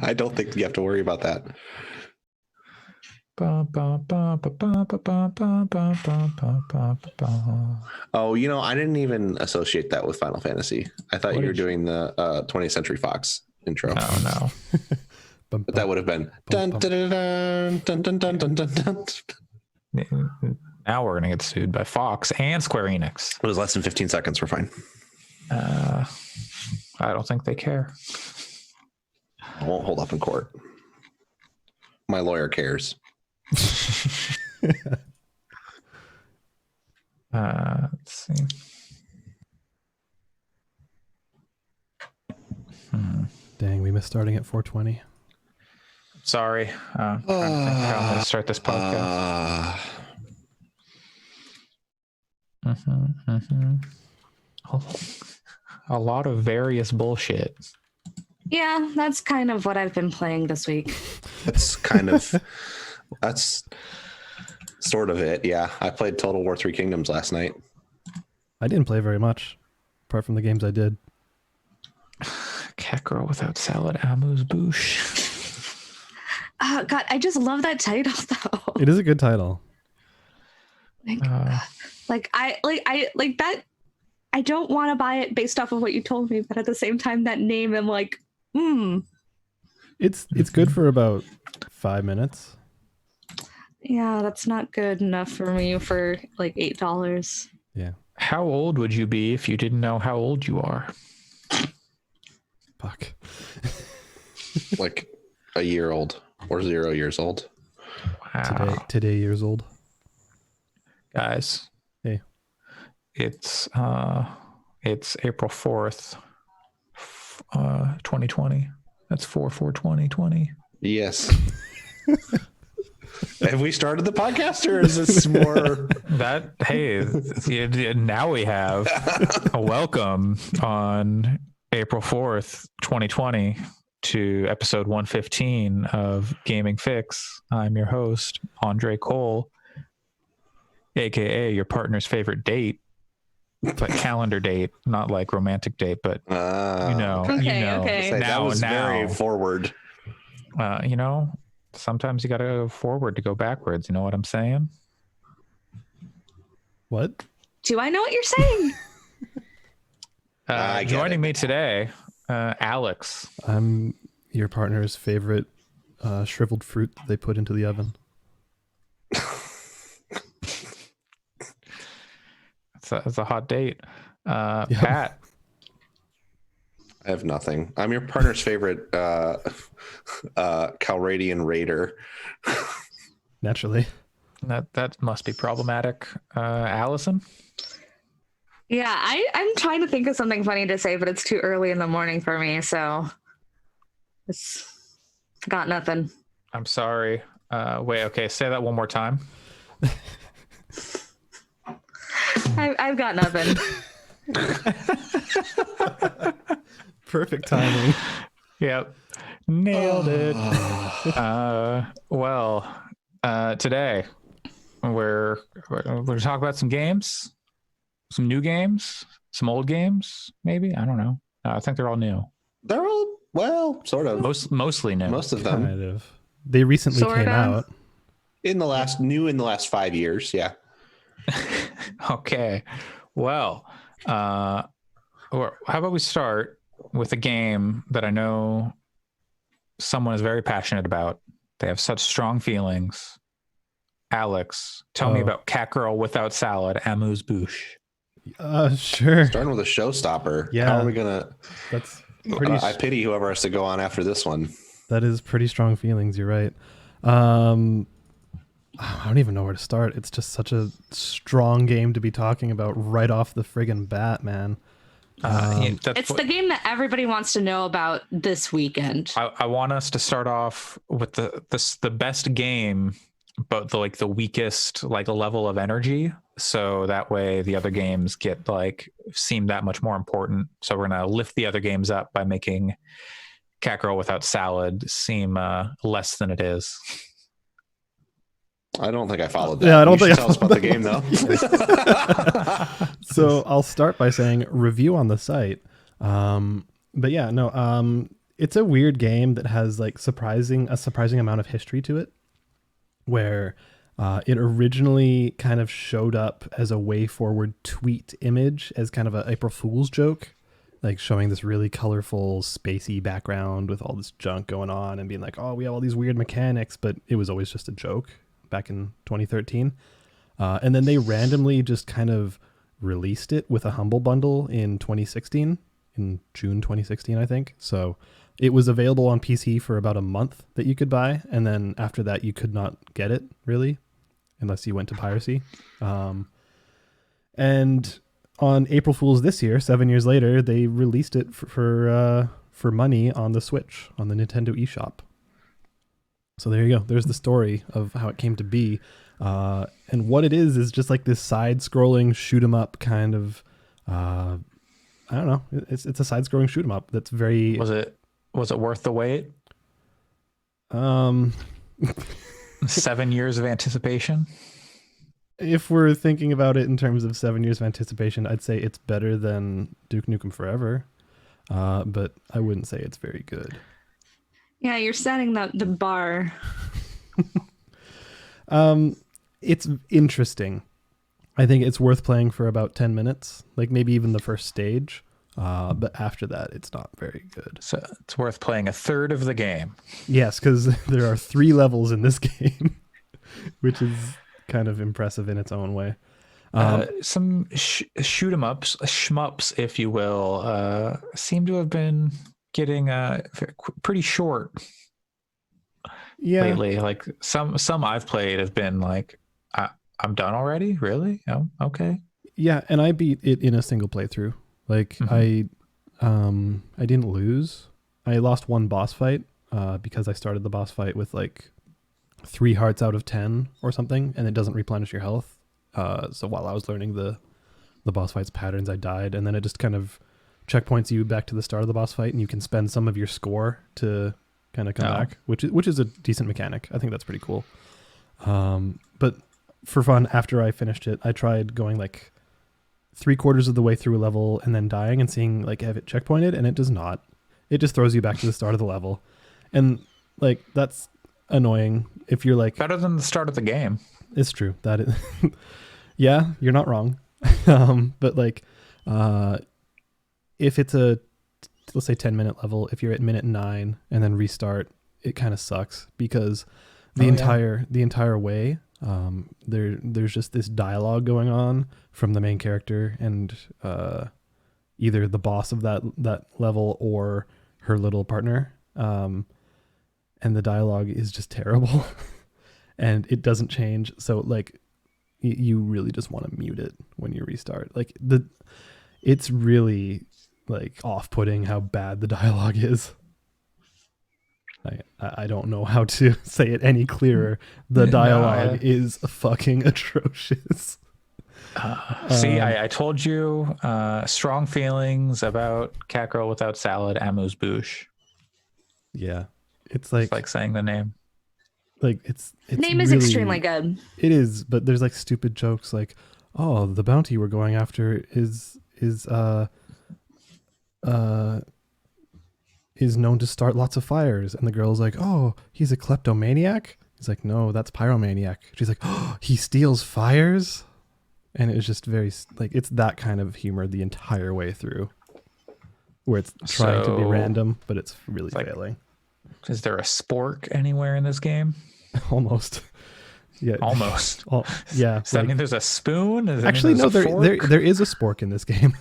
I don't think you have to worry about that. Oh, I didn't even associate that with Final Fantasy. I thought you were doing the 20th Century Fox intro. Oh, no. But that would have been dun dun dun dun dun dun dun dun dun. Now we're gonna get sued by Fox and Square Enix. It was less than 15 seconds. We're fine. I don't think they care. I won't hold up in court. My lawyer cares. Let's see. Dang, we missed starting at 4:20. Sorry. I'm trying to think how I'm going to start this podcast. A lot of various bullshit. Yeah, that's kind of what I've been playing this week. That's sort of it. Yeah, I played Total War 3 Kingdoms last night. I didn't play very much, apart from the games I did. Cat Girl Without Salad, Amuse Bouche. God, I just love that title though. It is a good title. I don't want to buy it based off of what you told me, but at the same time, that name, I'm like, It's good for about 5 minutes. Yeah, that's not good enough for me for like $8. Yeah. How old would you be if you didn't know how old you are? Fuck. Like a year old or 0 years old. Wow. Today years old. Guys. Hey. It's April 4th, 2020. That's 4/4/2020. Yes. Have we started the podcast, or is this more that? Hey, now we have a welcome on April 4th, 2020 to episode 115 of Gaming Fix. I'm your host, Andre Cole, aka your partner's favorite date, but calendar date, not like romantic date, but Okay. That was very forward. Sometimes you got to go forward to go backwards. You know what I'm saying? What? Do I know what you're saying? Joining me today, Alex. I'm your partner's favorite shriveled fruit they put into the oven. It's a hot date. Yeah. Pat. I have nothing. I'm your partner's favorite Calradian Raider. Naturally. That must be problematic. Allison? Yeah, I'm trying to think of something funny to say, but it's too early in the morning for me, so it's got nothing. I'm sorry. Wait, okay, say that one more time. I've got nothing. Perfect timing. Yep. Nailed it. Today we're going to talk about some games, some new games, some old games, maybe. I don't know. I think they're all new. They're all, well, sort of. Mostly new. Most of them. Kind of. They recently came out. In the last 5 years, yeah. Okay. Well, how about we start with a game that I know someone is very passionate about. They have such strong feelings. Alex, tell me about Cat Girl Without Salad, Amuse Bouche. Sure. Starting with a showstopper. Yeah. How are we gonna? That's pretty. I pity whoever has to go on after this one. That is pretty strong feelings. You're right. I don't even know where to start. It's just such a strong game to be talking about right off the friggin' bat, man. It's the game that everybody wants to know about this weekend. I want us to start off with the best game, but the weakest level of energy, so that way the other games get seem that much more important. So we're gonna lift the other games up by making Cat Girl Without Salad seem less than it is. I don't think I followed that. Yeah, I don't think. Tell us about the game though. So I'll start by saying review on the site. But yeah, no. it's a weird game that has like a surprising amount of history to it, where it originally kind of showed up as a way forward tweet image as kind of an April Fool's joke, like showing this really colorful spacey background with all this junk going on and being like, oh, we have all these weird mechanics, but it was always just a joke back in 2013. And then they randomly just kind of released it with a Humble Bundle in 2016, in June 2016, I think. So it was available on PC for about a month that you could buy. And then after that, you could not get it really, unless you went to piracy. And on April Fool's this year, 7 years later, they released it for money on the Switch, on the Nintendo eShop. So there you go. There's the story of how it came to be. And what it is just like this side-scrolling shoot 'em up kind of. I don't know. It's a side-scrolling shoot 'em up that's very. Was it worth the wait? 7 years of anticipation. If we're thinking about it in terms of 7 years of anticipation, I'd say it's better than Duke Nukem Forever, but I wouldn't say it's very good. Yeah, you're setting the bar. It's interesting. I think it's worth playing for about 10 minutes, like maybe even the first stage. But after that, it's not very good. So it's worth playing a third of the game. Yes, because there are 3 levels in this game, which is kind of impressive in its own way. Some shoot 'em ups, shmups, if you will, seem to have been getting pretty short lately. Like some I've played have been like, I'm done already? Really? Oh, okay. Yeah, and I beat it in a single playthrough. Like I didn't lose. I lost one boss fight because I started the boss fight with like 3 hearts out of 10 or something, and it doesn't replenish your health. So while I was learning the boss fight's patterns, I died, and then it just kind of checkpoints you back to the start of the boss fight, and you can spend some of your score to kind of come back, which is a decent mechanic. I think that's pretty cool. But for fun, after I finished it, I tried going like 3/4 of the way through a level and then dying and seeing like have it checkpointed, and it does not. It just throws you back to the start of the level, and like that's annoying. If you're like better than the start of the game, it's true that it. Yeah, you're not wrong. But like, if it's a let's say 10-minute level, if you're at minute 9 and then restart, it kind of sucks because the entire way. There's just this dialogue going on from the main character and either the boss of that level or her little partner, and the dialogue is just terrible and it doesn't change, so like you really just want to mute it when you restart. Like it's really like off-putting how bad the dialogue is. I don't know how to say it any clearer. The dialogue is fucking atrocious. See, I told you, strong feelings about Catgirl Without Salad, amuse-bouche. Yeah, it's like saying the name. Like it's name is really, extremely good. It is, but there's like stupid jokes like, oh, the bounty we're going after is known to start lots of fires, and the girl's like, oh, he's a kleptomaniac. He's like, no, that's pyromaniac. She's like, oh, he steals fires. And it was just very like, it's that kind of humor the entire way through, where it's trying to be random, but it's really failing. Is there a spork anywhere in this game? Almost. Yeah. Almost. Yeah. Does that mean there's a spoon? Actually, no, there is a spork in this game.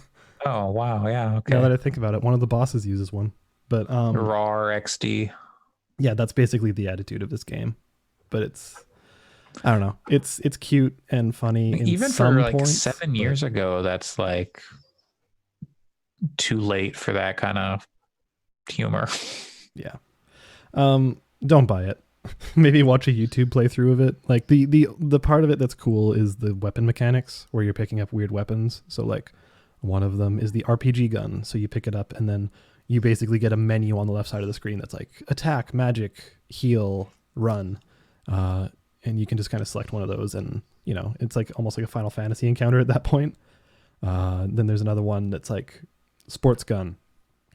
Oh, wow. Yeah. Okay. Now that I think about it, one of the bosses uses one. But RAR XD. Yeah, that's basically the attitude of this game. But it's, I don't know, it's cute and funny. Even for like points, 7 years ago, that's like too late for that kind of humor. Yeah. Don't buy it. Maybe watch a YouTube playthrough of it. Like the part of it that's cool is the weapon mechanics, where you're picking up weird weapons. So like one of them is the RPG gun. So you pick it up and then you basically get a menu on the left side of the screen that's like attack, magic, heal, run. And you can just kind of select one of those, and you know, it's like almost like a Final Fantasy encounter at that point. Then there's another one that's like sports gun.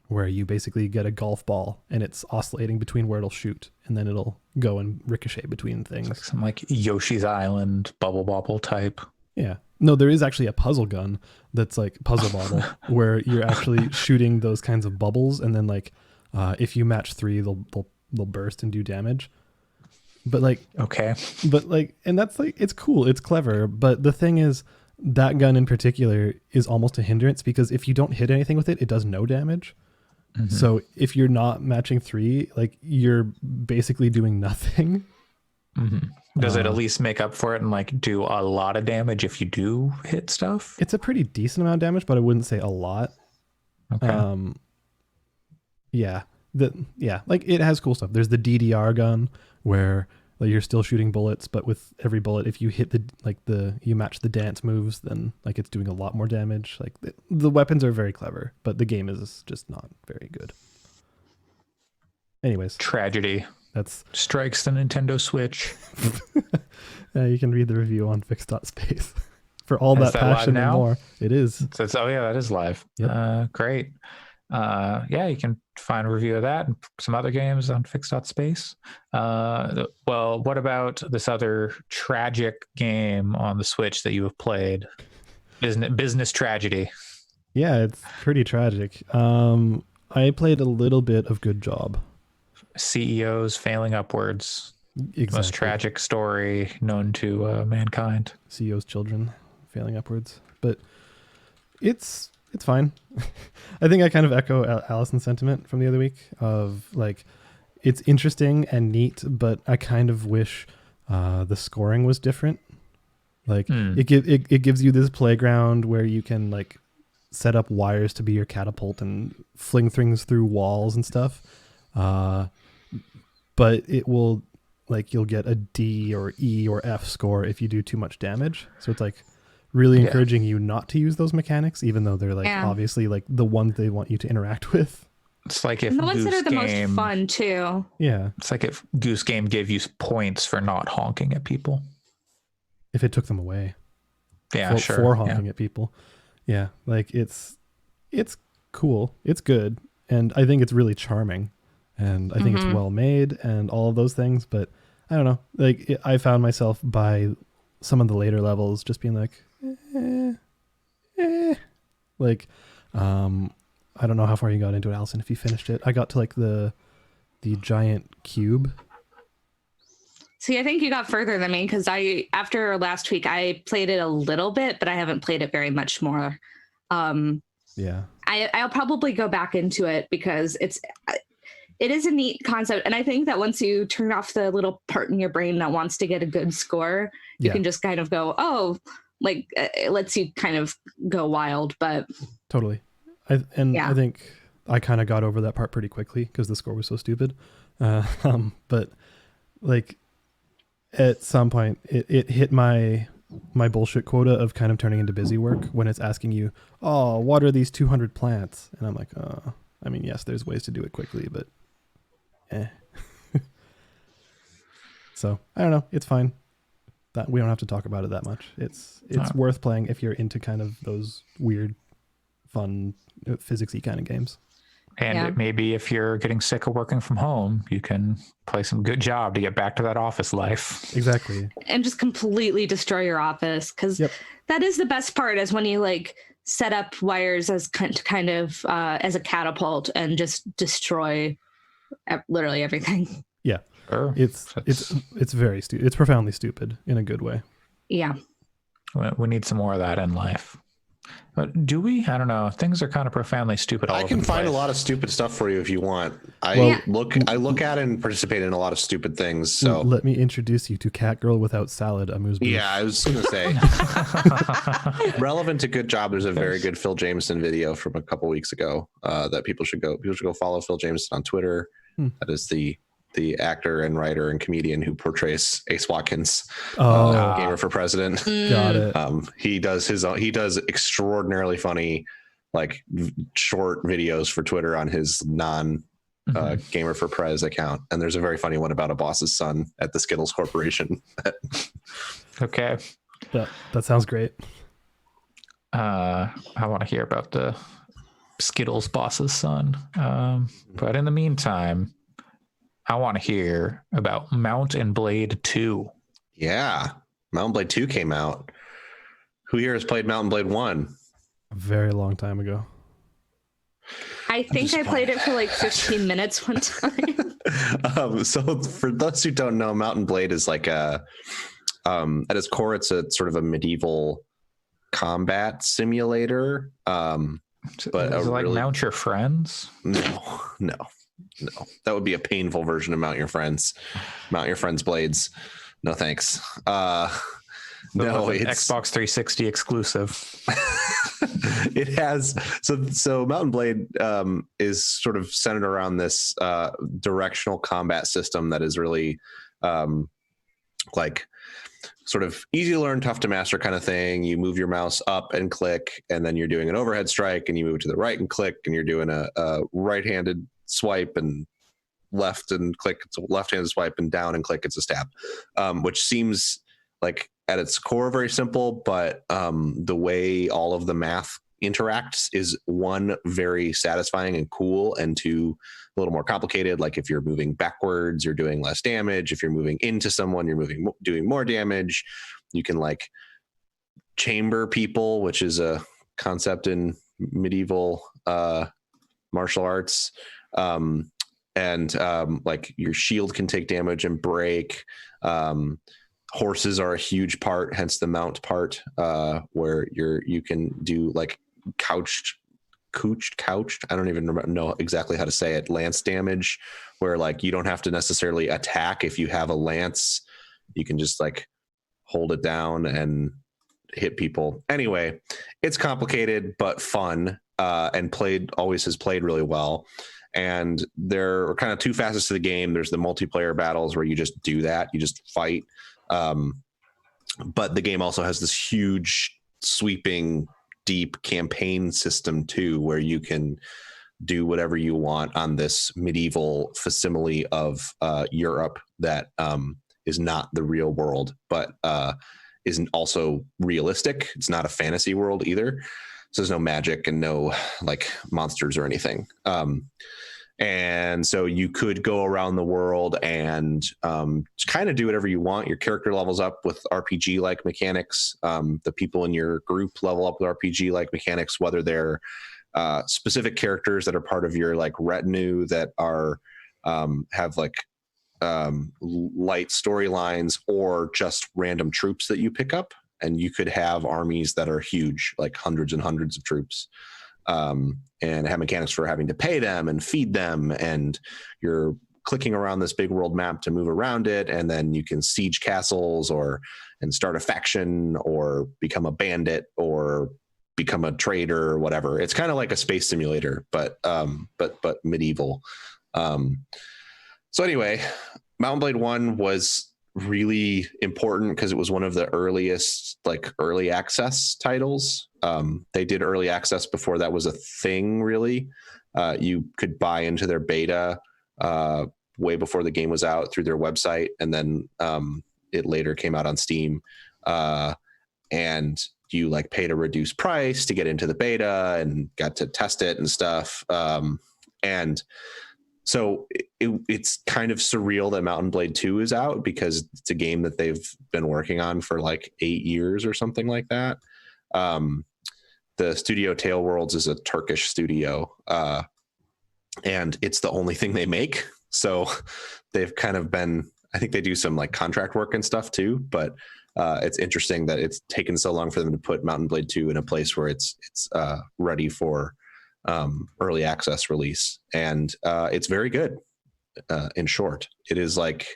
where you basically get a golf ball and it's oscillating between where it'll shoot, and then it'll go and ricochet between things. Like some like Yoshi's Island bubble bobble type. Yeah. No, there is actually a puzzle gun that's like puzzle bobble where you're actually shooting those kinds of bubbles, and then like if you match 3, they'll burst and do damage. But like okay. But like, and that's like, it's cool, it's clever, but the thing is that gun in particular is almost a hindrance, because if you don't hit anything with it, it does no damage. Mm-hmm. So if you're not matching 3, like you're basically doing nothing. Mm-hmm. Does it at least make up for it and like do a lot of damage if you do hit stuff? It's a pretty decent amount of damage, but I wouldn't say a lot. Okay. Yeah. Like it has cool stuff. There's the DDR gun where like you're still shooting bullets, but with every bullet, if you hit you match the dance moves, then like it's doing a lot more damage. Like the weapons are very clever, but the game is just not very good. Anyways, tragedy. That's strikes the Nintendo Switch. You can read the review on fix.space for all that passion and more. It is. So that is live. Yep. Great. You can find a review of that and some other games on fix.space. Well, what about this other tragic game on the Switch that you have played? Business Tragedy. Yeah, it's pretty tragic. I played a little bit of Good Job. CEOs failing upwards. Exactly. Most tragic story known to mankind. CEOs' children failing upwards. But it's fine. I think I kind of echo Allison's sentiment from the other week of like, it's interesting and neat, but I kind of wish the scoring was different. Like it gives you this playground where you can like set up wires to be your catapult and fling things through walls and stuff. But it will like, you'll get a D or E or F score if you do too much damage. So it's like really encouraging you not to use those mechanics, even though they're like obviously like the ones they want you to interact with. It's like if and the ones that are the most fun too. Yeah. It's like if Goose Game gave you points for not honking at people. If it took them away. Yeah, for honking at people. Yeah. Like it's cool. It's good. And I think it's really charming. And I think it's well made and all of those things. But I don't know. Like I found myself by some of the later levels just being like, like, I don't know how far you got into it, Allison, if you finished it. I got to like the giant cube. See, I think you got further than me because after last week, I played it a little bit, but I haven't played it very much more. Yeah. I'll probably go back into it because it is a neat concept. And I think that once you turn off the little part in your brain that wants to get a good score, you can just kind of go, like it lets you kind of go wild. But totally. I think I kind of got over that part pretty quickly because the score was so stupid. But like at some point it hit my bullshit quota of kind of turning into busy work when it's asking you, water these 200 plants. And I'm like, I mean, yes, there's ways to do it quickly, but So I don't know. It's fine. That we don't have to talk about it that much. It's worth playing if you're into kind of those weird, fun, physics-y kind of games. And maybe if you're getting sick of working from home, you can play some Good Job to get back to that office life. Exactly. And just completely destroy your office. Because that is the best part, is when you like set up wires as kind of as a catapult and just destroy literally everything. Yeah. Sure. It's very stupid. It's profoundly stupid in a good way. Yeah. We need some more of that in life. But do we? I don't know. Things are kind of profoundly stupid. I can find a lot of stupid stuff for you if you want. I look at and participate in a lot of stupid things. So let me introduce you to Cat Girl Without Salad, amuse-bouche. Yeah, I was going to say, relevant to Good Job. There's a very good Phil Jameson video from a couple weeks ago that people should go follow Phil Jameson on Twitter. That is the actor and writer and comedian who portrays Ace Watkins, Gamer for President. Got it. He does extraordinarily funny, like short videos for Twitter on his Gamer for Prez account. And there's a very funny one about a boss's son at the Skittles Corporation. Okay. That sounds great. I want to hear about Skittles boss's son. But in the meantime, I want to hear about Mount and Blade 2. Yeah, Mount and Blade 2 came out. Who here has played Mount and Blade 1? A very long time ago. I think I played it for like 15 minutes one time. So for those who don't know, Mount and Blade is like at its core, it's a sort of a medieval combat simulator. But is it like really, Mount Your Friends? No. That would be a painful version of Mount Your Friends blades. No thanks. No, it's Xbox 360 exclusive. It has so Mount and Blade is sort of centered around this directional combat system that is really like sort of easy to learn, tough to master kind of thing. You move your mouse up and click, and then you're doing an overhead strike, and you move to the right and click, and you're doing a right-handed swipe, and left and click, it's a left-handed swipe, and down and click, it's a stab, which seems like at its core very simple, but the way all of the math interacts is, one, very satisfying and cool, and two, a little more complicated. Like if you're moving backwards, you're doing less damage. If you're moving into someone, you're doing more damage. You can like chamber people, which is a concept in medieval martial arts. Like your shield can take damage and break. Horses are a huge part, hence the mount part, where you can do like couched. I don't even know exactly how to say it. Lance damage, where like you don't have to necessarily attack. If you have a lance, you can just like hold it down and hit people. Anyway, it's complicated but fun, and always has played really well. And there are kind of two facets to the game. There's the multiplayer battles where you just do that, you just fight. But the game also has this huge, sweeping, deep campaign system too, where you can do whatever you want on this medieval facsimile of Europe that is not the real world, but isn't also realistic. It's not a fantasy world either. So there's no magic and no like monsters or anything. And so you could go around the world and kind of do whatever you want. Your character levels up with RPG-like mechanics. The people in your group level up with RPG-like mechanics, whether they're specific characters that are part of your like retinue that are have like light storylines, or just random troops that you pick up. And you could have armies that are huge, like hundreds and hundreds of troops. And have mechanics for having to pay them and feed them, and you're clicking around this big world map to move around it, and then you can siege castles and start a faction, or become a bandit, or become a trader, or whatever. It's kind of like a space simulator, but medieval. So anyway, Mount and Blade 1 was really important because it was one of the earliest like early access titles. They did early access before that was a thing, really. You could buy into their beta way before the game was out through their website, and then it later came out on Steam, and you like paid a reduced price to get into the beta and got to test it and stuff. And so it's kind of surreal that Mount and Blade 2 is out, because it's a game that they've been working on for like 8 years or something like that. The studio Tailworlds is a Turkish studio, and it's the only thing they make. So they've kind of been, I think they do some like contract work and stuff too, but it's interesting that it's taken so long for them to put Mount and Blade 2 in a place where it's ready for early access release. And it's very good. In short, it is like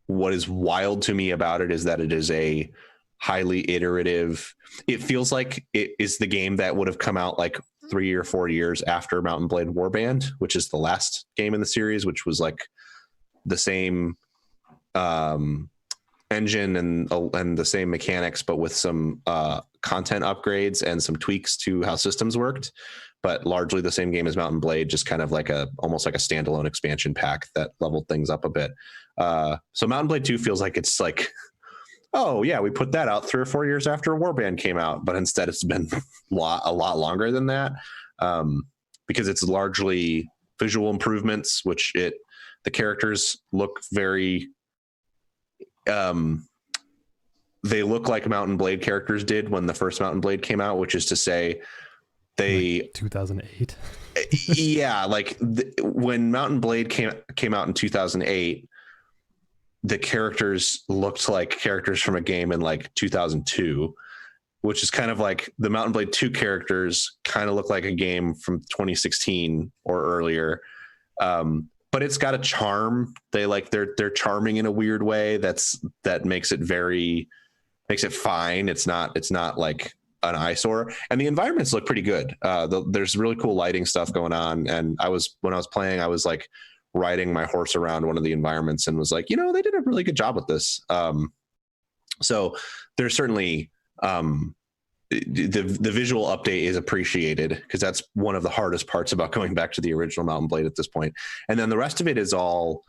what is wild to me about it is that it is a highly iterative. It feels like it is the game that would have come out like 3 or 4 years after Mount and Blade Warband, which is the last game in the series, which was like the same engine and the same mechanics, but with some content upgrades and some tweaks to how systems worked, but largely the same game as Mount and Blade, just kind of like almost like a standalone expansion pack that leveled things up a bit. So Mount and Blade 2 feels like it's like oh yeah, we put that out 3 or 4 years after Warband came out, but instead it's been a lot longer than that, because it's largely visual improvements, which the characters look very, they look like Mount and Blade characters did when the first Mount and Blade came out, which is to say they like 2008. yeah, like when Mount and Blade came out in 2008, the characters looked like characters from a game in like 2002, which is kind of like the Mount and Blade 2 characters kind of look like a game from 2016 or earlier. But it's got a charm. They're charming in a weird way that makes it fine. It's not like an eyesore, and the environments look pretty good. There's really cool lighting stuff going on, and when I was playing, I was like riding my horse around one of the environments and was like, they did a really good job with this. So there's certainly the visual update is appreciated, because that's one of the hardest parts about going back to the original Mount and Blade at this point. And then the rest of it is all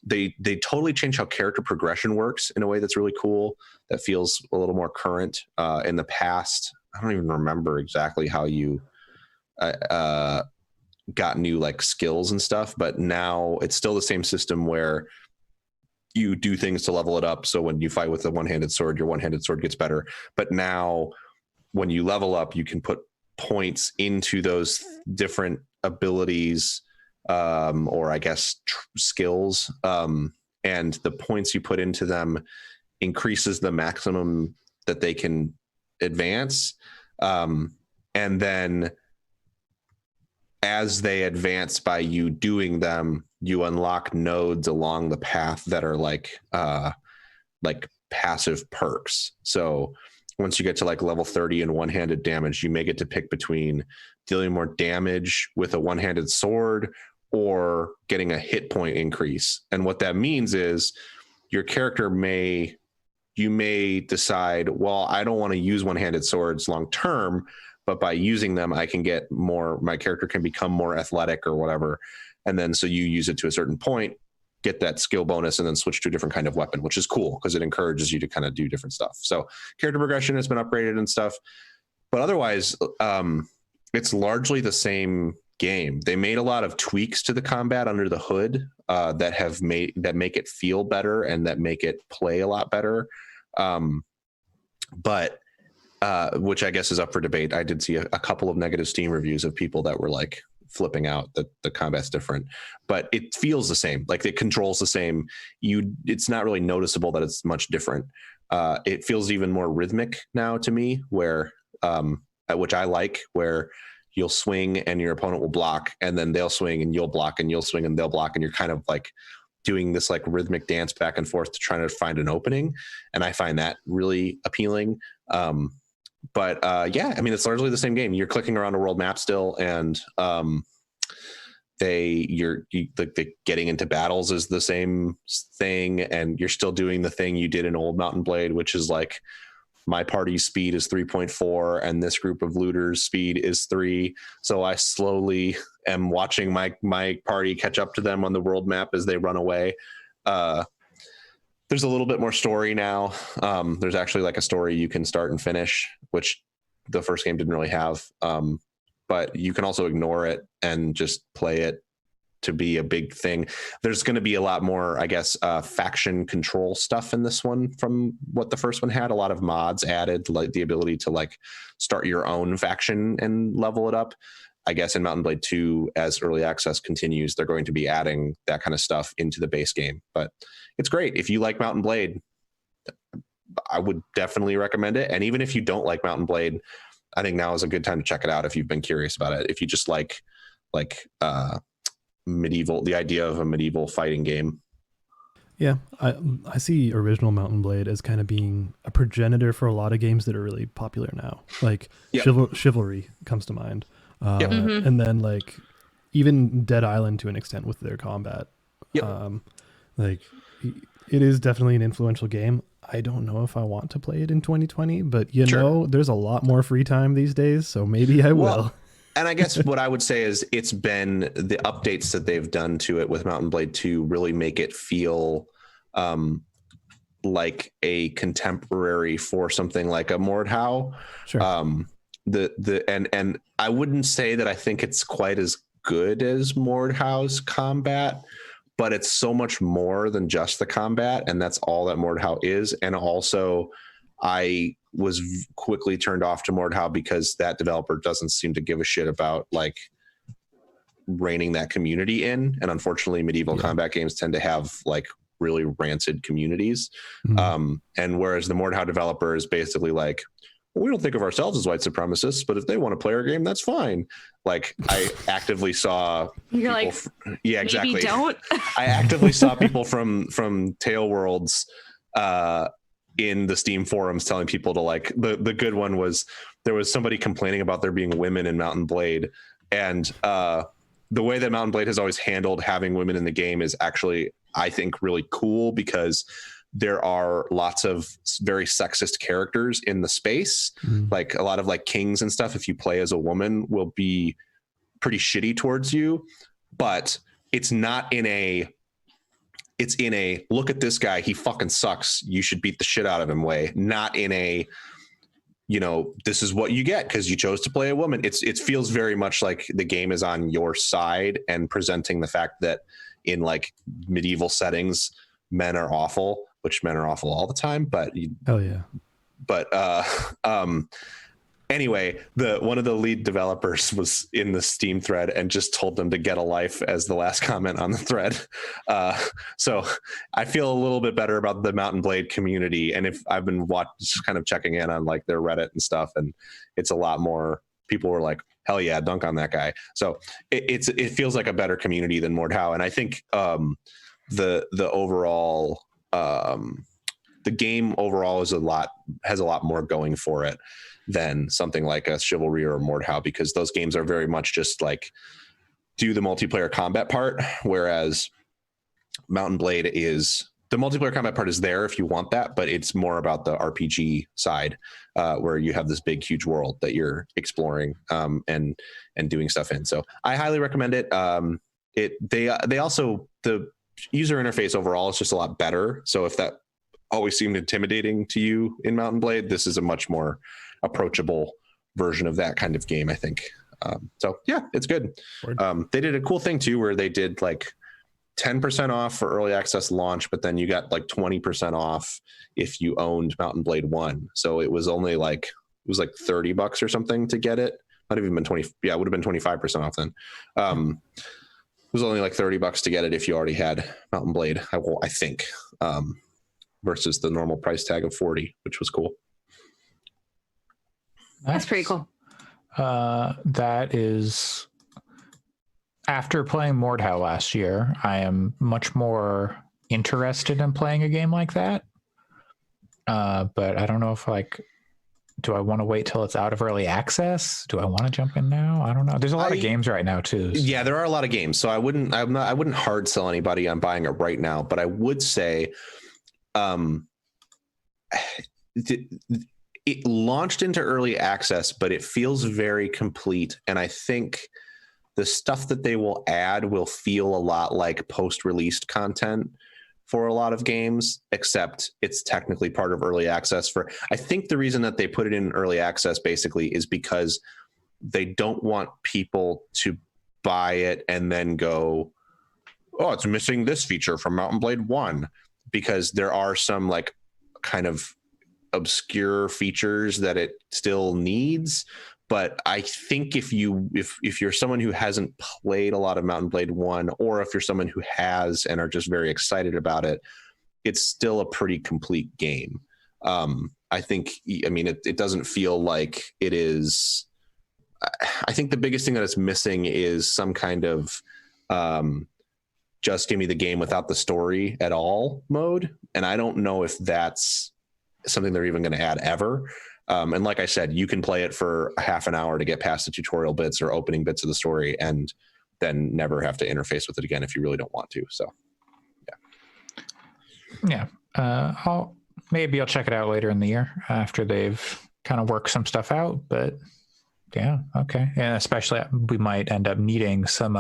they totally changed how character progression works in a way that's really cool, that feels a little more current. In the past, I don't even remember exactly how you got new like skills and stuff, but now it's still the same system where you do things to level it up. So when you fight with a one-handed sword, your one-handed sword gets better. But now when you level up, you can put points into those different abilities, or I guess skills. And the points you put into them increases the maximum that they can advance. And then as they advance by you doing them, you unlock nodes along the path that are like passive perks. So once you get to like level 30 in one-handed damage, you may get to pick between dealing more damage with a one-handed sword or getting a hit point increase. And what that means is your character you may decide, well, I don't want to use one-handed swords long term, but by using them, I can get more, my character can become more athletic or whatever. And then so you use it to a certain point, get that skill bonus, and then switch to a different kind of weapon, which is cool because it encourages you to kind of do different stuff. So character progression has been upgraded and stuff, but otherwise, it's largely the same game. They made a lot of tweaks to the combat under the hood that make it feel better and that make it play a lot better. But which I guess is up for debate. I did see a couple of negative Steam reviews of people that were like flipping out that the combat's different, but it feels the same. Like it controls the same. It's not really noticeable that it's much different. It feels even more rhythmic now to me, where which I like, where you'll swing and your opponent will block, and then they'll swing and you'll block, and you'll swing and they'll block, and you're kind of like doing this like rhythmic dance back and forth to try to find an opening. And I find that really appealing. But yeah, I mean, it's largely the same game. You're clicking around a world map still, and the getting into battles is the same thing, and you're still doing the thing you did in old Mount and Blade, which is like my party's speed is 3.4 and this group of looters speed is 3. So I slowly am watching my party catch up to them on the world map as they run away. There's a little bit more story now. There's actually like a story you can start and finish, which the first game didn't really have. But you can also ignore it and just play it to be a big thing. There's going to be a lot more, I guess, faction control stuff in this one from what the first one had. A lot of mods added, like the ability to like start your own faction and level it up. I guess in Mount and Blade 2, as early access continues, they're going to be adding that kind of stuff into the base game. But it's great. If you like Mount and Blade, I would definitely recommend it. And even if you don't like Mount and Blade, I think now is a good time to check it out if you've been curious about it. If you just like the idea of a medieval fighting game. Yeah, I see original Mount and Blade as kind of being a progenitor for a lot of games that are really popular now. Like Chivalry comes to mind. And then like even Dead Island to an extent with their combat. Like it is definitely an influential game. I don't know if I want to play it in 2020, but know, there's a lot more free time these days, so maybe I will. And I guess what I would say is it's been the updates that they've done to it with Mount and Blade 2 really make it feel like a contemporary for something like a Mordhau. Sure. And I wouldn't say that I think it's quite as good as Mordhau's combat, but it's so much more than just the combat, and that's all that Mordhau is. And also, I was quickly turned off to Mordhau because that developer doesn't seem to give a shit about like reining that community in. And unfortunately, medieval combat games tend to have like really rancid communities. And whereas the Mordhau developer is basically like, well, we don't think of ourselves as white supremacists, but if they want to play our game, that's fine. Like I actively saw You're like, yeah, exactly. Maybe don't. I actively saw people from Tale Worlds in the Steam forums telling people to like, the good one was, there was somebody complaining about there being women in Mount & Blade, and the way that Mount & Blade has always handled having women in the game is actually, I think, really cool, because there are lots of very sexist characters in the space. Like a lot of like kings and stuff, if you play as a woman, will be pretty shitty towards you, but it's not in a, it's in a look at this guy, he fucking sucks, you should beat the shit out of him way, not in a, you know, this is what you get because you chose to play a woman. It feels very much like the game is on your side and presenting the fact that in like medieval settings, men are awful, which men are awful all the time, but hell yeah. But anyway, one of the lead developers was in the Steam thread and just told them to get a life as the last comment on the thread. So I feel a little bit better about the Mount & Blade community. And if I've been just kind of checking in on like their Reddit and stuff, and it's a lot more people were like, hell yeah, dunk on that guy. So it feels like a better community than Mordhau. And I think the overall the game overall has a lot more going for it than something like a Chivalry or a Mordhau, because those games are very much just like do the multiplayer combat part, whereas Mount & Blade is, the multiplayer combat part is there if you want that, but it's more about the RPG side, where you have this big huge world that you're exploring and doing stuff in. So I highly recommend it. They also, the user interface overall is just a lot better. So if that always seemed intimidating to you in Mount & Blade, this is a much more approachable version of that kind of game, I think. So yeah, it's good. They did a cool thing too, where they did like 10% off for early access launch, but then you got like 20% off if you owned Mount & Blade 1. So it was only like, it was like $30 or something to get it. Not even been 20. Yeah, it would have been 25% off then. It was only like $30 to get it if you already had Mount & Blade, I think, versus the normal price tag of $40, which was cool. That's pretty cool. That is, after playing Mordhau last year, I am much more interested in playing a game like that. But I don't know if do I want to wait till it's out of early access? Do I want to jump in now? I don't know. There's a lot of games right now too. So. Yeah, there are a lot of games. So I wouldn't hard sell anybody on buying it right now, but I would say, it launched into early access, but it feels very complete. And I think the stuff that they will add will feel a lot like post-released content for a lot of games, except it's technically part of early access. I think the reason that they put it in early access basically is because they don't want people to buy it and then go, oh, it's missing this feature from Mount & Blade 1, because there are some like kind of obscure features that it still needs. But I think if you're someone who hasn't played a lot of Mount & Blade 1, or if you're someone who has and are just very excited about it, it's still a pretty complete game. I think, I mean, it doesn't feel like it is. I think the biggest thing that it's missing is some kind of just give me the game without the story at all mode. And I don't know if that's something they're even going to add ever. And like I said, you can play it for a half an hour to get past the tutorial bits or opening bits of the story, and then never have to interface with it again if you really don't want to. So, yeah. I'll check it out later in the year after they've kind of worked some stuff out. But yeah, okay. And especially we might end up needing some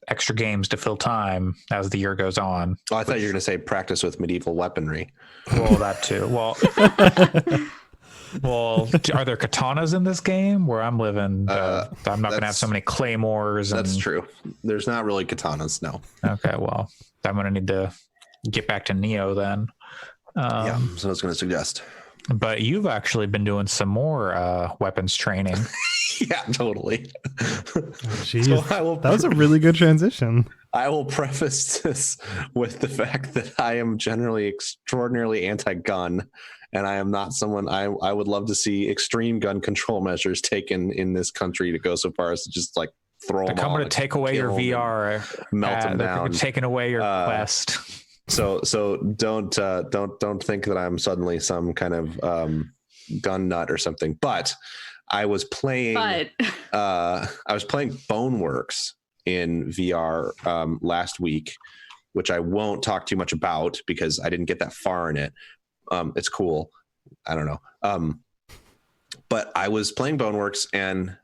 extra games to fill time as the year goes on. Oh, I thought you were going to say practice with medieval weaponry. Well, that too. Well, are there katanas in this game? Where I'm living, I'm not going to have so many claymores. That's true. There's not really katanas, no. Okay, well, I'm going to need to get back to Neo then. Yeah, so I was going to suggest. But you've actually been doing some more weapons training. Yeah, totally. Jeez, that was a really good transition. I will preface this with the fact that I am generally extraordinarily anti-gun, and I am not someone I would love to see extreme gun control measures taken in this country to go so far as to just like throw them. They're coming to take away your VR, melt them down, taking away your Quest. So don't think that I'm suddenly some kind of gun nut or something. But I was playing. Boneworks in VR last week, which I won't talk too much about because I didn't get that far in it. It's cool. I don't know. But I was playing Boneworks, and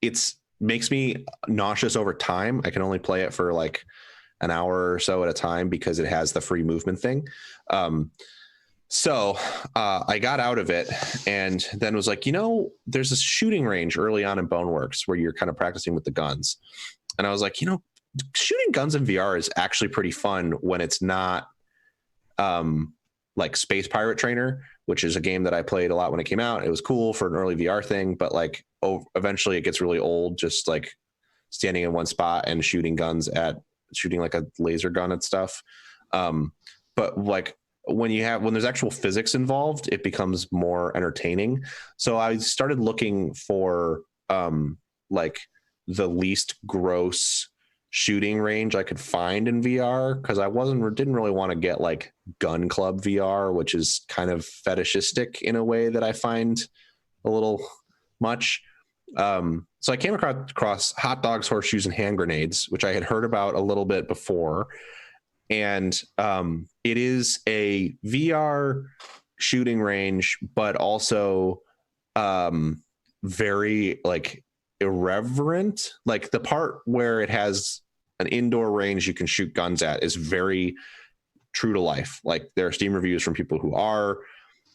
it's makes me nauseous over time. I can only play it for like an hour or so at a time because it has the free movement thing. So I got out of it and then was like, there's this shooting range early on in Boneworks where you're kind of practicing with the guns. And I was like, shooting guns in VR is actually pretty fun when it's not like Space Pirate Trainer, which is a game that I played a lot when it came out. It was cool for an early VR thing, but like eventually it gets really old, just like standing in one spot and shooting like a laser gun and stuff. But like when there's actual physics involved, it becomes more entertaining. So I started looking for like the least gross shooting range I could find in VR, because I didn't really want to get like Gun Club VR, which is kind of fetishistic in a way that I find a little much. So I came across Hot Dogs, Horseshoes, and Hand Grenades, which I had heard about a little bit before. And it is a VR shooting range, but also very like irreverent. Like the part where it has an indoor range you can shoot guns at is very true to life. Like there are Steam reviews from people who are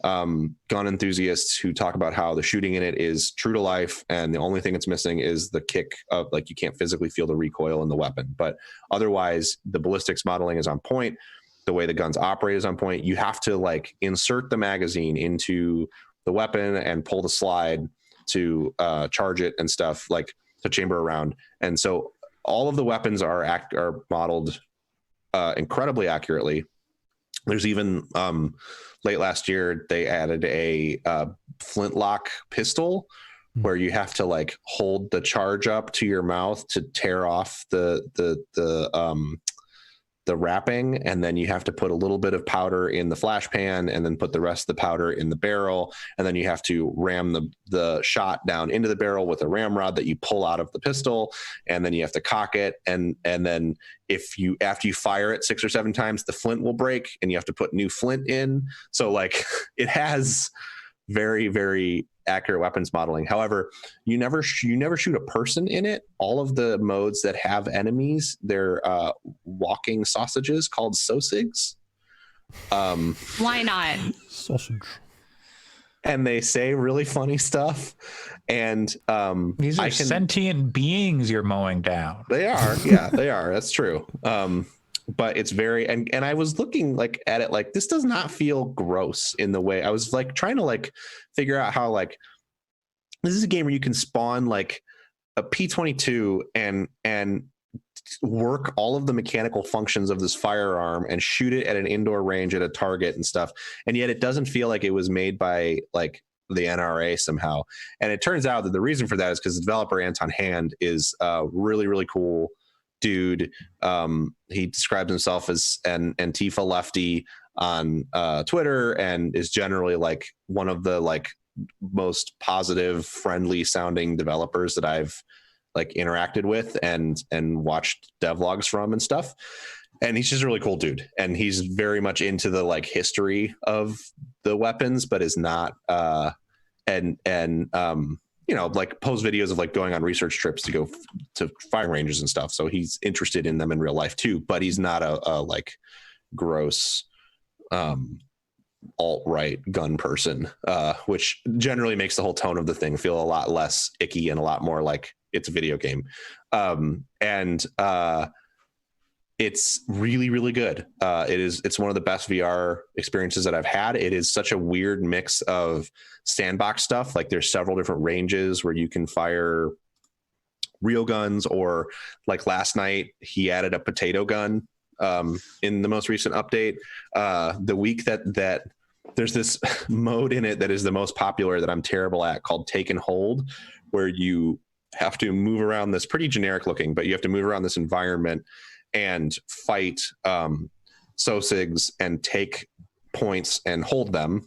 gun enthusiasts who talk about how the shooting in it is true to life, and the only thing it's missing is the kick of like you can't physically feel the recoil in the weapon, but otherwise the ballistics modeling is on point. The way the guns operate is on point. You have to like insert the magazine into the weapon and pull the slide to charge it and stuff, like to chamber around. And so all of the weapons are modeled incredibly accurately. There's even late last year they added a flintlock pistol where you have to like hold the charge up to your mouth to tear off the wrapping, and then you have to put a little bit of powder in the flash pan and then put the rest of the powder in the barrel, and then you have to ram the shot down into the barrel with a ramrod that you pull out of the pistol, and then you have to cock it, and then after you fire it 6 or 7 times, the flint will break and you have to put new flint in. So like it has very, very accurate weapons modeling. However, you never shoot a person in it. All of the modes that have enemies, they're walking sausages called sosigs. Why not? Sausage. And they say really funny stuff. And these are sentient beings you're mowing down. They are. Yeah, they are. That's true. But it's very, and I was looking like at it, like this does not feel gross in the way I was like trying to like figure out how like, this is a game where you can spawn like a P-22 and work all of the mechanical functions of this firearm and shoot it at an indoor range at a target and stuff. And yet it doesn't feel like it was made by like the NRA somehow. And it turns out that the reason for that is because the developer Anton Hand is really, really cool dude. He describes himself as an Antifa lefty on Twitter and is generally like one of the like most positive, friendly sounding developers that I've like interacted with and watched devlogs from and stuff. And he's just a really cool dude. And he's very much into the like history of the weapons, but is not like post videos of like going on research trips to go to firing ranges and stuff. So he's interested in them in real life too, but he's not a like gross alt-right gun person, which generally makes the whole tone of the thing feel a lot less icky and a lot more like it's a video game. It's really, really good. It's one of the best VR experiences that I've had. It is such a weird mix of sandbox stuff. Like there's several different ranges where you can fire real guns, or like last night he added a potato gun in the most recent update. The week that there's this mode in it that is the most popular that I'm terrible at, called Take and Hold, where you have to move around this pretty generic looking, but you have to move around this environment and fight SOSIGs and take points and hold them,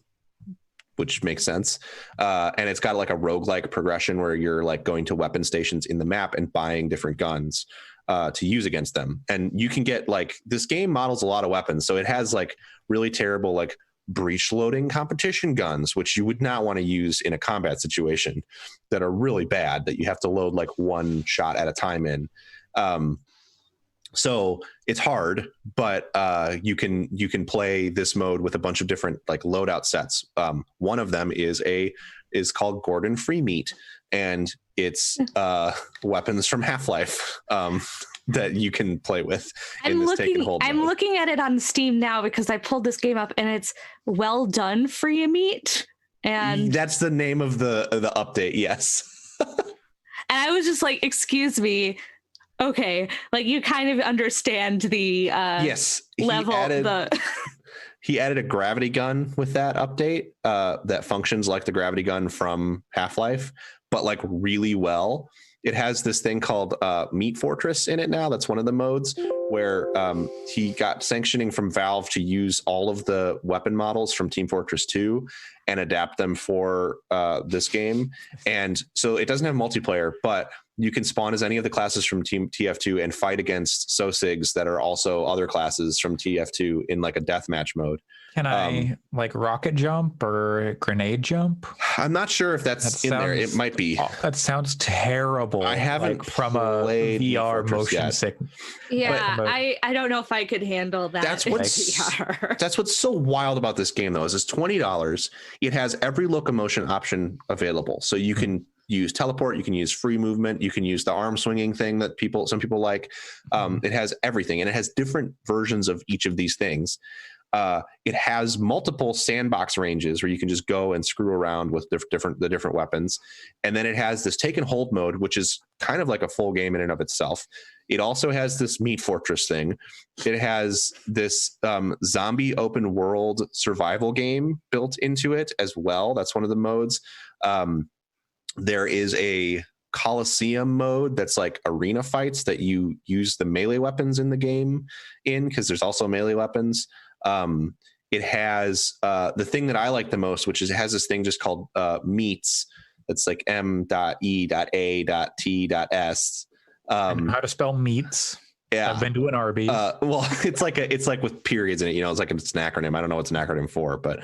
which makes sense. And it's got like a roguelike progression where you're like going to weapon stations in the map and buying different guns to use against them. And you can get like, this game models a lot of weapons. So it has like really terrible like breech loading competition guns, which you would not want to use in a combat situation, that are really bad, that you have to load like one shot at a time in. So it's hard, but you can play this mode with a bunch of different like loadout sets. One of them is called Gordon Free Meat, and it's weapons from Half-Life that you can play with. I'm looking at it on Steam now because I pulled this game up, and it's Well Done Free Meat, and that's the name of the update. Yes. And I was just like, excuse me. Okay, like you kind of understand the yes, level. He added a gravity gun with that update that functions like the gravity gun from Half-Life, but like really well. It has this thing called Meat Fortress in it now. That's one of the modes where he got sanctioning from Valve to use all of the weapon models from Team Fortress 2 and adapt them for this game. And so it doesn't have multiplayer, but you can spawn as any of the classes from Team TF2 and fight against SOSIGs that are also other classes from TF2 in like a deathmatch mode. Can I like rocket jump or grenade jump? I'm not sure if that's in there. It might be. That sounds terrible. I haven't like from a VR motion sickness. Yeah, I don't know if I could handle that. That's what's so wild about this game though, is it's $20. It has every locomotion option available. So you can use teleport, you can use free movement, you can use the arm swinging thing that some people like. It has everything, and it has different versions of each of these things. It has multiple sandbox ranges where you can just go and screw around with the different weapons. And then it has this take and hold mode, which is kind of like a full game in and of itself. It also has this Meat Fortress thing. It has this zombie open world survival game built into it as well. That's one of the modes. There is a Coliseum mode that's like arena fights that you use the melee weapons in the game because there's also melee weapons. It has the thing that I like the most, which is it has this thing just called meats. That's like M.E.A.T.S. How to spell meats? Yeah, I've been to an Arby's. Well, it's like with periods in it. It's like it's an acronym. I don't know what's an acronym for, but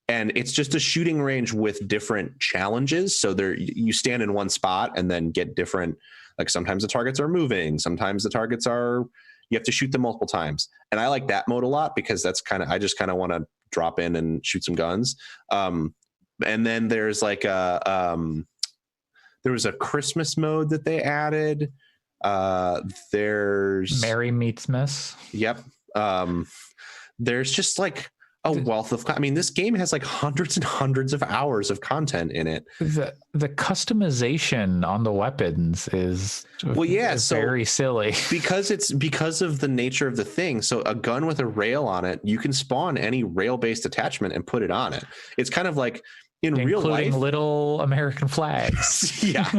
and it's just a shooting range with different challenges. So you stand in one spot and then get different. Like sometimes the targets are moving. Sometimes the targets are. You have to shoot them multiple times. And I like that mode a lot because I just kind of want to drop in and shoot some guns. And then there's like there was a Christmas mode that they added. There's Merry Meatsmas. Yep. There's just like a wealth of, this game has like hundreds and hundreds of hours of content in it. The customization on the weapons is very silly because of the nature of the thing. So a gun with a rail on it, you can spawn any rail based attachment and put it on it. It's kind of like in real life, little American flags. Yeah.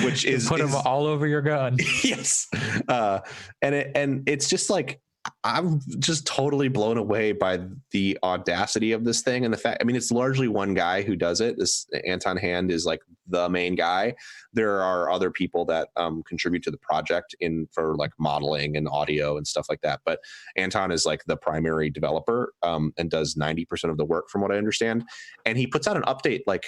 Which is put them all over your gun. Yes. And it's just like, I'm just totally blown away by the audacity of this thing and the fact, it's largely one guy who does it. This Anton Hand is like the main guy. There are other people that contribute to the project for like modeling and audio and stuff like that. But Anton is like the primary developer and does 90% of the work from what I understand. And he puts out an update like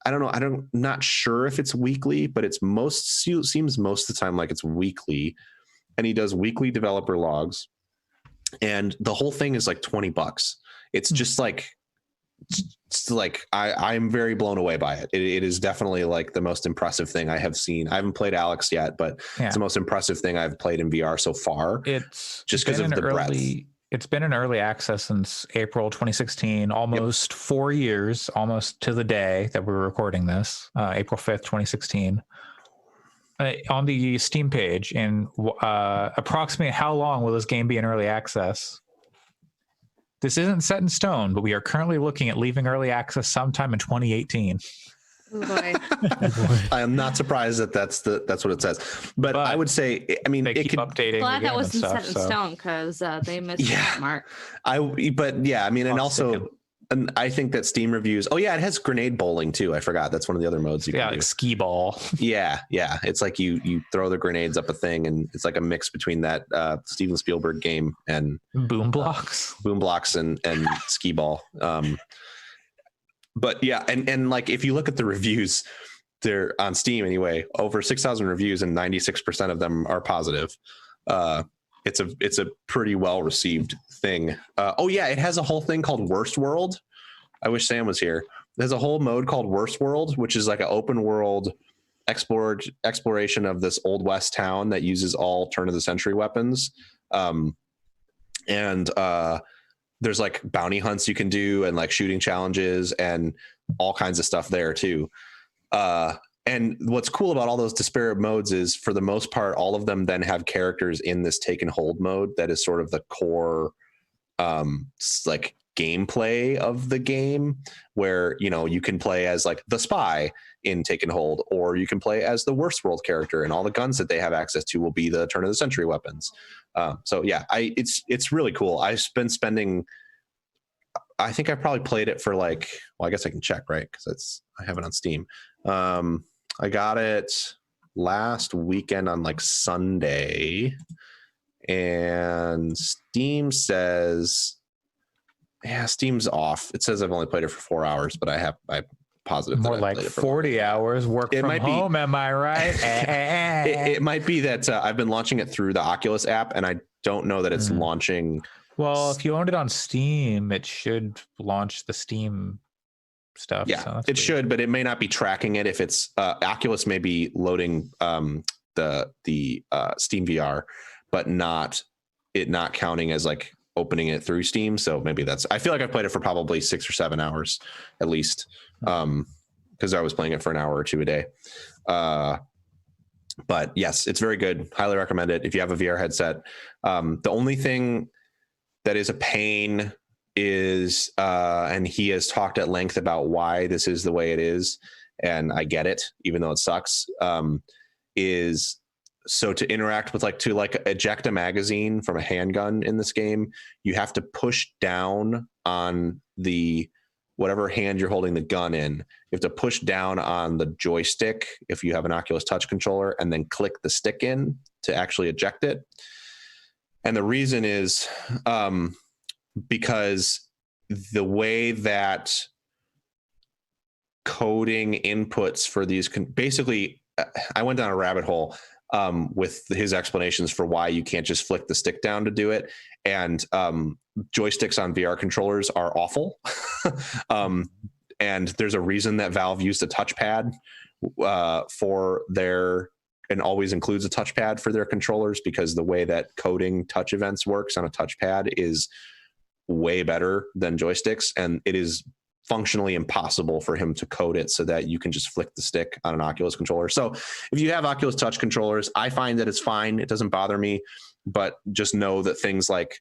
I don't know. Not sure if it's weekly, but it's seems most of the time like it's weekly. And he does weekly developer logs. And the whole thing is like $20. It's just like, I'm very blown away by it. It is definitely like the most impressive thing I have seen. I haven't played Alex yet, but it's the most impressive thing I've played in VR so far. It's just because of the breadth. It's been in early access since April 2016, almost 4 years, almost to the day that we're recording this, April 5th, 2016. On the Steam page, and approximately how long will this game be in early access? This isn't set in stone, but we are currently looking at leaving early access sometime in 2018. Oh boy. I am not surprised that that's what it says. But I would say, I mean, they keep updating. Glad that wasn't set in stone because they missed that mark. But yeah, I mean, and also, and I think that Steam reviews. Oh yeah, it has grenade bowling too. I forgot that's one of the other modes you can do. Like skee ball. Yeah. It's like you throw the grenades up a thing, and it's like a mix between that Steven Spielberg game and Boom Blocks and skee ball. But yeah, and like if you look at the reviews, they're on Steam anyway, over 6,000 reviews and 96% of them are positive. It's a pretty well received thing. Oh yeah, it has a whole thing called Worst World. I wish Sam was here. There's a whole mode called Worst World, which is like an open world exploration of this Old West town that uses all turn of the century weapons. There's like bounty hunts you can do and like shooting challenges and all kinds of stuff there too. And what's cool about all those disparate modes is, for the most part, all of them then have characters in this take and hold mode that is sort of the core like gameplay of the game, where you can play as like the spy in take and hold, or you can play as the Worst World character, and all the guns that they have access to will be the turn of the century weapons. So yeah, it's really cool. I've been spending, I think I probably played it for like, well, I guess I can check, right? Because I have it on Steam. I got it last weekend on like Sunday, and Steam says, yeah, Steam's off. It says I've only played it for 4 hours, but I'm positive more like 40 hours work from home. Am I right? It might be that I've been launching it through the Oculus app, and I don't know that it's launching. Well, if you owned it on Steam, it should launch the Steam stuff. Yeah, so it should, but it may not be tracking it if it's Oculus may be loading the Steam VR, but not counting as like opening it through Steam. So maybe that's, I feel like I played it for probably 6 or 7 hours at least, because I was playing it for an hour or two a day. But yes, it's very good. Highly recommend it if you have a VR headset. The only thing that is a pain is, and he has talked at length about why this is the way it is, and I get it, even though it sucks, is so to interact with to eject a magazine from a handgun in this game, you have to push down on the whatever hand you're holding the gun in. You have to push down on the joystick if you have an Oculus Touch controller, and then click the stick in to actually eject it. And the reason is because the way that coding inputs for these basically, I went down a rabbit hole with his explanations for why you can't just flick the stick down to do it. And joysticks on VR controllers are awful. And there's a reason that Valve used a touchpad for their, and always includes a touchpad for their controllers, because the way that coding touch events works on a touchpad is way better than joysticks. And it is functionally impossible for him to code it so that you can just flick the stick on an Oculus controller. So if you have Oculus Touch controllers, I find that it's fine. It doesn't bother me, but just know that things like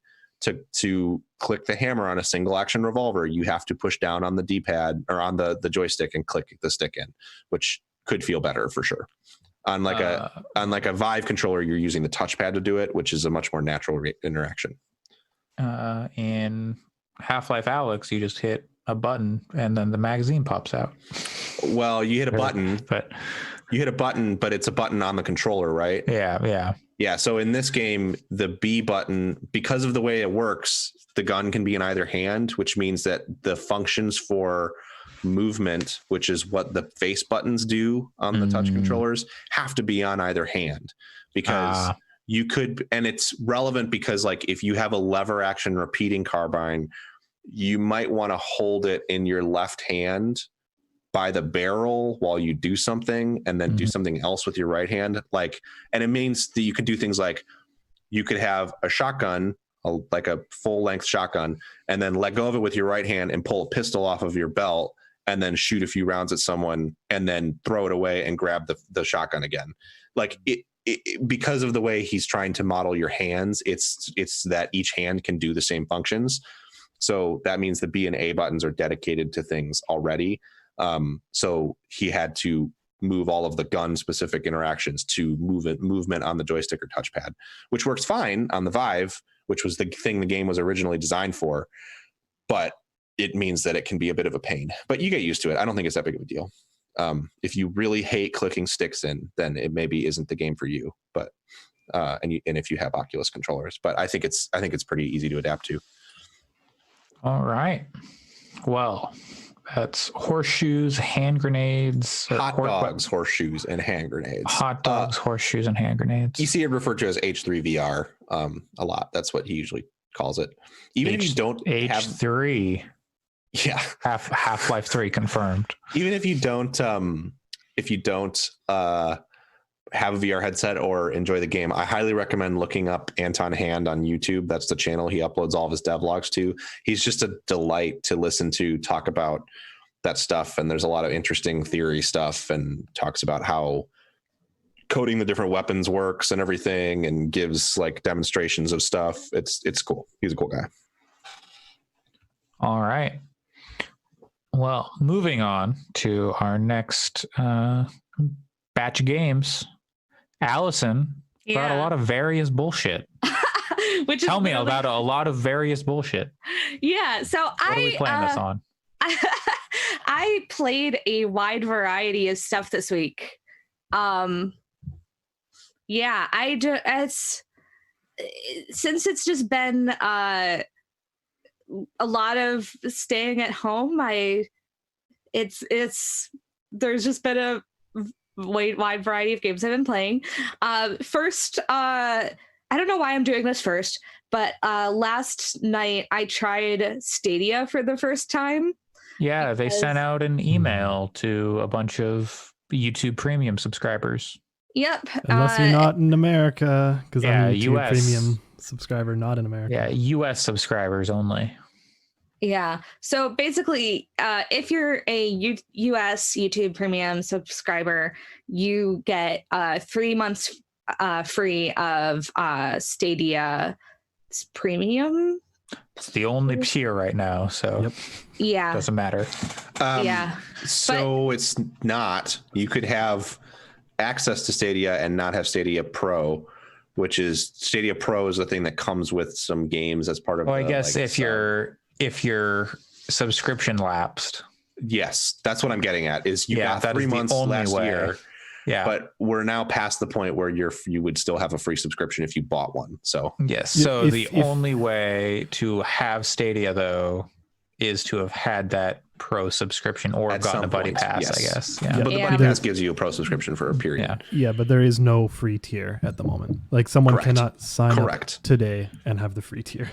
to click the hammer on a single action revolver, you have to push down on the D-pad or on the joystick and click the stick in, which could feel better for sure. On like a Vive controller, you're using the touchpad to do it, which is a much more natural interaction. In Half-Life Alyx, you just hit a button and then the magazine pops out. Well, you hit a button, but it's a button on the controller, right? Yeah. So in this game, the B button, because of the way it works, the gun can be in either hand, which means that the functions for movement, which is what the face buttons do on the touch controllers, have to be on either hand, because you could, and it's relevant because like if you have a lever action repeating carbine, you might want to hold it in your left hand by the barrel while you do something, and then do something else with your right hand. Like, and it means that you could do things like you could have a shotgun, like a full length shotgun, and then let go of it with your right hand and pull a pistol off of your belt and then shoot a few rounds at someone and then throw it away and grab the shotgun again. Like it, because of the way he's trying to model your hands, it's that each hand can do the same functions. So that means the B and A buttons are dedicated to things already. So he had to move all of the gun specific interactions to movement on the joystick or touchpad, which works fine on the Vive, which was the thing the game was originally designed for. But it means that it can be a bit of a pain, but you get used to it. I don't think it's that big of a deal. If you really hate clicking sticks in, then it maybe isn't the game for you. But and if you have Oculus controllers, but I think it's pretty easy to adapt to. All right. Well, that's horseshoes, hand grenades, hot dogs, horseshoes, and hand grenades. Hot dogs, horseshoes, and hand grenades. You see it referred to as H3VR a lot. That's what he usually calls it. Even if you don't H3. Yeah. Half-Life 3 confirmed. Even if you don't have a VR headset or enjoy the game, I highly recommend looking up Anton Hand on YouTube. That's the channel he uploads all of his devlogs to. He's just a delight to listen to talk about that stuff. And there's a lot of interesting theory stuff, and talks about how coding the different weapons works and everything, and gives like demonstrations of stuff. It's cool. He's a cool guy. All right. Well, moving on to our next batch of games. Allison brought a lot of various bullshit. Tell me about a lot of various bullshit. Yeah. So what are we playing this on? I played a wide variety of stuff this week. Yeah, since it's just been a lot of staying at home, there's just been a wide variety of games I've been playing. First, I don't know why I'm doing this first, but last night I tried Stadia for the first time. Yeah, they sent out an email to a bunch of YouTube Premium subscribers. Yep. Unless you're not in America, because I'm a YouTube US Premium subscriber, not in America. Yeah, US subscribers only. Yeah. So basically, if you're a US YouTube Premium subscriber, you get 3 months free of Stadia Premium. It's the only tier right now, so yeah, doesn't matter. Yeah. So it's not. You could have access to Stadia and not have Stadia Pro, which is Stadia Pro is the thing that comes with some games as part of. Well, I guess if your subscription lapsed. Yes, that's what I'm getting at. Is you got 3 months last year. Yeah, but we're now past the point where you would still have a free subscription if you bought one. So yes. So the only way to have Stadia though is to have had that pro subscription or gotten a buddy pass, I guess. Yeah. But the buddy pass gives you a pro subscription for a period. Yeah, but there is no free tier at the moment. Like someone cannot sign up today and have the free tier.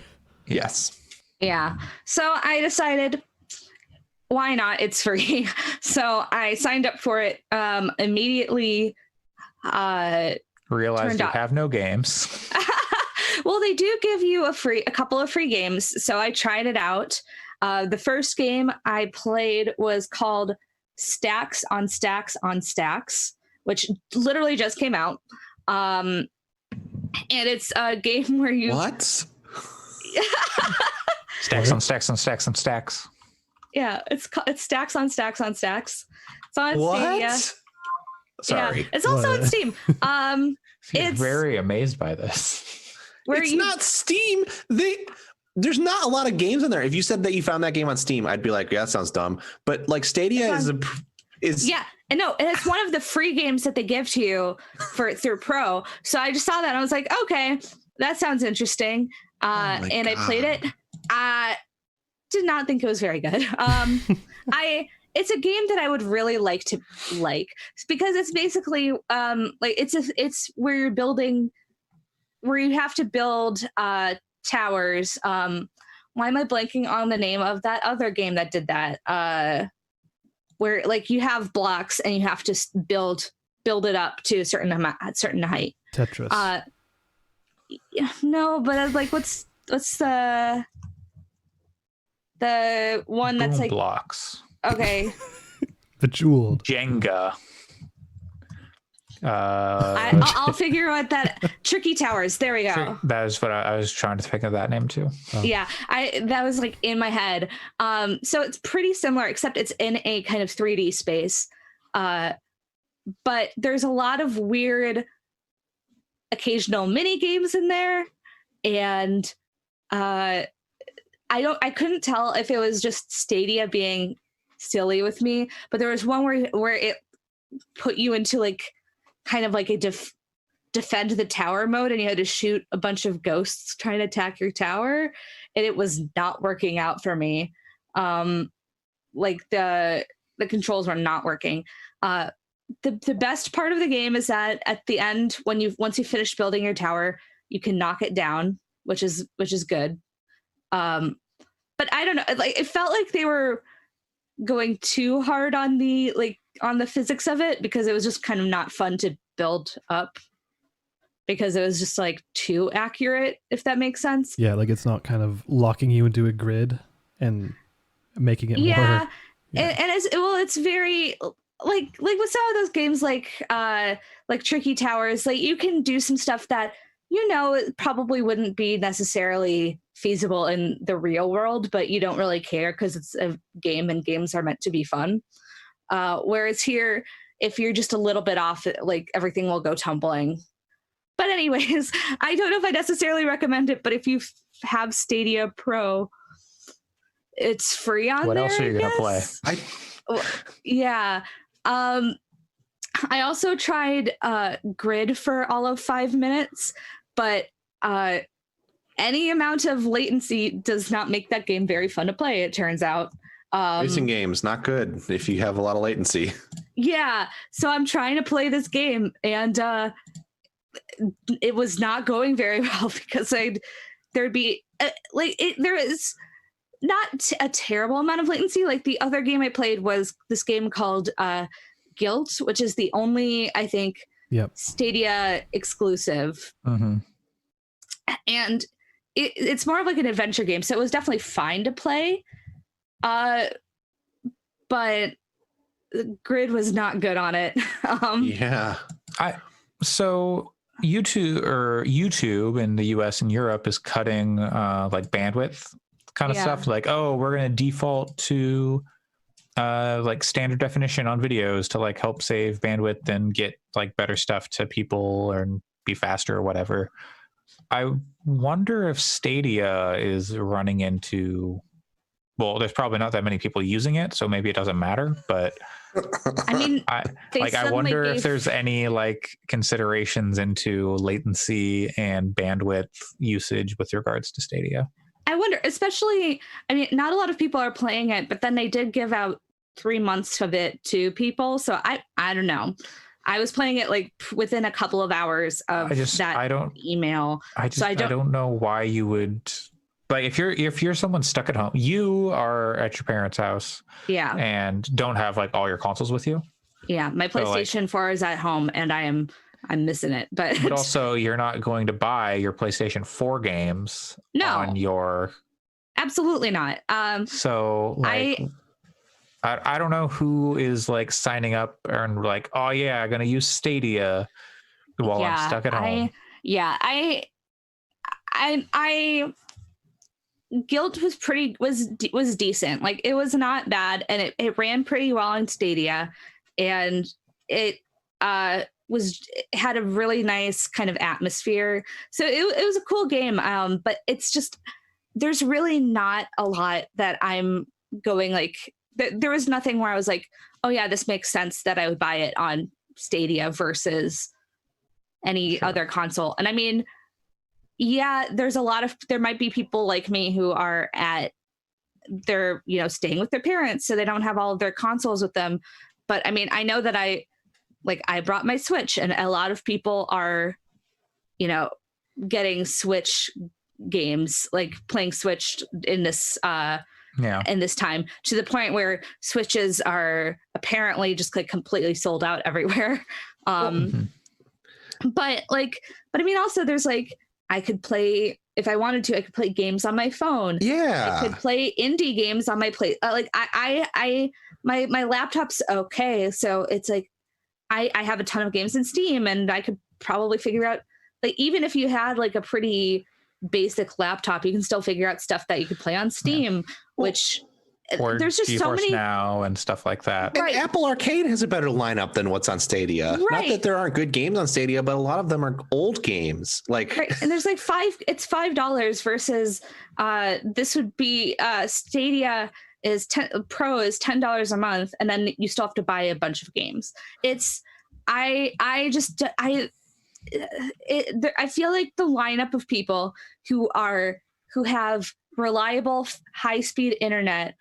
Yes. Yeah. So I decided, why not? It's free. So I signed up for it immediately. Realized you have no games. Well, they do give you a couple of free games. So I tried it out. The first game I played was called Stacks on Stacks on Stacks, which literally just came out. And it's a game where you... What? Stacks on stacks on stacks on stacks. Yeah, it's Stacks on Stacks on Stacks. It's on Stadia. Sorry. Yeah, it's also on Steam. It's very amazed by this. It's not Steam. There's not a lot of games in there. If you said that you found that game on Steam, I'd be like, yeah, that sounds dumb. But like Stadia is yeah, and no, and it's one of the free games that they give to you through Pro. So I just saw that and I was like, okay, that sounds interesting. And I played it. I did not think it was very good. it's a game that I would really like to like, because it's basically like it's where you're building, where you have to build towers. Why am I blanking on the name of that other game that did that? Where like you have blocks and you have to build it up to a certain height. Tetris. No, but I was like, what's the one that's Boom like blocks. okay. Bejeweled. Jenga. I'll figure out that Tricky Towers. There we go. That is what I was trying to think of that name too. Oh. Yeah, that was like in my head. So it's pretty similar, except it's in a kind of 3D space. But there's a lot of weird occasional mini games in there, and I couldn't tell if it was just Stadia being silly with me, but there was one where it put you into like kind of like a defend the tower mode, and you had to shoot a bunch of ghosts trying to attack your tower, and it was not working out for me. Like the controls were not working. The best part of the game is that at the end, once you finish building your tower, you can knock it down, which is good. But I don't know, like it felt like they were going too hard on the physics of it, because it was just kind of not fun to build up, because it was just like too accurate, if that makes sense. Yeah, like it's not kind of locking you into a grid and making it more. Yeah. And it's very like with some of those games like Tricky Towers, like you can do some stuff that it probably wouldn't be necessarily feasible in the real world, but you don't really care because it's a game and games are meant to be fun. Whereas here, if you're just a little bit off, like everything will go tumbling. But anyways, I don't know if I necessarily recommend it, but if you have Stadia Pro, it's free on what there. What else are you going to play? Yeah. I also tried Grid for all of 5 minutes, but any amount of latency does not make that game very fun to play, it turns out. Racing games, not good if you have a lot of latency. Yeah, so I'm trying to play this game, and it was not going very well, because there is not a terrible amount of latency. Like the other game I played was this game called Guilt, which is the only, I think, Stadia exclusive. Mm-hmm. And it's more of like an adventure game, so it was definitely fine to play. But Grid was not good on it. Yeah. So YouTube in the US and Europe is cutting like bandwidth kind of stuff. Like, we're going to default to like standard definition on videos to like help save bandwidth and get like better stuff to people and be faster or whatever. I wonder if Stadia is running into, well, there's probably not that many people using it, so maybe it doesn't matter, but I mean, I wonder if there's any like considerations into latency and bandwidth usage with regards to Stadia. I wonder, especially, I mean, not a lot of people are playing it, but then they did give out 3 months of it to people. So I don't know. I was playing it like within a couple of hours of email. I don't know why you would, like, if you're someone stuck at home, you are at your parents' house, and don't have like all your consoles with you. Yeah, my PlayStation 4 is at home, and I'm missing it. But also, you're not going to buy your PlayStation 4 games on your. Absolutely not. So like, I don't know who is like signing up and like, oh yeah, I'm gonna use Stadia while I'm stuck at home. Guilt was decent. Like it was not bad, and it ran pretty well on Stadia, and it had a really nice kind of atmosphere. So it was a cool game. But it's just, there's really not a lot that I'm going like, there was nothing where I was like, oh yeah, this makes sense that I would buy it on Stadia versus any other console. And I mean, yeah, there might be people like me who are at they're, staying with their parents, so they don't have all of their consoles with them. But I mean, I know that I brought my Switch, and a lot of people are, getting Switch games, like playing Switch in this in this time, to the point where Switches are apparently just like completely sold out everywhere. But I mean, also there's like, I could play, if I wanted to, I could play games on my phone. Yeah. I could play indie games on my play. My laptop's okay. So it's like, I have a ton of games in Steam, and I could probably figure out, like, even if you had like a pretty basic laptop, you can still figure out stuff that you could play on Steam, which or there's just GeForce so many Now and stuff like that. And Apple Arcade has a better lineup than what's on Stadia. Right. Not that there aren't good games on Stadia, but a lot of them are old games. Like, and there's like it's $5 versus this would be Stadia is Pro is $10 a month, and then you still have to buy a bunch of games. It's I feel like the lineup of people who have reliable high-speed internet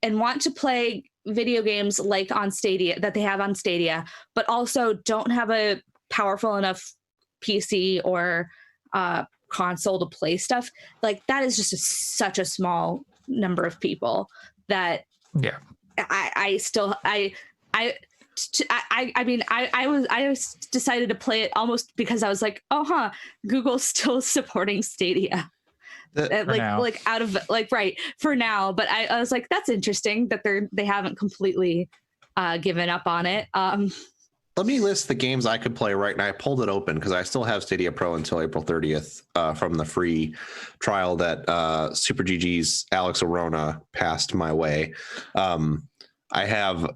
and want to play video games like on Stadia, that they have on Stadia, but also don't have a powerful enough PC or console to play stuff, like that is just such a small number of people that I decided to play it almost because I was like, Google's still supporting Stadia. Out of right for now, but I was like, that's interesting that they haven't completely given up on it. Let me list the games I could play right now. I pulled it open because I still have Stadia Pro until April 30th from the free trial that Super GG's Alex Arona passed my way. I have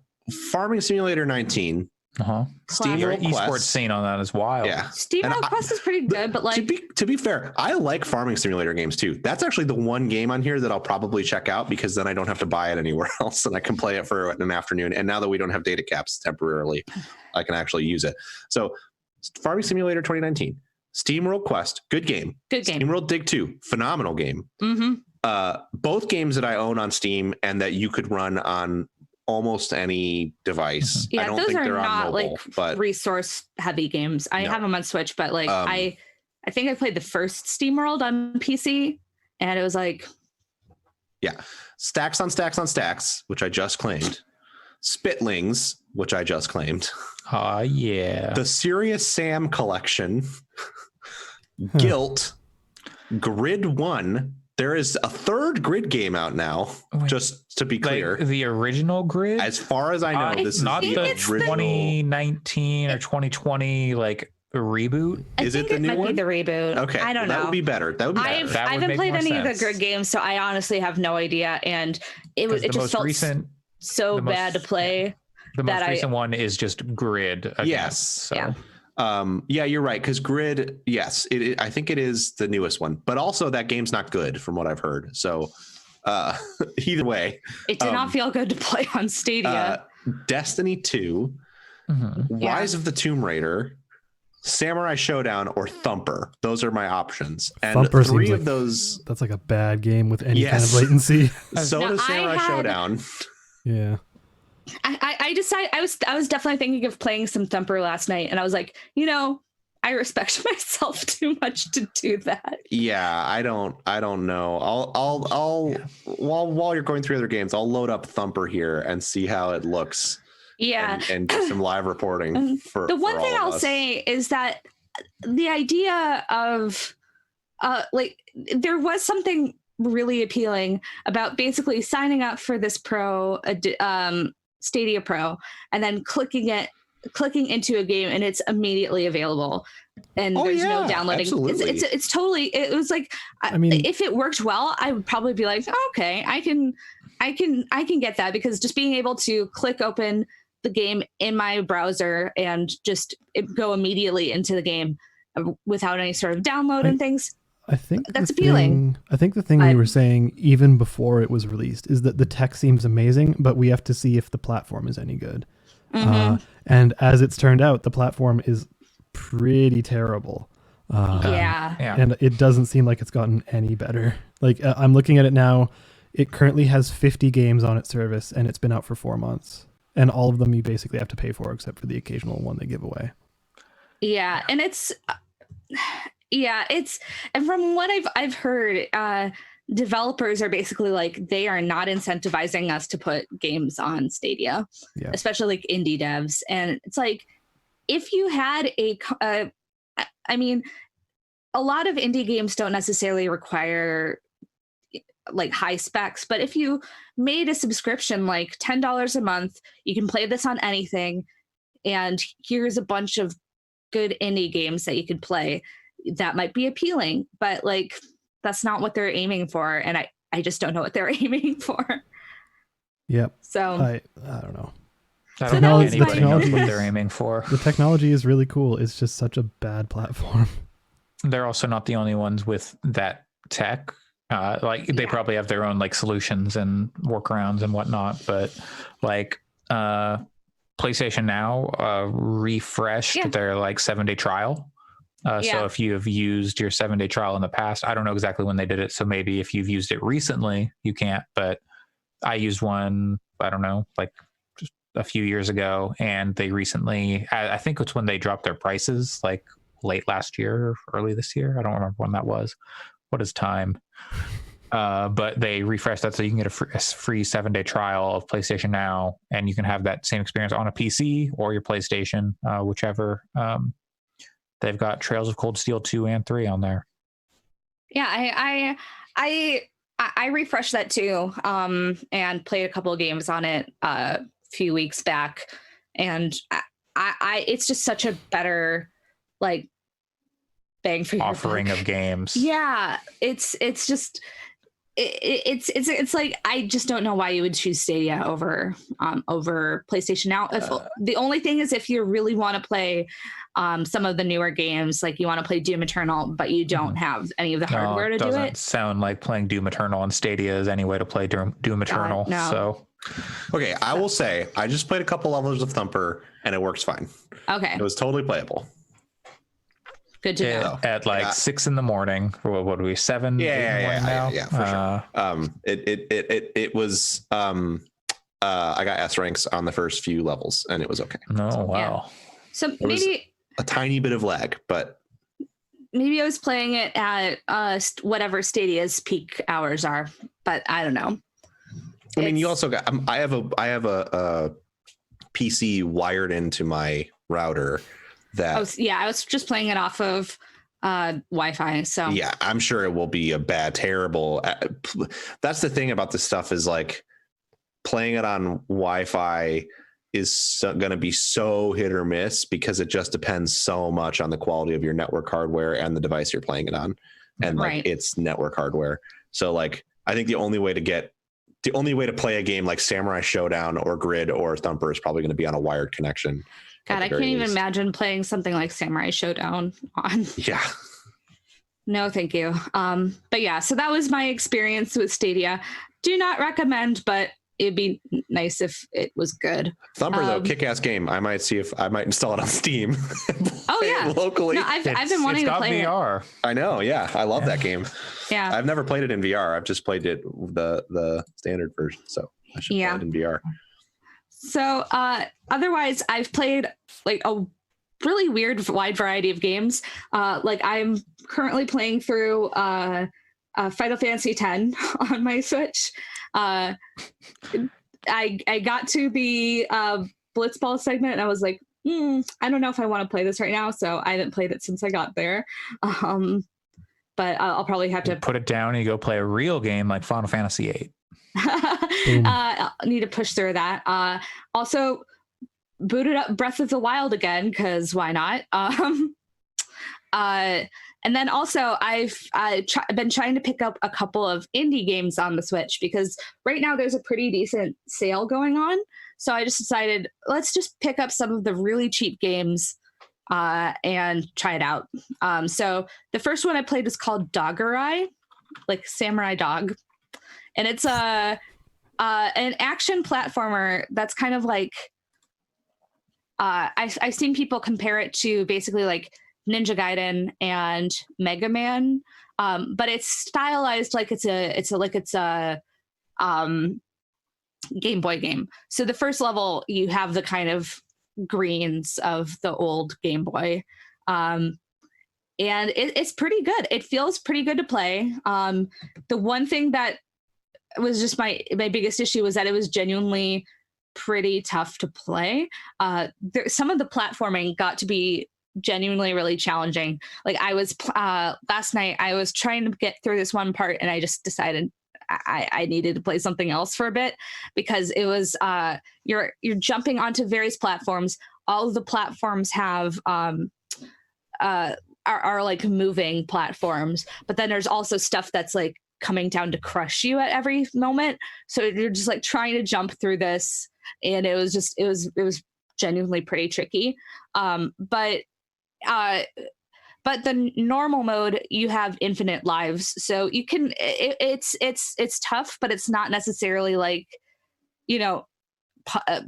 Farming Simulator 19. Your esports scene on that is wild. Yeah, SteamWorld Quest is pretty good, but like to be fair, I like Farming Simulator games too. That's actually the one game on here that I'll probably check out, because then I don't have to buy it anywhere else, and I can play it for an afternoon. And now that we don't have data caps temporarily, I can actually use it. So, Farming Simulator 2019, SteamWorld Quest, good game. SteamWorld Dig 2, phenomenal game. Both games that I own on Steam and that you could run on almost any device. Yeah, I don't those think are they're not on mobile, like but resource heavy games. I have them on Switch, but like I think I played the first SteamWorld on PC, and it was like, Stacks on Stacks on Stacks, which I just claimed. Spitlings, which I just claimed. The Serious Sam collection. Guilt. Grid 1. There is a third Grid game out now, just to be clear. Like the original Grid? As far as I know, this is not the the original. 2019 or 2020 like reboot. Is it the new one? Be the reboot. Okay, I don't know. That would be better. That would be better. I haven't played any of the Grid games, so I honestly have no idea. And it just felt so bad to play. The most recent one is just Grid again, yes. So. Yeah. You're right, because Grid, yes, I think it is the newest one, but also that game's not good from what I've heard. So either way, it did not feel good to play on Stadia. Destiny 2, Rise of the Tomb Raider, Samurai Showdown, or Thumper. Those are my options, and Thumper three of those. That's like a bad game with any kind of latency. So does Samurai Showdown. Yeah. I decided I was definitely thinking of playing some Thumper last night, and I was like, I respect myself too much to do that. Yeah, I don't know. I'll while you're going through other games, I'll load up Thumper here and see how it looks. Yeah, and do some live reporting. For the one thing I'll us. say is that the idea of there was something really appealing about basically signing up for this Stadia Pro, and then clicking into a game, and it's immediately available, and there's no downloading. It's totally. It was like, I mean, if it worked well, I would probably be like, okay, I can get that, because just being able to click open the game in my browser and just go immediately into the game without any sort of download and things. I think that's appealing. I think the thing we were saying even before it was released is that the tech seems amazing, but we have to see if the platform is any good. And as it's turned out, the platform is pretty terrible. Yeah. And it doesn't seem like it's gotten any better. Like I'm looking at it now. It currently has 50 games on its service, and it's been out for 4 months. And all of them you basically have to pay for, except for the occasional one they give away. Yeah, and it's and from what I've heard, developers are basically like, they are not incentivizing us to put games on Stadia, especially like indie devs. And it's like, if you had I mean, a lot of indie games don't necessarily require like high specs, but if you made a subscription like $10 a month, you can play this on anything, and here's a bunch of good indie games that you could play, that might be appealing. But like, that's not what they're aiming for, and I just don't know what they're aiming for. Yep. So I don't know. I don't know anybody knows what they're aiming for. The technology is really cool. It's just such a bad platform. They're also not the only ones with that tech. They probably have their own like solutions and workarounds and whatnot, but like PlayStation Now refreshed their like 7-day trial. So if you have used your 7-day trial in the past, I don't know exactly when they did it. So maybe if you've used it recently, you can't, but I used one, I don't know, like just a few years ago, and they recently, I think it's when they dropped their prices, like late last year or early this year. I don't remember when that was. What is time? But they refreshed that so you can get a free 7-day trial of PlayStation Now, and you can have that same experience on a PC or your PlayStation, whichever. They've got Trails of Cold Steel 2 and 3 on there. Yeah, I refreshed that too, and played a couple of games on it a few weeks back, and I it's just such a better like bang for your offering buck of games. Yeah, it's just it's like, I just don't know why you would choose Stadia over PlayStation Now. If the only thing is if you really want to play some of the newer games, like you want to play Doom Eternal, but you don't have any of the hardware to do it. Doesn't sound like playing Doom Eternal on Stadia is any way to play Doom Eternal. No. So, okay, I will say I just played a couple levels of Thumper and it works fine. Okay, it was totally playable. Good to know. At like 6 a.m. What are we, 7? Yeah, for sure. It was I got S ranks on the first few levels and it was okay. Oh wow. Yeah. So maybe a tiny bit of lag, but maybe I was playing it at whatever Stadia's peak hours are, but I don't know. I mean, you also got I have a PC wired into my router that I was just playing it off of Wi-Fi. So yeah, I'm sure it will be a terrible. That's the thing about this stuff is like playing it on Wi-Fi is going to be so hit or miss because it just depends so much on the quality of your network hardware and the device you're playing it on, and like it's network hardware. So like I think the only way to play a game like Samurai Showdown or Grid or Thumper is probably going to be on a wired connection. God, I can't even imagine playing something like Samurai Showdown on. Yeah. No, thank you. But yeah, so that was my experience with Stadia. Do not recommend, but it'd be nice if it was good. Thumper though, kick-ass game. I might see if I might install it on Steam. Oh yeah, locally. No, I've been wanting to play VR. it. I know. Yeah, I love that game. Yeah, I've never played it in VR. I've just played it the standard version. So I should play it in VR. So otherwise, I've played like a really weird, wide variety of games. Like I'm currently playing through Final Fantasy X on my Switch. I got to the Blitzball segment and I was like, I don't know if I want to play this right now. So I haven't played it since I got there. But I'll probably have to put it down and you go play a real game like Final Fantasy VIII. I need to push through that. Also booted up Breath of the Wild again, because why not? And then also I've been trying to pick up a couple of indie games on the Switch because right now there's a pretty decent sale going on. So I just decided, let's just pick up some of the really cheap games and try it out. So the first one I played was called Dogurai, like samurai dog. And it's an action platformer that's kind of like, I've seen people compare it to basically like Ninja Gaiden and Mega Man, but it's stylized like it's a Game Boy game. So the first level, you have the kind of greens of the old Game Boy. And it's pretty good. It feels pretty good to play. The one thing that was just my biggest issue was that it was genuinely pretty tough to play. Some of the platforming got to be genuinely really challenging. Like I was last night, I was trying to get through this one part, and I just decided I needed to play something else for a bit, because it was you're jumping onto various platforms. All of the platforms have are like moving platforms, but then there's also stuff that's like coming down to crush you at every moment. So you're just like trying to jump through this, and it was genuinely pretty tricky. But the normal mode, you have infinite lives, so you can. It's tough, but it's not necessarily like, you know,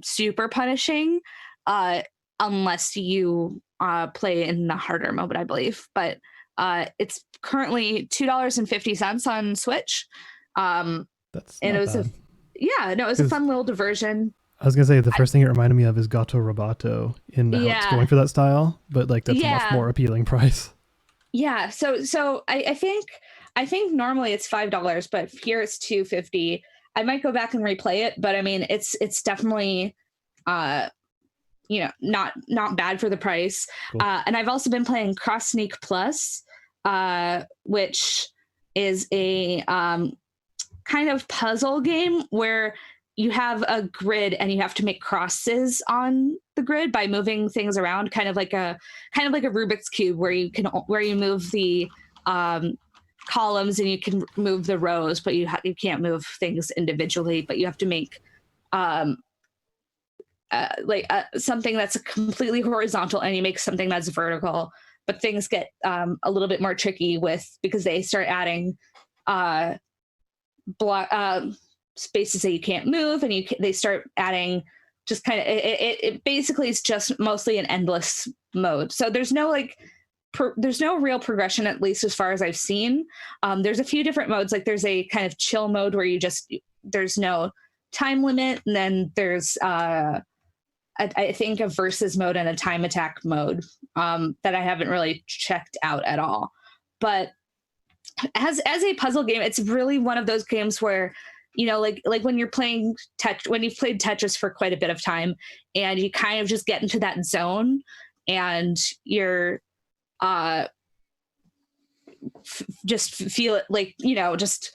super punishing, unless you play in the harder mode, I believe. But it's currently $2.50 on Switch. That's and not it was bad. It was a fun little diversion. I was gonna say the first thing it reminded me of is Gato Roboto in how it's going for that style, but like that's a much more appealing price. Yeah, so I think normally it's $5, but here it's $2.50. I might go back and replay it, but I mean it's definitely not bad for the price. Cool. And I've also been playing Cross Sneak Plus, which is a kind of puzzle game where you have a grid and you have to make crosses on the grid by moving things around, kind of like a Rubik's Cube, where you move the columns and you can move the rows, but you can't move things individually, but you have to make something that's completely horizontal, and you make something that's vertical. But things get a little bit more tricky because they start adding spaces that you can't move, and they start adding just kind of it basically is just mostly an endless mode. So there's no real progression, at least as far as I've seen. There's a few different modes. Like there's a kind of chill mode where there's no time limit, and then there's I think a versus mode and a time attack mode that I haven't really checked out at all. But as a puzzle game, it's really one of those games where, you know, like when you're playing when you've played Tetris for quite a bit of time, and you kind of just get into that zone, and you're just feel it, like, you know, just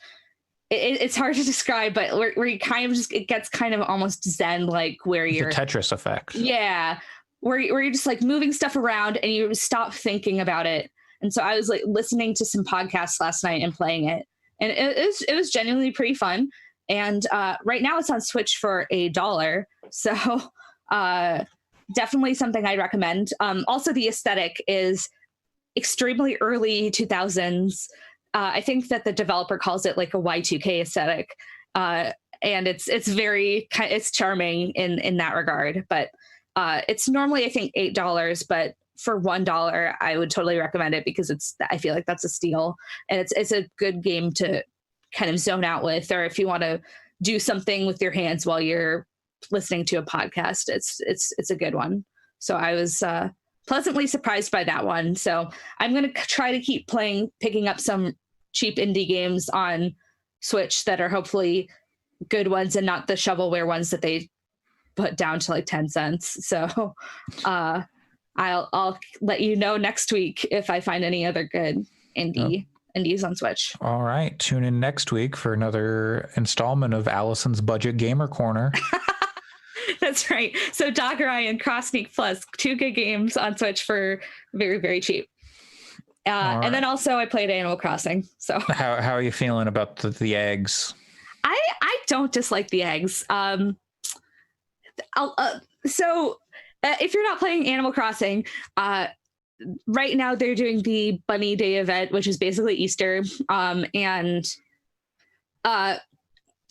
it's hard to describe, but where you kind of just, it gets kind of almost zen, like where you're the Tetris effect. Yeah, where you're just like moving stuff around and you stop thinking about it. And so I was like listening to some podcasts last night and playing it, and it was genuinely pretty fun. And right now it's on Switch for $1, so definitely something I'd recommend. Also, the aesthetic is extremely early 2000s. I think that the developer calls it like a Y2K aesthetic, and it's charming in that regard. But it's normally, I think, $8, but for $1, I would totally recommend it, because I feel like that's a steal, and it's a good game to kind of zone out with, or if you want to do something with your hands while you're listening to a podcast, it's a good one. So I was pleasantly surprised by that one. So I'm going to try to keep picking up some cheap indie games on Switch that are hopefully good ones, and not the shovelware ones that they put down to like 10 cents. So I'll let you know next week if I find any other good indies on Switch. All right. Tune in next week for another installment of Allison's Budget Gamer Corner. That's right. So Dogger Eye and Cross Sneak Plus, 2 good games on Switch for very, very cheap. Right. And then also I played Animal Crossing. So how are you feeling about the eggs? I don't dislike the eggs. If you're not playing Animal Crossing, right now they're doing the Bunny Day event, which is basically Easter. And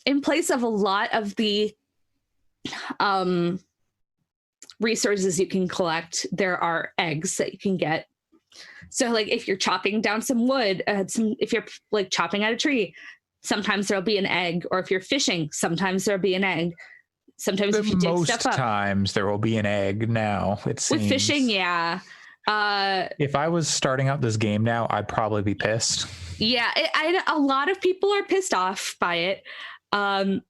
in place of a lot of the resources you can collect, there are eggs that you can get. So like if you're chopping down some wood, if you're like chopping at a tree, sometimes there'll be an egg, or if you're fishing, sometimes there'll be an egg. Sometimes if you dig Most stuff up. times there will be an egg now, it seems. With fishing, yeah. If I was starting out this game now, I'd probably be pissed. Yeah, a lot of people are pissed off by it. I'm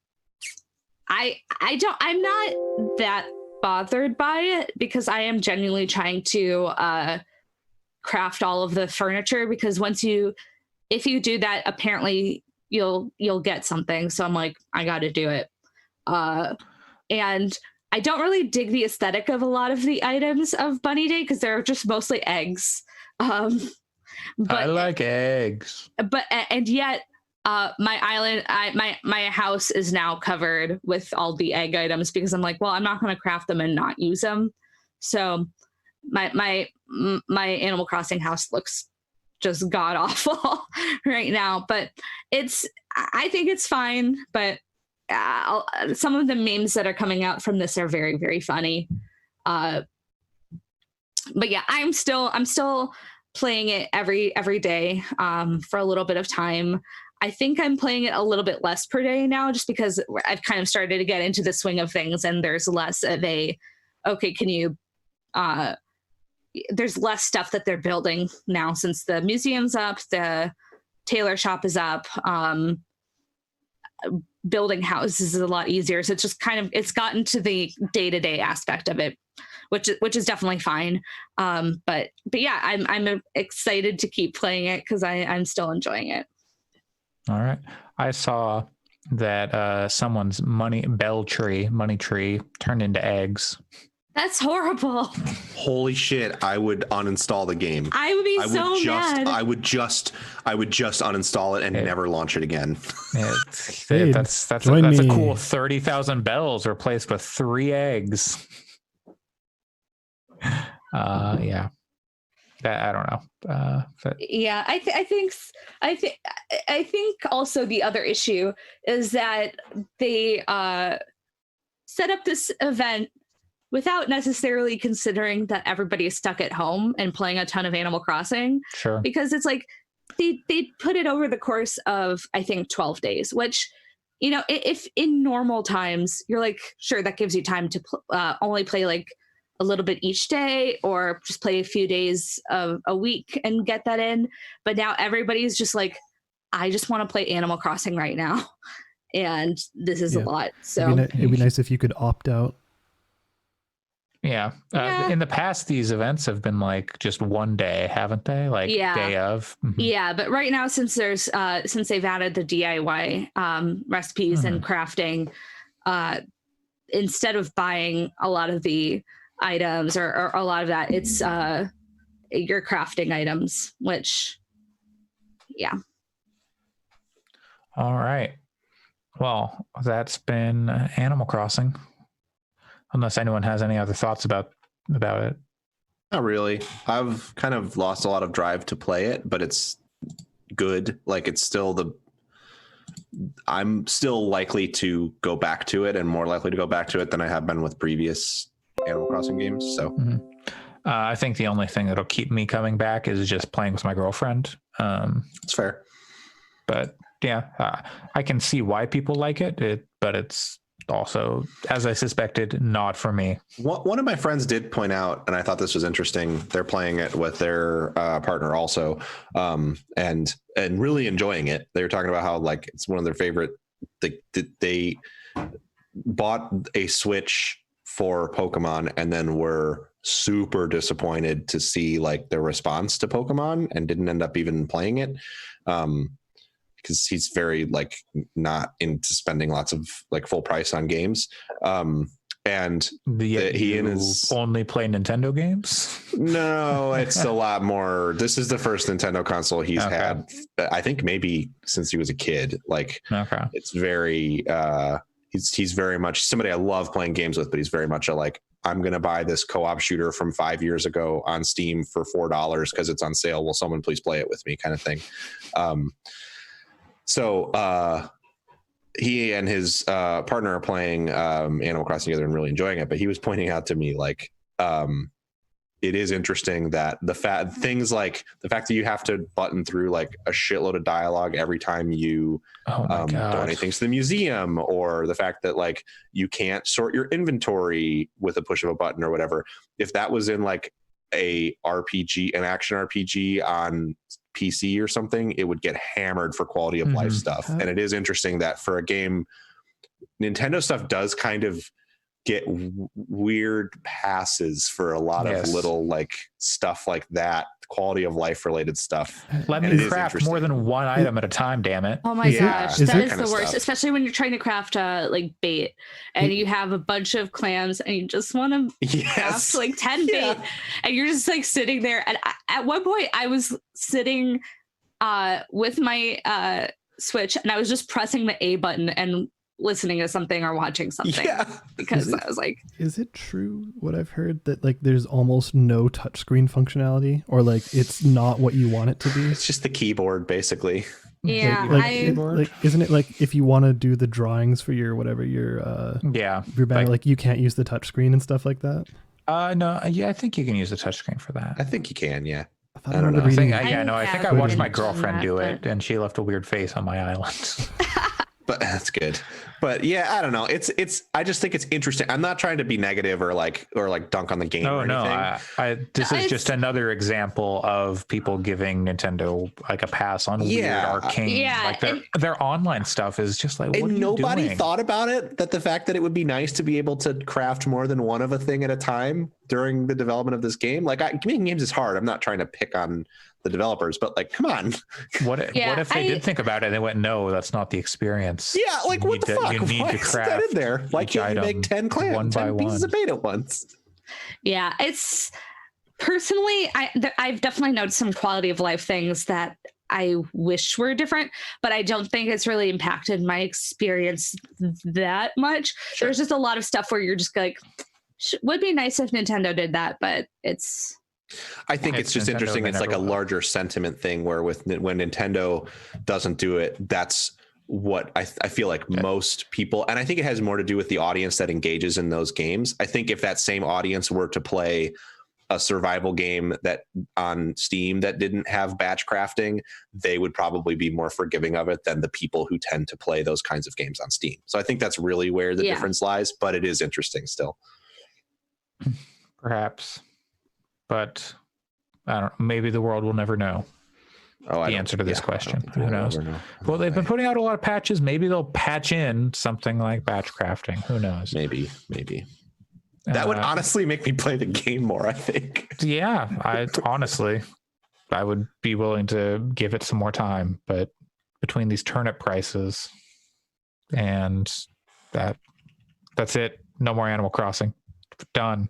not that bothered by it, because I am genuinely trying to craft all of the furniture, because if you do that, apparently you'll get something. So I'm like, I got to do it. And I don't really dig the aesthetic of a lot of the items of Bunny Day, because they're just mostly eggs. But I like eggs. And yet my island, my house is now covered with all the egg items, because I'm like, well, I'm not going to craft them and not use them. So my Animal Crossing house looks just god awful right now, but I think it's fine. But some of the memes that are coming out from this are very, very funny. But yeah, I'm still playing it every day for a little bit of time. I think I'm playing it a little bit less per day now, just because I've kind of started to get into the swing of things, and there's less of there's less stuff that they're building now, since the museum's up, the tailor shop is up. Building houses is a lot easier. So it's just it's gotten to the day-to-day aspect of it, which is definitely fine. But yeah, I'm excited to keep playing it, because I'm still enjoying it. All right. I saw that someone's money tree turned into eggs. That's horrible. Holy shit! I would uninstall the game. I would be mad. I would just uninstall it and never launch it again. That's a cool 30,000 bells replaced with 3 eggs. Yeah. I don't know. Yeah, I think also the other issue is that they set up this event without necessarily considering that everybody is stuck at home and playing a ton of Animal Crossing. Sure. Because it's like they put it over the course of, I think, 12 days, which, if in normal times you're like, sure, that gives you time to only play like a little bit each day, or just play a few days of a week and get that in. But now everybody's just like, I just want to play Animal Crossing right now. And this is a lot. So it'd be nice if you could opt out. Yeah. In the past, these events have been like just one day, haven't they? Like day of. Mm-hmm. Yeah, but right now, since they've added the DIY recipes and crafting, instead of buying a lot of the items or a lot of that, it's your crafting items, which All right. Well, that's been Animal Crossing. Unless anyone has any other thoughts about it. Not really. I've kind of lost a lot of drive to play it, but it's good. Like, it's still I'm still likely to go back to it, and more likely to go back to it than I have been with previous Animal Crossing games. So I think the only thing that'll keep me coming back is just playing with my girlfriend. It's fair. But yeah, I can see why people like it, but it's also, as I suspected, not for me. One of my friends did point out, and I thought this was interesting, they're playing it with their partner also, and really enjoying it. They were talking about how, like, it's one of their favorite. They bought a Switch for Pokemon and then were super disappointed to see like the response to Pokemon, and didn't end up even playing it. Because he's very like not into spending lots of like full price on games. And he and his only play Nintendo games. No, it's a lot more. This is the first Nintendo console he's had, I think, maybe since he was a kid. Like, it's very, he's very much somebody I love playing games with, but he's very much a like, I'm going to buy this co-op shooter from 5 years ago on Steam for $4 because it's on sale. Will someone please play it with me, kind of thing. So he and his partner are playing Animal Crossing together and really enjoying it. But he was pointing out to me, like, it is interesting that things like the fact that you have to button through like a shitload of dialogue every time you donate things to the museum, or the fact that like you can't sort your inventory with a push of a button or whatever. If that was in like an action RPG on PC or something, it would get hammered for quality of life stuff. And it is interesting that for a game, Nintendo stuff does kind of get weird passes for a lot of little like stuff like that, quality of life related stuff. Let me craft more than one item at a time, damn it. Oh my gosh, that is the worst, especially when you're trying to craft like bait and you have a bunch of clams and you just want to craft like 10 bait and you're just like sitting there. And at one point I was sitting with my Switch and I was just pressing the A button and listening to something or watching something because I was like, is it true what I've heard that like there's almost no touchscreen functionality, or like it's not what you want it to be? It's just the keyboard basically. Yeah, like isn't it like if you want to do the drawings for your whatever your banner, like you can't use the touchscreen and stuff like that? No, I think you can use the touchscreen for that. I think you can, yeah. I don't know. I think I watched my girlfriend do it and she left a weird face on my island. But that's good. But yeah, I don't know. I just think it's interesting. I'm not trying to be negative or like dunk on the game or anything. This is just another example of people giving Nintendo like a pass on weird arcane. Yeah, like their online stuff is just like, what are you nobody doing? Thought about it, that the fact that it would be nice to be able to craft more than one of a thing at a time during the development of this game. Like making games is hard. I'm not trying to pick on the developers, but like, come on. What if they did think about it and they went, no, that's not the experience. Yeah, like what the fuck? You need Why to craft that in there? Why can't you make 10 clams, 10 pieces of bait at once? Yeah, it's personally, I've definitely noticed some quality of life things that I wish were different, but I don't think it's really impacted my experience that much. Sure. There's just a lot of stuff where you're just like, would be nice if Nintendo did that, but I think it's just Nintendo, interesting. It's like a larger sentiment thing where when Nintendo doesn't do it, that's what I feel like most people, and I think it has more to do with the audience that engages in those games. I think if that same audience were to play a survival game that on Steam that didn't have batch crafting, they would probably be more forgiving of it than the people who tend to play those kinds of games on Steam. So I think that's really where the difference lies, but it is interesting still. Perhaps. But I don't know, maybe the world will never know the answer to this question. Who knows? Well, they've been putting out a lot of patches. Maybe they'll patch in something like batch crafting. Who knows? Maybe. That would honestly make me play the game more, I think. Yeah, I would be willing to give it some more time. But between these turnip prices and that's it. No more Animal Crossing. Done.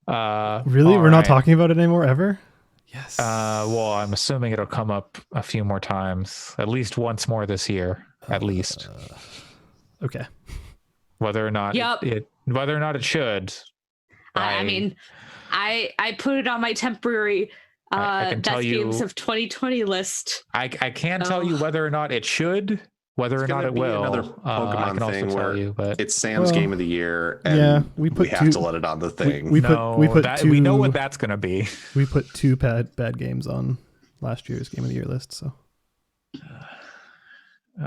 Really? We're not talking about it anymore ever? Yes. Well, I'm assuming it'll come up a few more times, at least once more this year, at least. Okay. Whether or not it should. I mean, I put it on my temporary best games of 2020 list. I can't tell you whether or not it should. Whether or not it will, another Pokemon thing where but it's Sam's game of the year, and we have to let it on the thing. We know what that's going to be. We put 2 bad games on last year's game of the year list. So, we're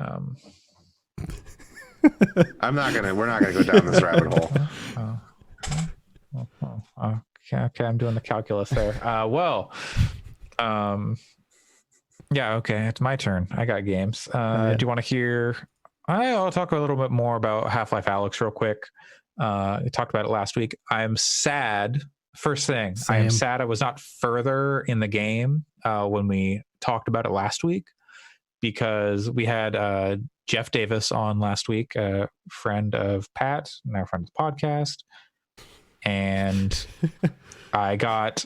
not gonna go down this rabbit hole. Okay, I'm doing the calculus there. Yeah, okay, it's my turn. I got games. Do you want to hear? I'll talk a little bit more about Half-Life Alyx real quick. I talked about it last week. I'm sad. First thing, I am sad I was not further in the game when we talked about it last week, because we had Jeff Davis on last week, a friend of Pat, now friend of the podcast, and I got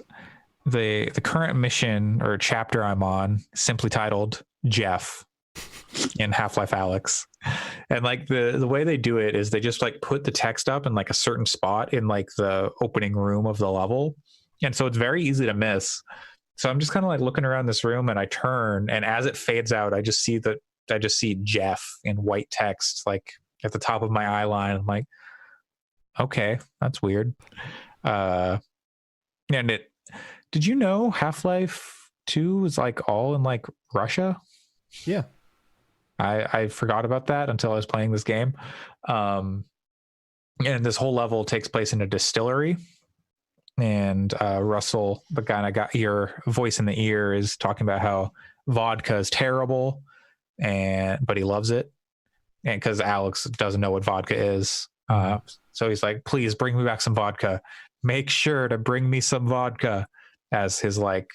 the current mission or chapter I'm on, simply titled Jeff in Half-Life Alyx. And like the way they do it is they just like put the text up in like a certain spot in like the opening room of the level. And so it's very easy to miss. So I'm just kind of like looking around this room and I turn, and as it fades out, I just see Jeff in white text, like at the top of my eye line. I'm like, okay, that's weird. And did you know Half-Life 2 was like all in like Russia? Yeah. I forgot about that until I was playing this game. And this whole level takes place in a distillery. And Russell, the guy I got your voice in the ear, is talking about how vodka is terrible, but he loves it. And because Alex doesn't know what vodka is. So he's like, please bring me back some vodka. Make sure to bring me some vodka, as his like,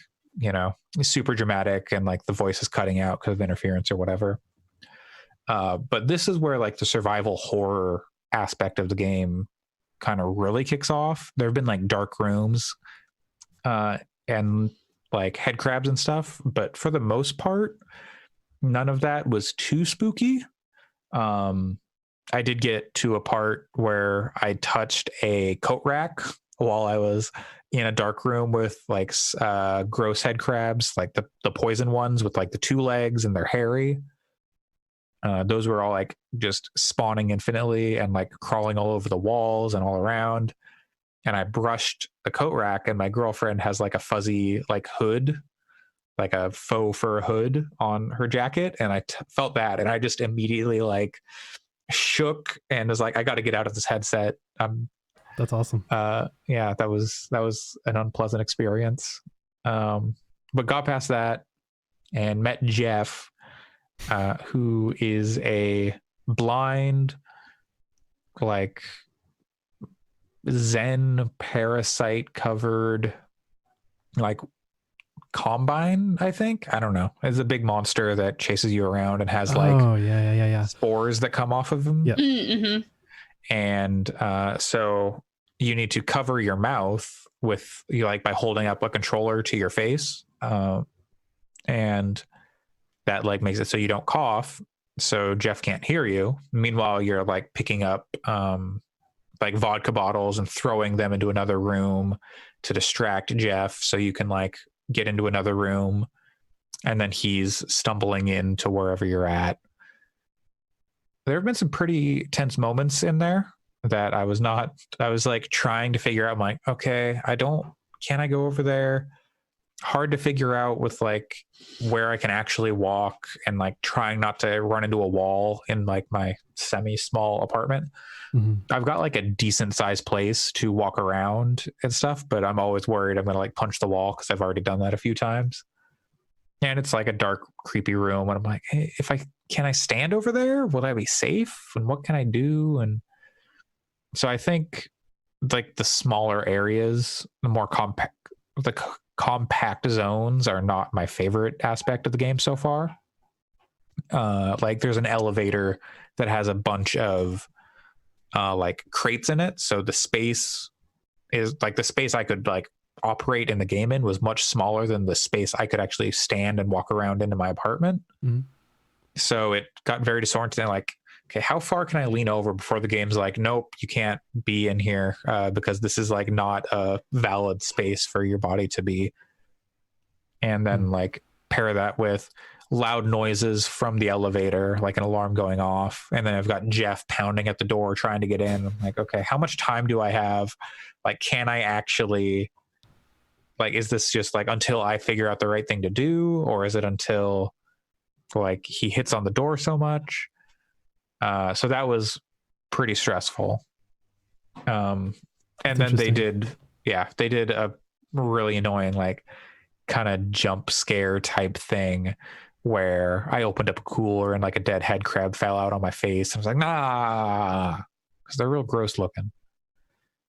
super dramatic, and like the voice is cutting out because of interference or whatever. But this is where like the survival horror aspect of the game kind of really kicks off. There have been like dark rooms and like head crabs and stuff, but for the most part, none of that was too spooky. I did get to a part where I touched a coat rack while I was in a dark room with like gross head crabs, like the poison ones with like the 2 legs and they're hairy. Those were all like just spawning infinitely and like crawling all over the walls and all around. And I brushed the coat rack, and my girlfriend has like a fuzzy like hood, like a faux fur hood on her jacket. And I felt that, and I just immediately like shook and was like, I got to get out of this headset. That's awesome. Yeah, that was an unpleasant experience. But got past that and met Jeff, who is a blind, like Zen parasite covered, like combine, I think. I don't know. It's a big monster that chases you around and has like spores that come off of him. Yeah. Mm-hmm. And so you need to cover your mouth with by holding up a controller to your face, and that like makes it so you don't cough, so Jeff can't hear you. Meanwhile, you're like picking up like vodka bottles and throwing them into another room to distract Jeff, so you can like get into another room, and then he's stumbling into wherever you're at. There have been some pretty tense moments in there that I was like trying to figure out. I'm like, okay, can I go over there? Hard to figure out with like where I can actually walk, and like trying not to run into a wall in like my semi-small apartment. Mm-hmm. I've got like a decent sized place to walk around and stuff, but I'm always worried I'm going to like punch the wall, because I've already done that a few times. And it's like a dark, creepy room. And I'm like, hey, can I stand over there? Will I be safe? And what can I do? And so I think like the smaller areas, the more compact zones are not my favorite aspect of the game so far. Like there's an elevator that has a bunch of like crates in it. So the space is like the space I could like operate in the game in was much smaller than the space I could actually stand and walk around in my apartment. Mm-hmm. So it got very disorienting. Like, okay, how far can I lean over before the game's like, nope, you can't be in here because this is like not a valid space for your body to be. And then like pair that with loud noises from the elevator, like an alarm going off. And then I've got Jeff pounding at the door trying to get in. I'm like, okay, how much time do I have? Like, can I actually, like, is this just like until I figure out the right thing to do? Or is it until like he hits on the door so much? So that was pretty stressful. And then they did a really annoying, like kind of jump scare type thing where I opened up a cooler and like a dead head crab fell out on my face. I was like, nah, because they're real gross looking.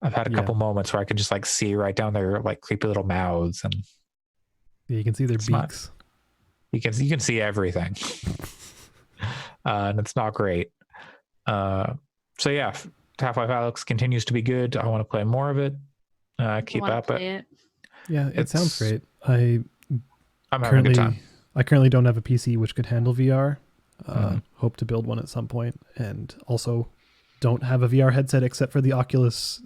I've had a couple moments where I could just like see right down their like creepy little mouths, and you can see their beaks. You can see everything. And it's not great. So yeah, Half-Life Alyx continues to be good. I want to play more of it. Keep up it. Yeah, it sounds great. I'm having a good time. I currently don't have a PC which could handle VR. Hope to build one at some point, and also don't have a VR headset except for the Oculus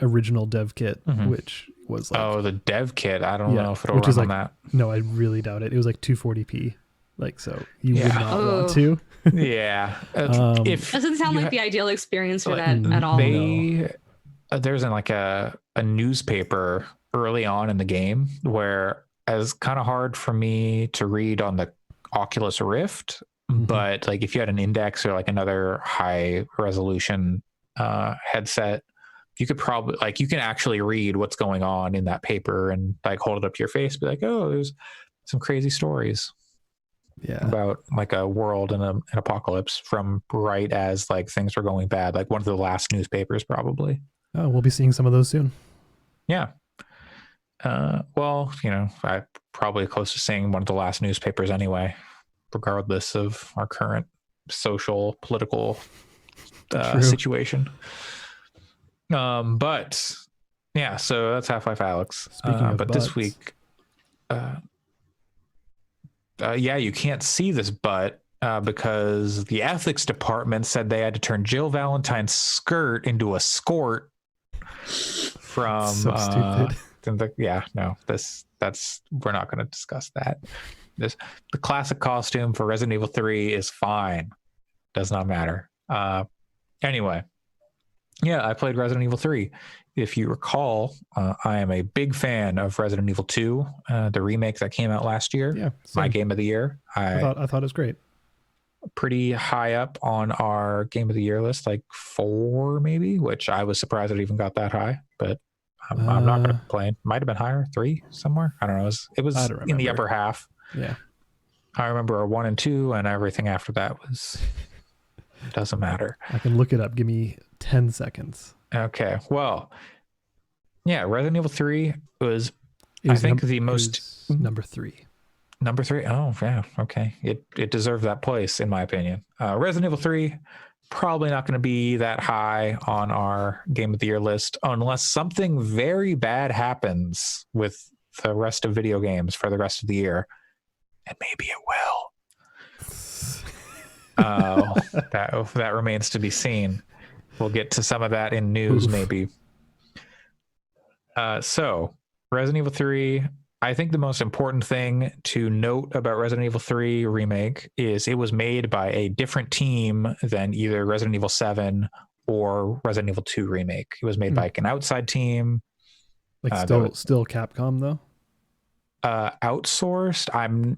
original dev kit, which was like, the dev kit. I don't know if it'll run on that. No, I really doubt it. It was like 240p. Like, so you would not want to. Yeah. Doesn't sound like the ideal experience for that at all. there's like a newspaper early on in the game where it's kind of hard for me to read on the Oculus Rift, but like if you had an Index or like another high resolution headset, you could probably like, you can actually read what's going on in that paper and like hold it up to your face, be like, oh, there's some crazy stories about like a world in an apocalypse from right as like things were going bad, like one of the last newspapers probably. Oh, we'll be seeing some of those soon. Yeah. Well, you know, I probably close to seeing one of the last newspapers anyway, regardless of our current social, political situation. But yeah, so that's Half-Life Alyx. Speaking of but butts. this week, yeah, you can't see this butt because the ethics department said they had to turn Jill Valentine's skirt into a skort from So stupid. we're not going to discuss that. The classic costume for Resident Evil 3 is fine. Does not matter. Anyway, yeah, I played Resident Evil 3. If you recall, I am a big fan of Resident Evil 2, the remake that came out last year. Yeah, my same. game of the year. I thought it was great. Pretty high up on our game of the year list, like 4 maybe, which I was surprised it even got that high, but I'm not going to complain. Might have been higher, 3 somewhere. I don't know. It was in the upper half. Yeah. I remember a 1 and 2, and everything after that was doesn't matter. I can look it up. Give me 10 seconds. Okay. Well, yeah, Resident Evil 3 was I think the most number 3. Number 3. Oh, yeah. Okay. It deserved that place, in my opinion. Resident Evil 3, probably not going to be that high on our game of the year list unless something very bad happens with the rest of video games for the rest of the year. And maybe it will. That remains to be seen. We'll get to some of that in news, maybe. So, Resident Evil 3, I think the most important thing to note about Resident Evil 3 Remake is it was made by a different team than either Resident Evil 7 or Resident Evil 2 Remake. It was made by like an outside team. Like still Capcom, though? Outsourced.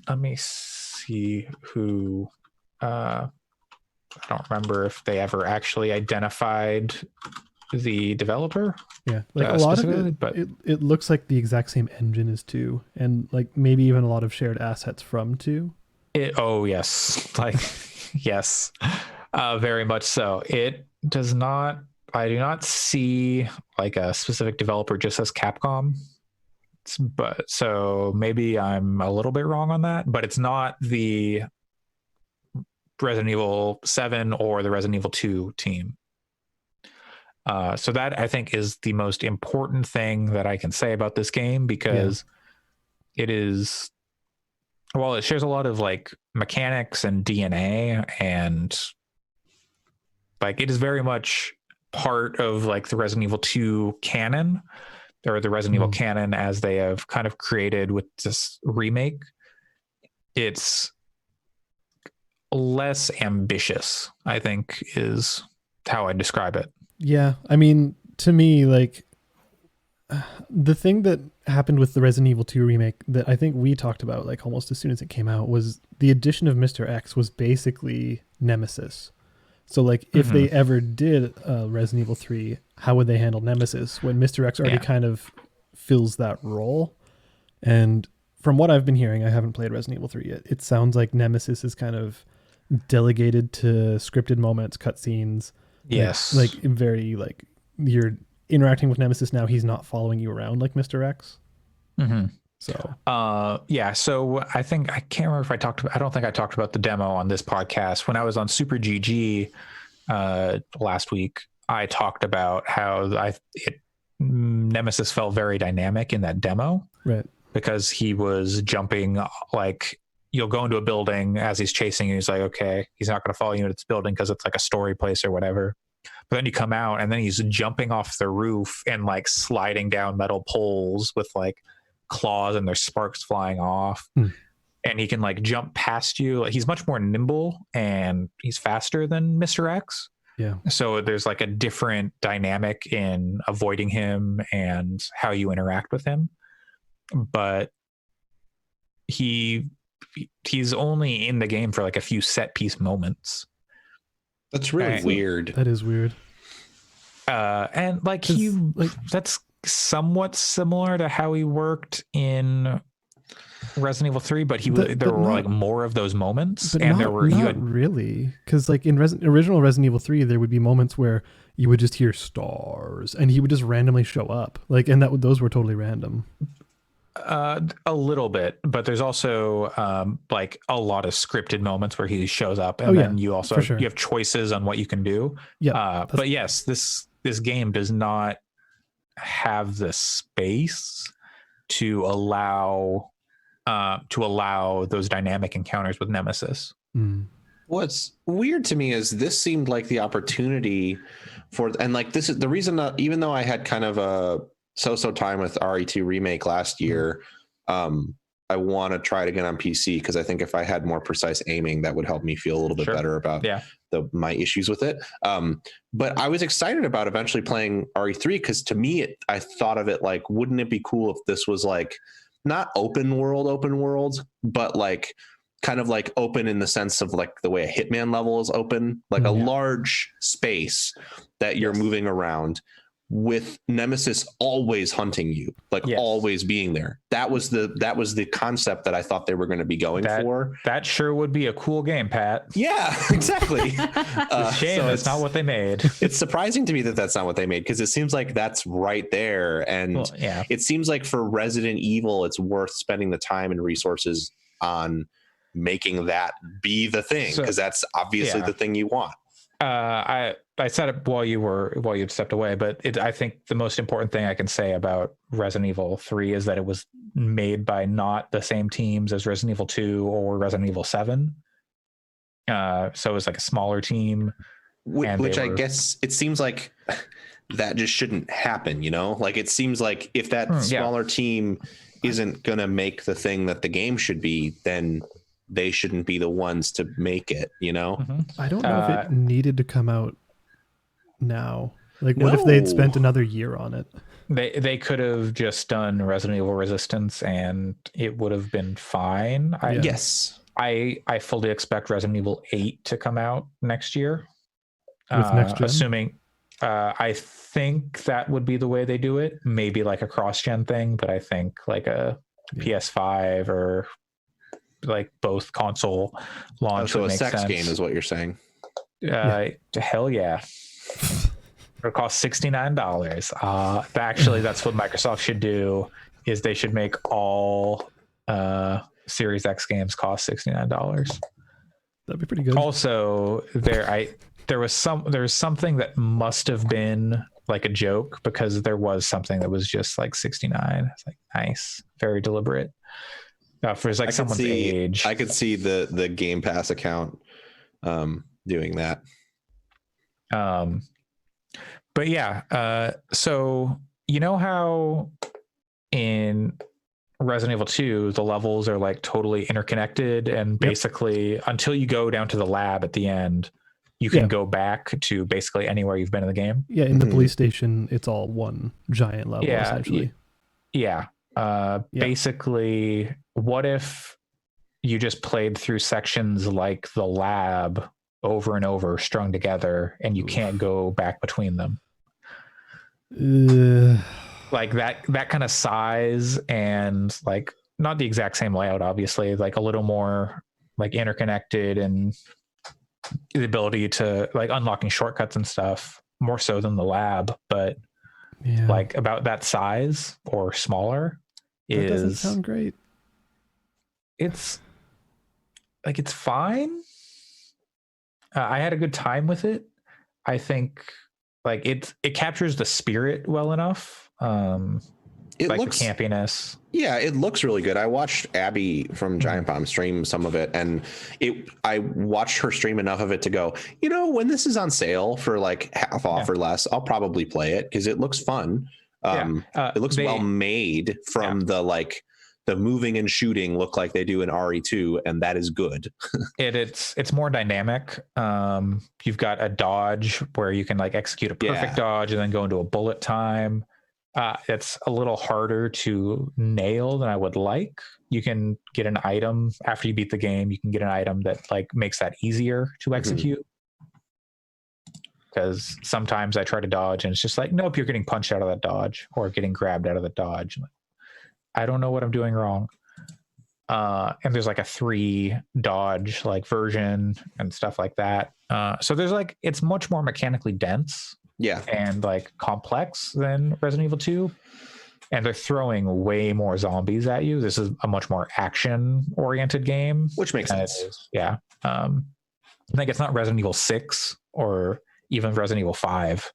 Let me see who... I don't remember if they ever actually identified the developer. Yeah, like a lot of it, but it looks like the exact same engine as 2, and like maybe even a lot of shared assets from 2. Oh yes, like yes, very much so. It does not. I do not see like a specific developer just as Capcom. But so maybe I'm a little bit wrong on that, but it's not the Resident Evil 7 or the Resident Evil 2 team. So that I think is the most important thing that I can say about this game, because it is, well, it shares a lot of like mechanics and DNA, and like it is very much part of like the Resident Evil 2 canon, or the Resident Evil canon as they have kind of created with this remake. It's less ambitious, I think, is how I describe it. Yeah, I mean, to me, like, the thing that happened with the Resident Evil 2 remake that I think we talked about, like, almost as soon as it came out, was the addition of Mr. X was basically Nemesis. So, like, if they ever did Resident Evil 3, how would they handle Nemesis when Mr. X already kind of fills that role? And from what I've been hearing, I haven't played Resident Evil 3 yet, it sounds like Nemesis is kind of delegated to scripted moments, cutscenes. Yes. Like very, like, you're interacting with Nemesis now, he's not following you around like Mr. X. So yeah, so I think I can't remember if I don't think I talked about the demo on this podcast. When I was on Super GG last week, I talked about how Nemesis felt very dynamic in that demo, right? Because he was jumping, like, you'll go into a building as he's chasing you. He's like, okay, he's not going to follow you into this building because it's like a story place or whatever. But then you come out and then he's jumping off the roof and like sliding down metal poles with like claws and there's sparks flying off. And he can like jump past you. He's much more nimble and he's faster than Mr. X. Yeah. So there's like a different dynamic in avoiding him and how you interact with him. But he's only in the game for like a few set piece moments. That's really weird. That is weird. And like that's somewhat similar to how he worked in Resident Evil 3, but there were like more of those moments, but and not really, because like in original Resident Evil 3, there would be moments where you would just hear stars, and he would just randomly show up, like, and those were totally random. A little bit, but there's also like a lot of scripted moments where he shows up, and then you also you have choices on what you can do. Yeah, but yes, this game does not have the space to allow those dynamic encounters with Nemesis. What's weird to me is this seemed like the opportunity for, and like this is the reason that even though I had kind of a so time with RE2 remake last year, I want to try it again on PC, because I think if I had more precise aiming, that would help me feel a little bit better about my issues with it. But I was excited about eventually playing RE3, because to me, I thought of it like, wouldn't it be cool if this was like not open world, but like kind of like open in the sense of like the way a Hitman level is open, like a large space that you're moving around with Nemesis always hunting you, like always being there. That was the concept that I thought they were going to be going for. That sure would be a cool game, Pat. Yeah, exactly. Shame that's not what they made. It's surprising to me that that's not what they made, because it seems like that's right there. And it seems like for Resident Evil, it's worth spending the time and resources on making that be the thing, because that's obviously the thing you want. I said it while you stepped away, but I think the most important thing I can say about Resident Evil 3 is that it was made by not the same teams as Resident Evil 2 or Resident Evil 7. So it was like a smaller team, which I guess it seems like that just shouldn't happen, you know? Like, it seems like if that smaller team isn't gonna make the thing that the game should be, then they shouldn't be the ones to make it, you know? I don't know if it needed to come out now. Like, what if they had spent another year on it? They could have just done Resident Evil Resistance and it would have been fine. I fully expect Resident Evil 8 to come out next year. With next gen? Assuming I think that would be the way they do it. Maybe like a cross-gen thing, but I think like a PS5 or like both console launch. So would a make sex sense. game is what you're saying. Hell yeah. It'll cost $69. Actually, that's what Microsoft should do, is they should make all Series X games cost $69. That'd be pretty good. Also, there was something that must have been like a joke, because there was something that was just like 69. It's like, nice, very deliberate. For like someone's age. I could see the Game Pass account doing that. But yeah, so you know how in Resident Evil 2 the levels are like totally interconnected, and basically until you go down to the lab at the end, you can go back to basically anywhere you've been in the game. Yeah, in the police station, it's all one giant level essentially. Basically, what if you just played through sections like the lab over and over, strung together, and you can't go back between them? Like that kind of size, and like not the exact same layout, obviously, like a little more like interconnected, and the ability to like unlocking shortcuts and stuff more so than the lab, but like about that size or smaller. That doesn't sound great. It's like, it's fine. I had a good time with it. I think like it captures the spirit well enough. It like looks, the campiness. Yeah, it looks really good. I watched Abby from Giant Bomb stream some of it, and I watched her stream enough of it to go, you know, when this is on sale for like half off or less, I'll probably play it because it looks fun. It looks well made from the the moving and shooting look like they do in RE2, and that is good. It's more dynamic. You've got a dodge where you can like execute a perfect dodge and then go into a bullet time. It's a little harder to nail than I would like. You can get an item after you beat the game. You can get an item that like makes that easier to execute. Because sometimes I try to dodge and it's just like, nope, you're getting punched out of that dodge or getting grabbed out of the dodge. I don't know what I'm doing wrong. And there's like a 3 dodge like version and stuff like that. So there's like, it's much more mechanically dense. Yeah. And like complex than Resident Evil 2. And they're throwing way more zombies at you. This is a much more action oriented game. Which makes sense. Yeah. I think it's not Resident Evil 6 or even Resident Evil 5.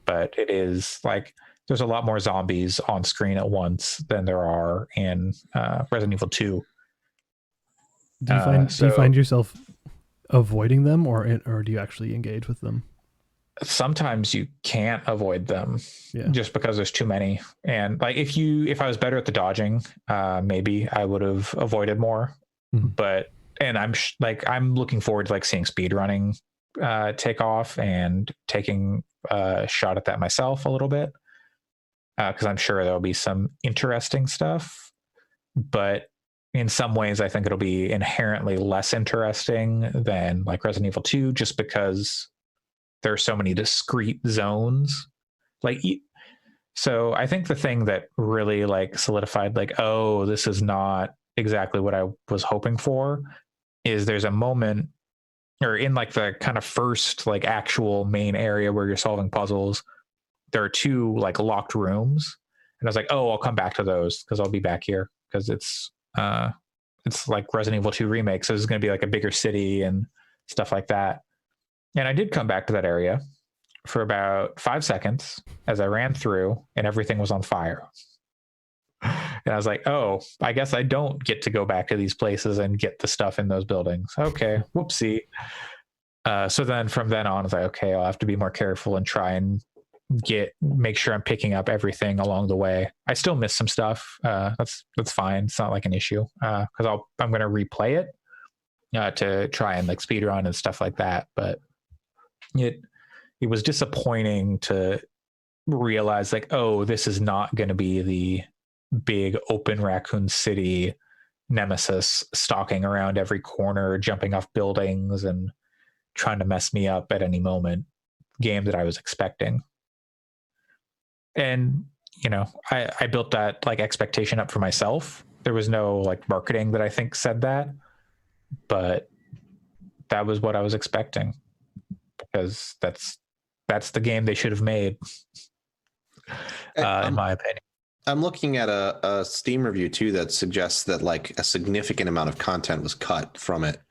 But it is like, there's a lot more zombies on screen at once than there are in Resident Evil 2. Do you find yourself avoiding them or do you actually engage with them? Sometimes you can't avoid them just because there's too many. And like if I was better at the dodging, maybe I would have avoided more. But I'm looking forward to like seeing speedrunning take off and taking a shot at that myself a little bit. Because I'm sure there'll be some interesting stuff, but in some ways I think it'll be inherently less interesting than like Resident Evil 2, just because there are so many discrete zones. So I think the thing that really like solidified like, oh, this is not exactly what I was hoping for, is there's a moment, or in like the kind of first like actual main area where you're solving puzzles, there are 2 like locked rooms, and I was like, oh, I'll come back to those because I'll be back here because it's like Resident Evil 2 remake, so it's going to be like a bigger city and stuff like that. And I did come back to that area for about 5 seconds as I ran through, and everything was on fire. And I was like, oh, I guess I don't get to go back to these places and get the stuff in those buildings. Okay, whoopsie. So then from then on, I was like, okay, I'll have to be more careful and try and make sure I'm picking up everything along the way. I still miss some stuff. That's fine. It's not like an issue because I'm going to replay it to try and like speedrun and stuff like that. But it was disappointing to realize like, oh, this is not going to be the big open Raccoon City nemesis stalking around every corner, jumping off buildings and trying to mess me up at any moment game that I was expecting. And, you know, I built that like expectation up for myself. There was no like marketing that I think said that, but that was what I was expecting, because that's the game they should have made, in my opinion. I'm looking at a Steam review too that suggests that like a significant amount of content was cut from it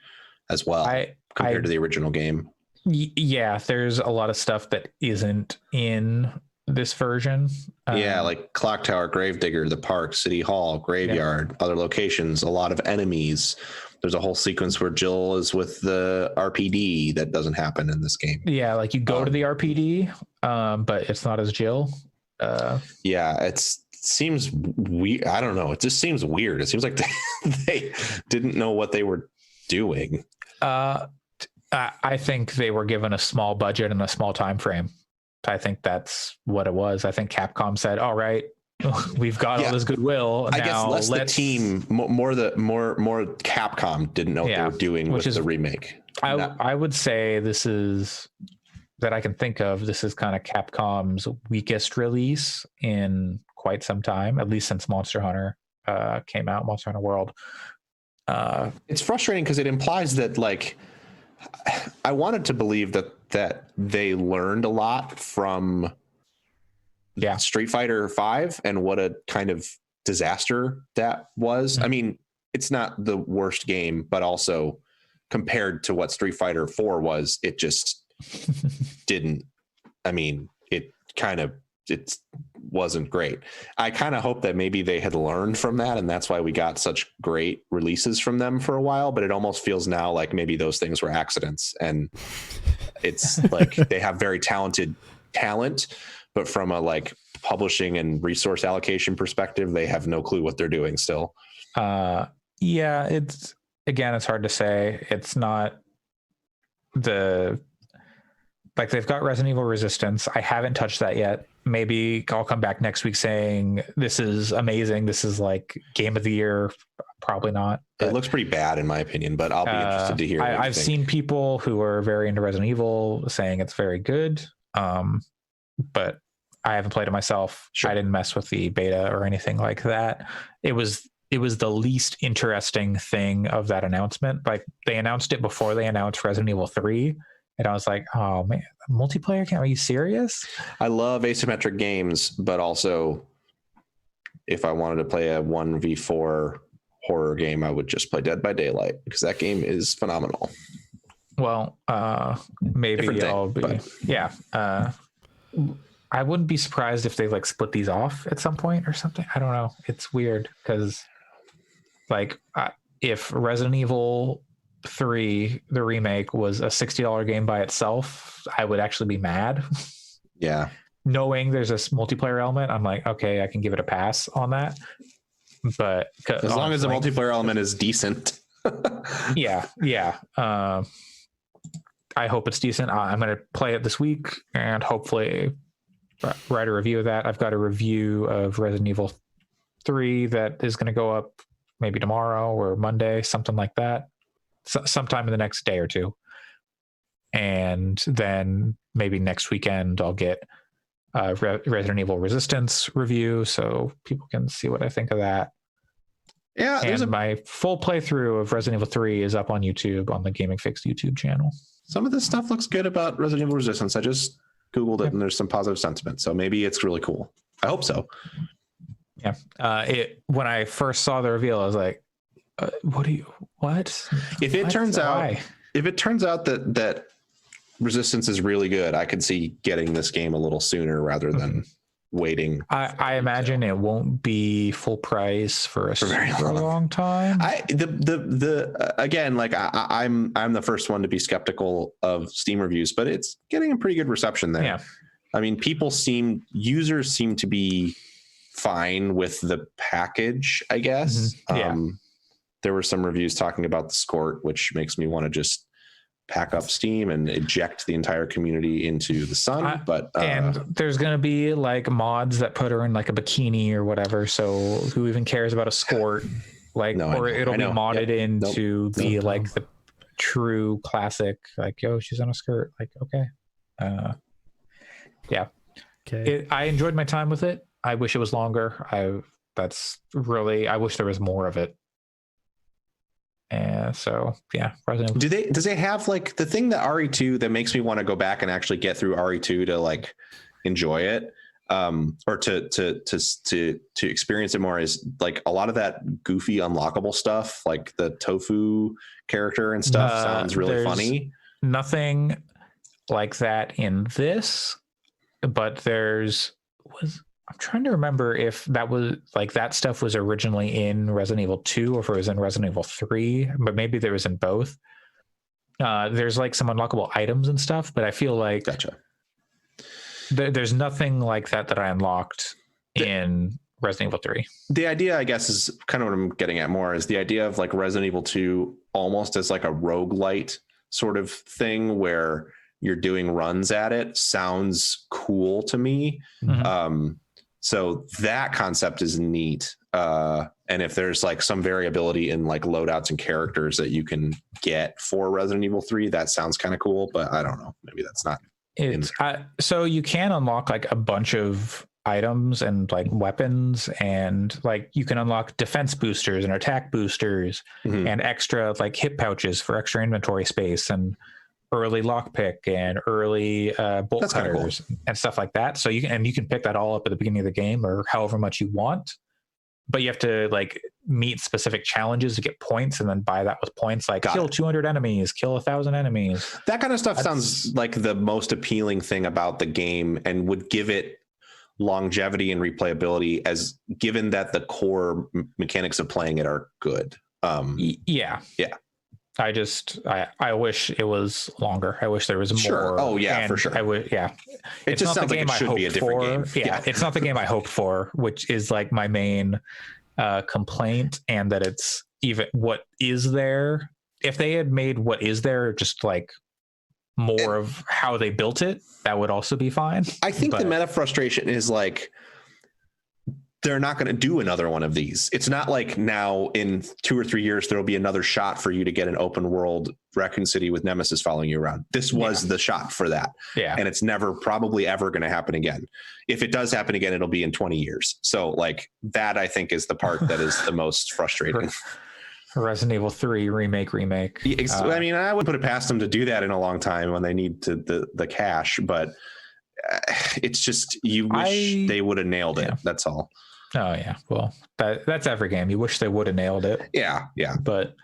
as well compared to the original game. Yeah, there's a lot of stuff that isn't in this version. Like Clock Tower, Gravedigger, the park, City Hall, Graveyard, other locations, a lot of enemies. There's a whole sequence where Jill is with the RPD that doesn't happen in this game. Yeah, like you go to the RPD, but it's not as Jill. It seems weird. I don't know. It just seems weird. It seems like they didn't know what they were doing. I think they were given a small budget and a small time frame. I think that's what it was. I think Capcom said, all right, we've got all this goodwill. I guess less the team, more Capcom didn't know what they were doing with the remake. I would say this is, that I can think of, this is kind of Capcom's weakest release in quite some time, at least since Monster Hunter came out, Monster Hunter World. It's frustrating because it implies that, like, I wanted to believe that they learned a lot from Street Fighter V and what a kind of disaster that was. I mean, it's not the worst game, but also compared to what Street Fighter 4 was, it just didn't. I mean, it wasn't great. I kind of hope that maybe they had learned from that, and that's why we got such great releases from them for a while. But it almost feels now like maybe those things were accidents, and it's like they have very talented talent, but from a like publishing and resource allocation perspective, they have no clue what they're doing still. Yeah, it's hard to say. It's not they've got Resident Evil Resistance. I haven't touched that yet. Maybe I'll come back next week saying this is amazing. This is like game of the year. Probably not. It looks pretty bad in my opinion, but I'll be interested to hear. I've seen people who are very into Resident Evil saying it's very good. But I haven't played it myself. Sure. I didn't mess with the beta or anything like that. It was the least interesting thing of that announcement. Like they announced it before they announced Resident Evil 3. And I was like, oh man, multiplayer? Are you serious? I love asymmetric games, but also if I wanted to play a 1v4 horror game, I would just play Dead by Daylight because that game is phenomenal. Well, maybe I'll be, yeah. I wouldn't be surprised if they like split these off at some point or something. I don't know. It's weird because like if Resident Evil 3, the remake, was a $60 game by itself, I would actually be mad. Yeah. Knowing there's this multiplayer element, I'm like, okay, I can give it a pass on that. But as long as the multiplayer element is decent. yeah. I hope it's decent. I'm going to play it this week and hopefully write a review of that. I've got a review of Resident Evil 3 that is going to go up maybe tomorrow or Monday, something like that. Sometime in the next day or two. And then maybe next weekend I'll get Resident Evil Resistance review so people can see what I think of that. Yeah, and my full playthrough of Resident Evil 3 is up on YouTube on the Gaming Fix YouTube channel. Some of this stuff looks good about Resident Evil Resistance. I just Googled it and there's some positive sentiment. So maybe it's really cool. I hope so. Yeah. When I first saw the reveal, I was like, what? If it turns out that Resistance is really good, I could see getting this game a little sooner rather than waiting. I imagine it won't be full price for a very long time. Again, like I'm the first one to be skeptical of Steam reviews, but it's getting a pretty good reception there. Yeah. I mean, users seem to be fine with the package, I guess. Mm-hmm. Yeah. There were some reviews talking about the Scort, which makes me want to just pack up Steam and eject the entire community into the sun. And there's going to be like mods that put her in like a bikini or whatever. So who even cares about a Scort? Like, it'll be modded into the true classic. Like, yo, she's on a skirt. Like, okay. Yeah. Okay. I enjoyed my time with it. I wish it was longer. I wish there was more of it. And so, yeah. Does they have like the thing that RE2 that makes me want to go back and actually get through RE2 to like enjoy it, or to experience it more, is like a lot of that goofy unlockable stuff, like the tofu character and stuff sounds really funny. Nothing like that in this, but I'm trying to remember if that was like that stuff was originally in Resident Evil 2 or if it was in Resident Evil 3, but maybe there was in both. There's like some unlockable items and stuff, but I feel like there's nothing like that I unlocked in Resident Evil 3. The idea, I guess, is kind of what I'm getting at more, is the idea of like Resident Evil 2 almost as like a roguelite sort of thing where you're doing runs at it sounds cool to me. Mm-hmm. So that concept is neat. And if there's like some variability in like loadouts and characters that you can get for Resident Evil 3, that sounds kind of cool, but I don't know. Maybe that's not. So you can unlock like a bunch of items and like weapons, and like you can unlock defense boosters and attack boosters, mm-hmm. and extra like hip pouches for extra inventory space and early lockpick and early bolt That's cutters cool. and stuff like that. So you can pick that all up at the beginning of the game or however much you want, but you have to like meet specific challenges to get points and then buy that with points, like kill 200 enemies, kill 1,000 enemies. That kind of stuff sounds like the most appealing thing about the game and would give it longevity and replayability, as given that the core mechanics of playing it are good. Yeah. I wish it was longer. I wish there was more. Sure. Oh yeah, for sure. I would. Yeah. It just sounds like it should be a different game. Yeah, it's not the game I hoped for, which is like my main complaint, and that it's even what is there. If they had made what is there just like more of how they built it, that would also be fine. I think the meta frustration is like they're not going to do another one of these. It's not like now in 2 or 3 years there'll be another shot for you to get an open world Raccoon City with Nemesis following you around. This was the shot for that. Yeah. And it's never probably ever going to happen again. If it does happen again, it'll be in 20 years. So like that I think is the part that is the most frustrating. Resident Evil 3 remake. I mean, I would put it past them to do that in a long time when they need the cash, but it's just you wish they would have nailed it. That's all. Oh yeah, well that's every game. You wish they would have nailed it. Yeah. But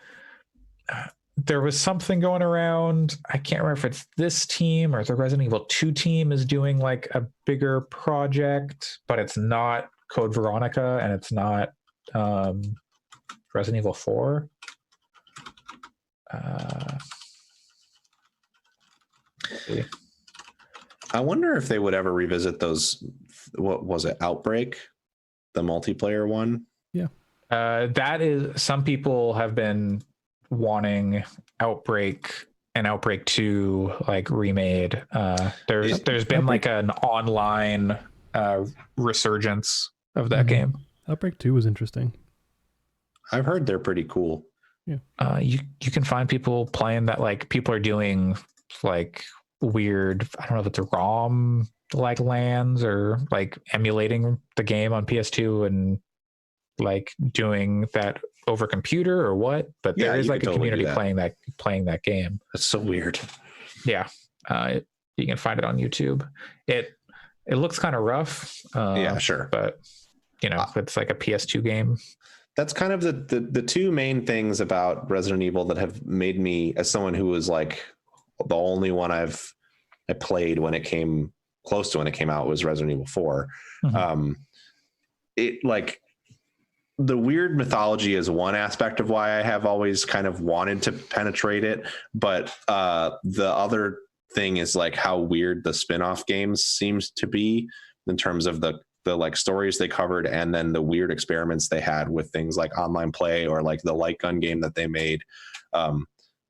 there was something going around. I can't remember if it's this team or the Resident Evil 2 team is doing like a bigger project, but it's not Code Veronica and it's not Resident Evil 4. I wonder if they would ever revisit those. What was it? Outbreak, the multiplayer one. Yeah. That is, some people have been wanting Outbreak and Outbreak 2 like remade. There's been like an online resurgence of that game. Outbreak 2 was interesting. I've heard they're pretty cool. Yeah. You can find people playing that, like people are doing like weird, I don't know if it's a ROM like lands or like emulating the game on PS2 and like doing that over computer or what, but there is like a community playing that game. That's so weird. Yeah. You can find it on YouTube. It looks kind of rough. Yeah, sure. But you know, it's like a PS2 game. That's kind of the two main things about Resident Evil that have made me, as someone who was like the only one I played when it came close to when it came out was Resident Evil 4. Mm-hmm. It like the weird mythology is one aspect of why I have always kind of wanted to penetrate it. But the other thing is like how weird the spin-off games seems to be in terms of the like stories they covered, and then the weird experiments they had with things like online play or like the light gun game that they made.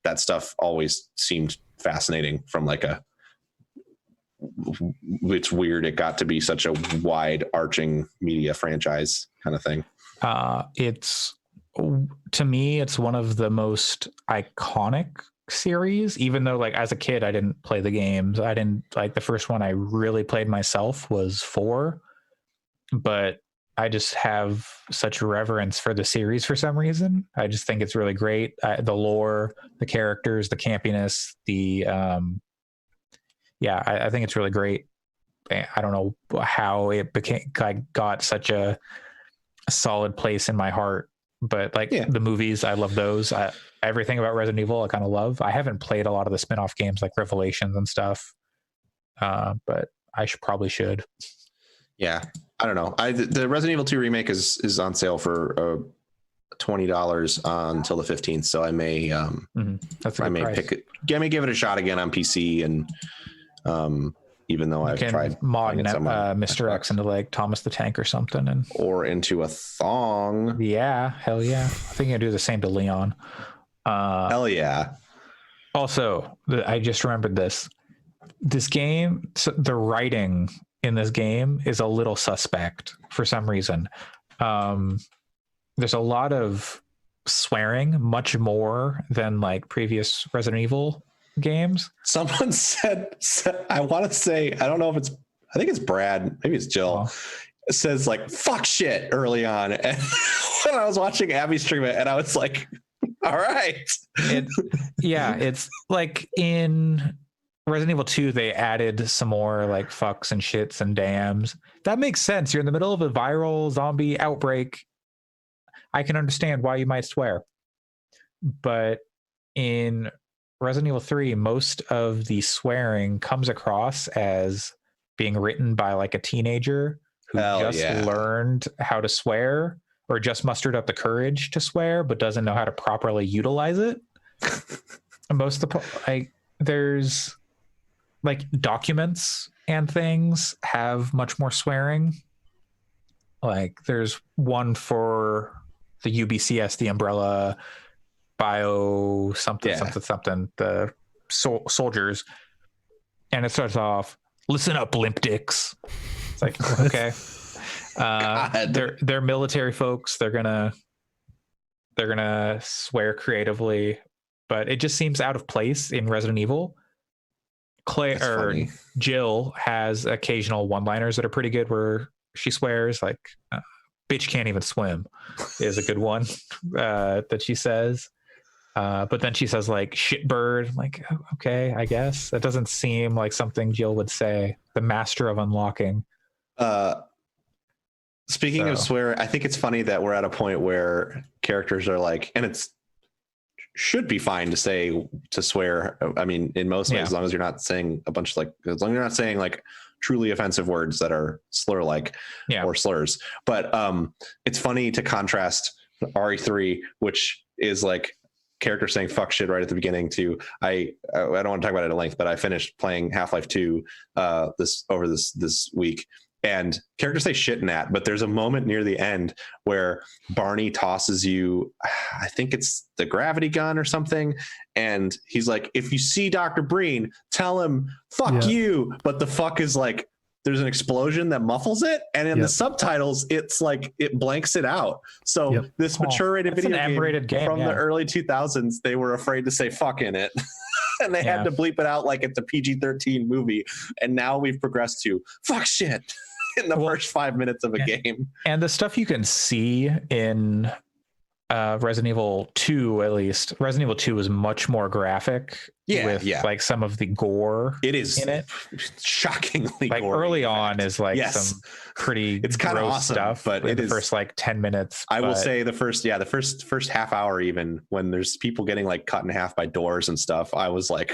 That stuff always seemed fascinating from like it's weird it got to be such a wide arching media franchise kind of thing. It's, to me, it's one of the most iconic series, even though like as a kid I didn't play the games. I didn't like the first one I really played myself was 4, but I just have such reverence for the series for some reason. I just think it's really great. The lore, the characters, the campiness, I think it's really great. I don't know how it got such a solid place in my heart, but the movies, I love those. Everything about Resident Evil I kind of love. I haven't played a lot of the spin-off games like Revelations and stuff, but I probably should. Yeah, I don't know. The Resident Evil 2 remake is on sale for $20 until the 15th, so I may that's a good price. Pick it. I may give it a shot again on PC, and even though I've tried mod Mr. X into like Thomas the Tank or something, or into a thong. Yeah, hell yeah. I think I do the same to Leon. Hell yeah. Also, I just remembered this game, so the writing in this game is a little suspect for some reason. There's a lot of swearing, much more than like previous Resident Evil games. Someone said I want to say, I don't know if I think it's Brad, maybe it's Jill. It says like fuck shit early on, and when I was watching Abby stream it, and I was like, all right. It's like in Resident Evil 2 they added some more like fucks and shits and dams. That makes sense. You're in the middle of a viral zombie outbreak. I can understand why you might swear. But in Resident Evil 3, most of the swearing comes across as being written by like a teenager who learned how to swear, or just mustered up the courage to swear, but doesn't know how to properly utilize it. most of the there's like documents and things have much more swearing. Like there's one for the UBCS, the Umbrella Bio something the soldiers, and it starts off, "Listen up, limp dicks." It's like, okay, they're military folks. They're gonna swear creatively, but it just seems out of place in Resident Evil. Jill has occasional one-liners that are pretty good where she swears, like "bitch can't even swim" is a good one that she says. But then she says like "shitbird." I'm like, oh, okay, I guess that doesn't seem like something Jill would say. The master of unlocking. Speaking of swear, I think it's funny that we're at a point where characters are like, and it's should be fine to swear. I mean, in most ways, as long as you're not saying a bunch of as long as you're not saying like truly offensive words that are slur-like or slurs. But it's funny to contrast RE3, which is like characters saying fuck shit right at the beginning, to I don't want to talk about it at length, but I finished playing Half-Life 2 this week. And characters say shit in that, but there's a moment near the end where Barney tosses you, I think it's the gravity gun or something. And he's like, if you see Dr. Breen, tell him, fuck you. But the fuck is like, there's an explosion that muffles it. And in the subtitles, it's like, it blanks it out. So this mature rated video game from the early 2000s, they were afraid to say fuck in it. And they had to bleep it out like it's a PG-13 movie. And now we've progressed to fuck shit in the first 5 minutes of a game. And the stuff you can see in Resident Evil 2, at least Resident Evil 2 is much more graphic with like some of the gore. It is in it shockingly like gory. Early on is like some pretty it's kind of awesome stuff, but in the first like 10 minutes I will say the first half hour, even when there's people getting like cut in half by doors and stuff, I was like,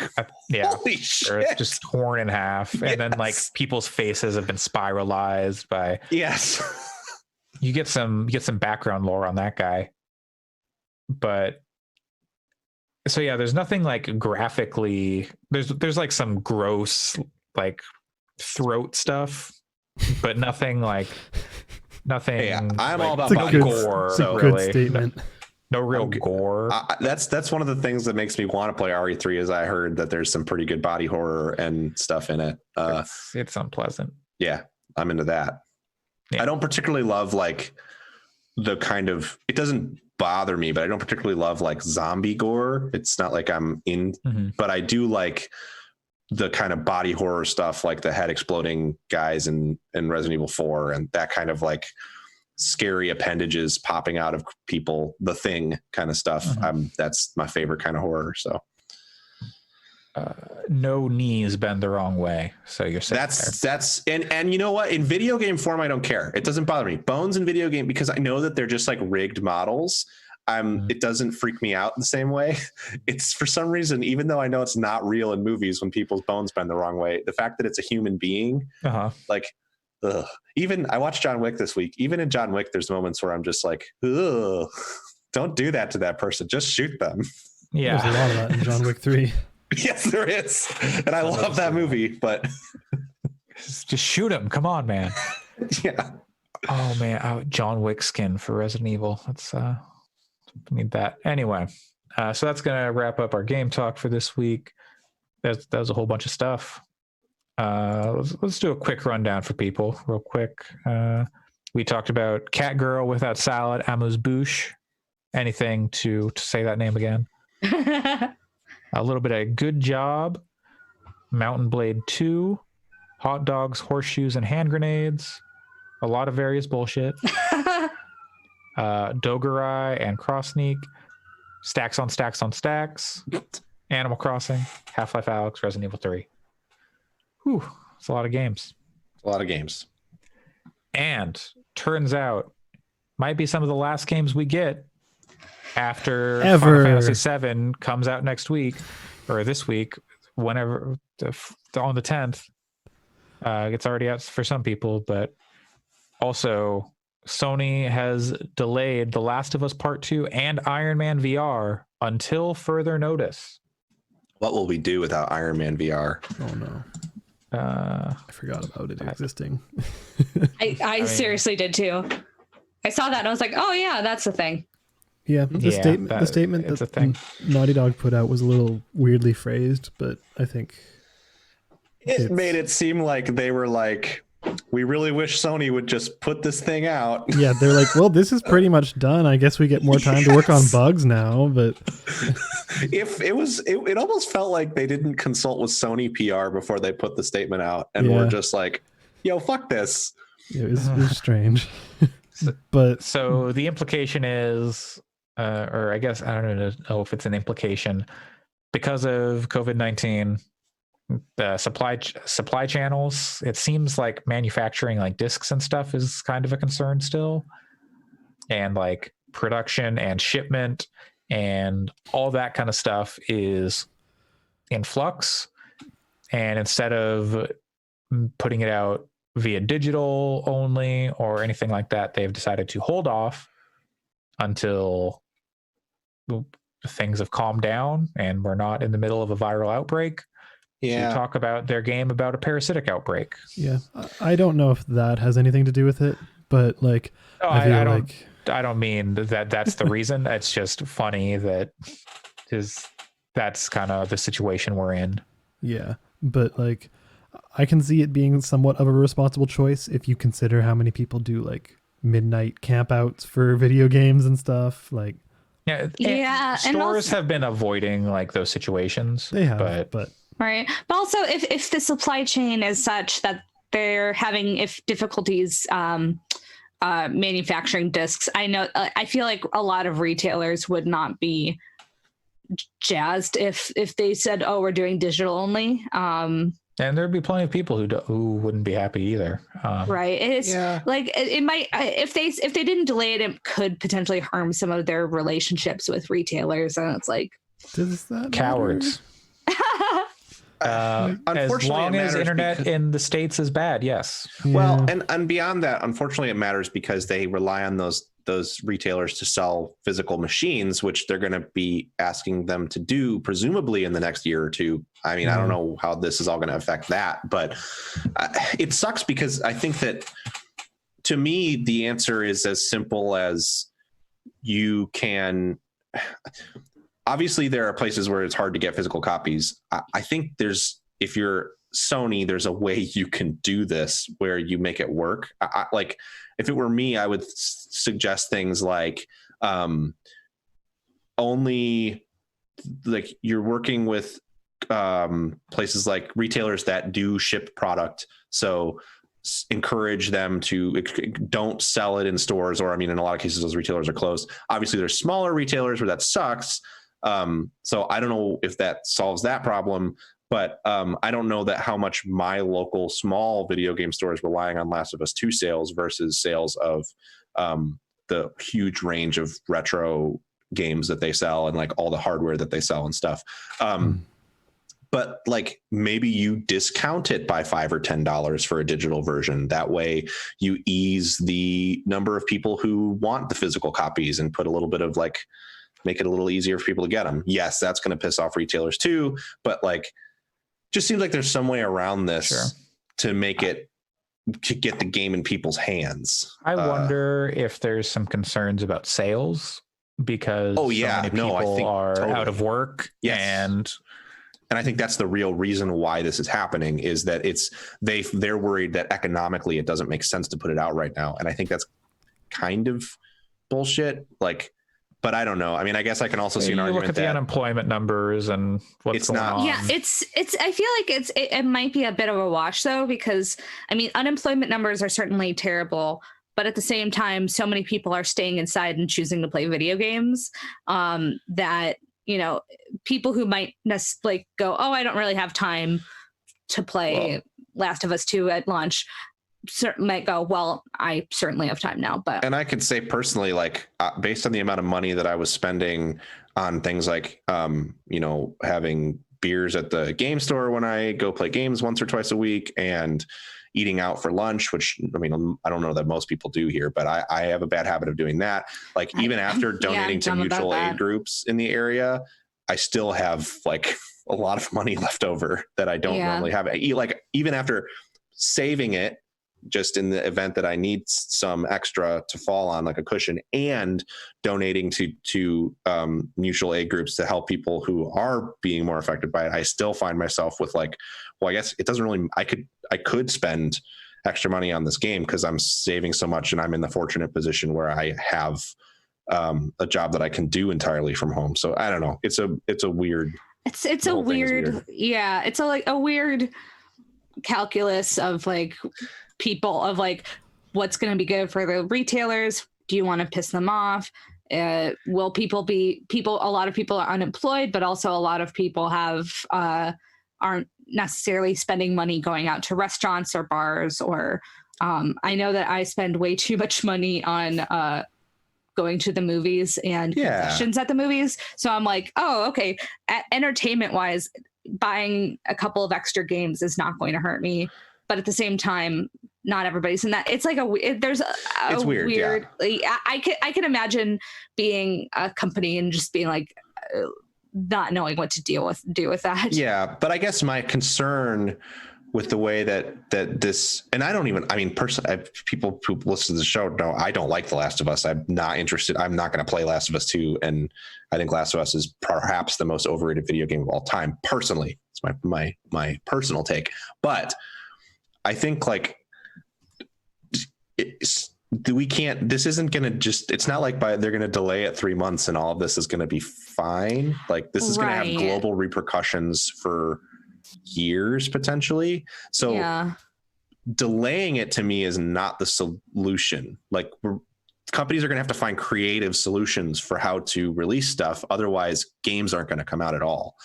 holy shit, or it's just torn in half. And then like people's faces have been spiralized by you get some background lore on that guy. But so there's nothing like graphically, there's like some gross like throat stuff, but nothing I'm all about gore. It's a good statement. No real gore. That's one of the things that makes me want to play RE3 is I heard that there's some pretty good body horror and stuff in it. It's unpleasant. Yeah, I'm into that. I don't particularly love like the kind of, it doesn't bother me, but I don't particularly love like zombie gore. It's not like I'm in, but I do like the kind of body horror stuff, like the head exploding guys in Resident Evil 4 and that kind of like scary appendages popping out of people, the Thing kind of stuff. That's my favorite kind of horror. So no knees bend the wrong way. So you're saying that's and you know what? In video game form, I don't care. It doesn't bother me. Bones in video game, because I know that they're just like rigged models. It doesn't freak me out the same way. It's for some reason, even though I know it's not real in movies when people's bones bend the wrong way, the fact that it's a human being, like, ugh. Even I watched John Wick this week. Even in John Wick, there's moments where I'm just like, ugh, don't do that to that person. Just shoot them. Yeah, there's a lot of that in John Wick 3. Yes, there is, and I love that movie. But just shoot him. Come on, man. Yeah. Oh man, John Wick skin for Resident Evil. Let's need that anyway. So that's gonna wrap up our game talk for this week. That was a whole bunch of stuff. Let's do a quick rundown for people real quick. We talked about Cat Girl Without Salad, Amuse-Bouche. Anything to say that name again? A little bit of Good Job, Mountain Blade 2, Hot Dogs, Horseshoes, and Hand Grenades. A lot of various bullshit. Dogarai and Cross Sneak, Stacks on Stacks on Stacks, Animal Crossing, Half-Life Alyx, Resident Evil 3. Whew, it's a lot of games. A lot of games. And turns out, might be some of the last games we get after Final Fantasy VII comes out next week, or this week, whenever, on the 10th. It's already out for some people, but also Sony has delayed The Last of Us Part 2 and Iron Man VR until further notice. What will we do without Iron Man VR? Oh no. I forgot about it existing. I seriously did too. I saw that and I was like, oh yeah, that's the thing. Yeah, the statement that Naughty Dog put out was a little weirdly phrased, but I think it made it seem like they were like, we really wish Sony would just put this thing out. Yeah, they're like, well, this is pretty much done. I guess we get more time to work on bugs now. But it almost felt like they didn't consult with Sony PR before they put the statement out, and were just like, yo, fuck this. It was strange. But so the implication is, or I guess I don't know if it's an implication, because of COVID-19, the supply channels, it seems like manufacturing like discs and stuff is kind of a concern still, and like production and shipment and all that kind of stuff is in flux. And instead of putting it out via digital only or anything like that, they've decided to hold off until things have calmed down and we're not in the middle of a viral outbreak. To talk about their game about a parasitic outbreak. Yeah, I don't know if that has anything to do with it, but like, I don't mean that that's the reason. It's just funny that's kind of the situation we're in. Yeah, but like, I can see it being somewhat of a responsible choice if you consider how many people do like midnight campouts for video games and stuff. Like, yeah, stores have been avoiding like those situations. They have, but. Right. But also if the supply chain is such that they're having difficulties manufacturing discs, I feel like a lot of retailers would not be jazzed if they said, oh, we're doing digital only. And there'd be plenty of people who wouldn't be happy either. Right. It's like it might, if they didn't delay it, it could potentially harm some of their relationships with retailers. And it's like, does that cowards. As long as internet in the States is bad, yes. Well, and beyond that, unfortunately, it matters because they rely on those retailers to sell physical machines, which they're going to be asking them to do, presumably in the next year or two. I mean, I don't know how this is all going to affect that, but it sucks because I think that, to me, the answer is as simple as you can. Obviously, there are places where it's hard to get physical copies. I think if you're Sony, there's a way you can do this where you make it work. Like, if it were me, I would suggest things like only like you're working with places like retailers that do ship product. So encourage them to don't sell it in stores, or I mean, in a lot of cases, those retailers are closed. Obviously, there's smaller retailers where that sucks. So I don't know if that solves that problem, but I don't know that how much my local small video game store is relying on Last of Us 2 sales versus sales of the huge range of retro games that they sell and like all the hardware that they sell and stuff. But like maybe you discount it by $5 or $10 for a digital version. That way you ease the number of people who want the physical copies and put a little bit of like, make it a little easier for people to get them. Yes, that's going to piss off retailers too, but like, just seems like there's some way around this to make it, to get the game in people's hands. I wonder if there's some concerns about sales because so many people are out of work. Yes. And I think that's the real reason why this is happening, is that they're worried that economically it doesn't make sense to put it out right now. And I think that's kind of bullshit. Like, but I don't know. I mean, I guess I can also see an argument look at the unemployment numbers and what's going on. Yeah, it's. I feel like it might be a bit of a wash though, because I mean, unemployment numbers are certainly terrible, but at the same time, so many people are staying inside and choosing to play video games that, you know, people who might like go, oh, I don't really have time to play Last of Us 2 at launch, might go, well, I certainly have time now. But, and I could say personally, like based on the amount of money that I was spending on things like, you know, having beers at the game store when I go play games once or twice a week, and eating out for lunch, which I mean, I don't know that most people do here, but I have a bad habit of doing that. Like even after donating to mutual aid groups in the area, I still have like a lot of money left over that I don't normally have. Like even after saving it, just in the event that I need some extra to fall on, like a cushion, and donating to mutual aid groups to help people who are being more affected by it, I still find myself with like, well, I guess it doesn't really, I could spend extra money on this game because I'm saving so much, and I'm in the fortunate position where I have a job that I can do entirely from home. So I don't know. It's a weird. It's a weird. Yeah. It's a weird calculus of like people of like what's going to be good for the retailers. Do you want to piss them off? Will a lot of people are unemployed, but also a lot of people aren't necessarily spending money going out to restaurants or bars, or I know that I spend way too much money on going to the movies and concessions at the movies. So I'm like, oh, okay. Entertainment wise, buying a couple of extra games is not going to hurt me. But at the same time, not everybody's in that. It's like it's weird. Like, I can imagine being a company and just being like not knowing what to do with that. Yeah, but I guess my concern with the way that this, and personally, people who listen to the show know I don't like The Last of Us. I'm not interested. I'm not going to play Last of Us 2, and I think Last of Us is perhaps the most overrated video game of all time. Personally, it's my personal take, but I think like this isn't going to just, it's not like they're going to delay it 3 months and all of this is going to be fine. Like this is going to have global repercussions for years potentially. So delaying it to me is not the solution. Like companies are going to have to find creative solutions for how to release stuff. Otherwise games aren't going to come out at all.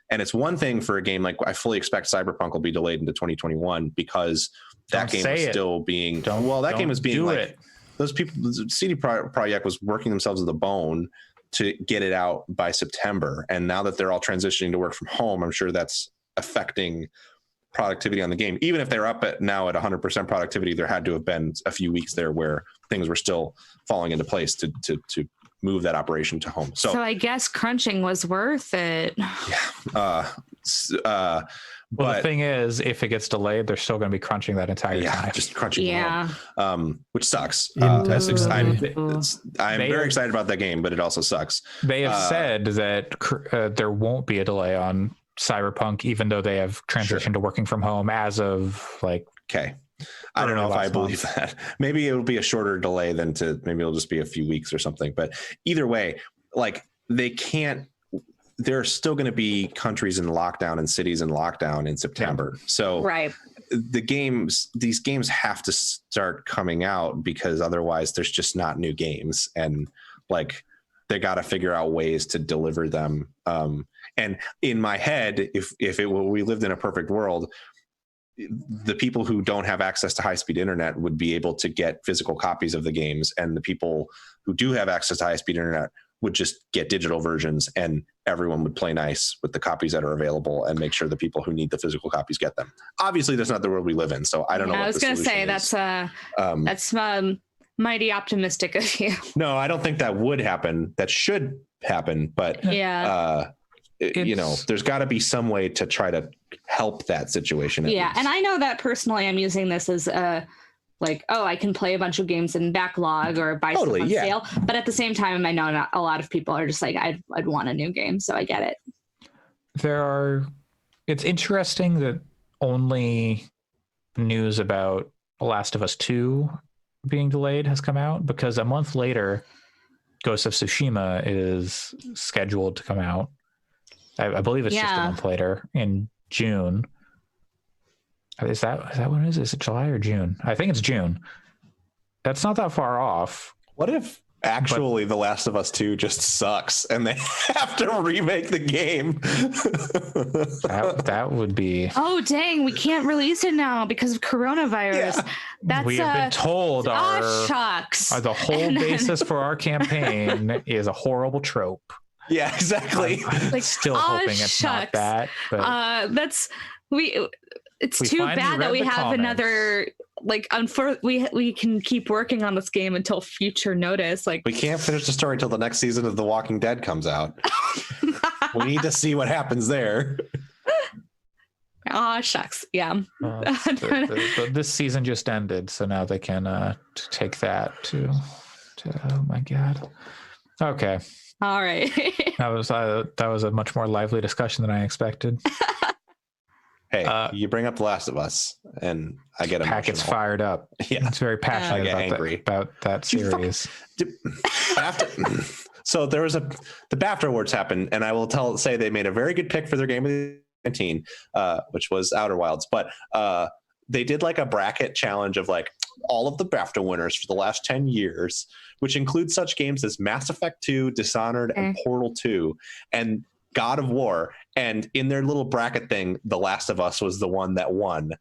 And it's one thing for a game like I fully expect Cyberpunk will be delayed into 2021 because that game was still being game was being like those people. CD Projekt was working themselves to the bone to get it out by September, and now that they're all transitioning to work from home, I'm sure that's affecting productivity on the game. Even if they're up at 100% productivity, there had to have been a few weeks there where things were still falling into place to move that operation to home. So I guess crunching was worth it. Yeah. Well, the thing is, if it gets delayed, they're still going to be crunching that entire time. Just crunching. Which sucks. I'm very excited about that game, but it also sucks. They have said that there won't be a delay on Cyberpunk, even though they have transitioned to working from home as of like. Okay. I don't know if I believe that. Maybe it'll be a shorter delay maybe it'll just be a few weeks or something. But either way, like there are still going to be countries in lockdown and cities in lockdown in September. So these games have to start coming out because otherwise there's just not new games. And like, they got to figure out ways to deliver them. And in my head, if we lived in a perfect world, the people who don't have access to high-speed internet would be able to get physical copies of the games, and the people who do have access to high-speed internet would just get digital versions, and everyone would play nice with the copies that are available and make sure the people who need the physical copies get them. Obviously, that's not the world we live in, so I don't know. I was going to say that's mighty optimistic of you. No, I don't think that would happen. That should happen, but there's got to be some way to try to help that situation. And I know that personally I'm using this as I can play a bunch of games in backlog or buy stuff on sale, but at the same time I know not a lot of people are just like I'd want a new game, so I get it. It's interesting that only news about Last of Us 2 being delayed has come out, because a month later Ghost of Tsushima is scheduled to come out. I believe it's just a month later in June. Is that what it is? Is it July or June? I think it's June. That's not that far off. What if actually The Last of Us 2 just sucks and they have to remake the game? that would be. Oh, dang. We can't release it now because of coronavirus. Yeah. We have been told shucks. The whole basis for our campaign is a horrible trope. Yeah, exactly. I'm still hoping it's not that. But It's We too finally bad that read we the have comments. another we can keep working on this game until future notice. Like We can't finish the story till the next season of The Walking Dead comes out. We need to see what happens there. Aw, shucks. Yeah. This season just ended, so now they can take that to oh my god. Okay, All right. that was a much more lively discussion than I expected. Hey, you bring up The Last of Us, and I get Packet's emotional. fired up. Yeah. It's very passionate I get about angry. that You fuck- series. So there was the BAFTA Awards happened, and I will say they made a very good pick for their game of the 19, which was Outer Wilds. But they did like a bracket challenge of like all of the BAFTA winners for the last 10 years, which includes such games as Mass Effect 2, Dishonored, and Portal 2, and God of War. And in their little bracket thing, The Last of Us was the one that won.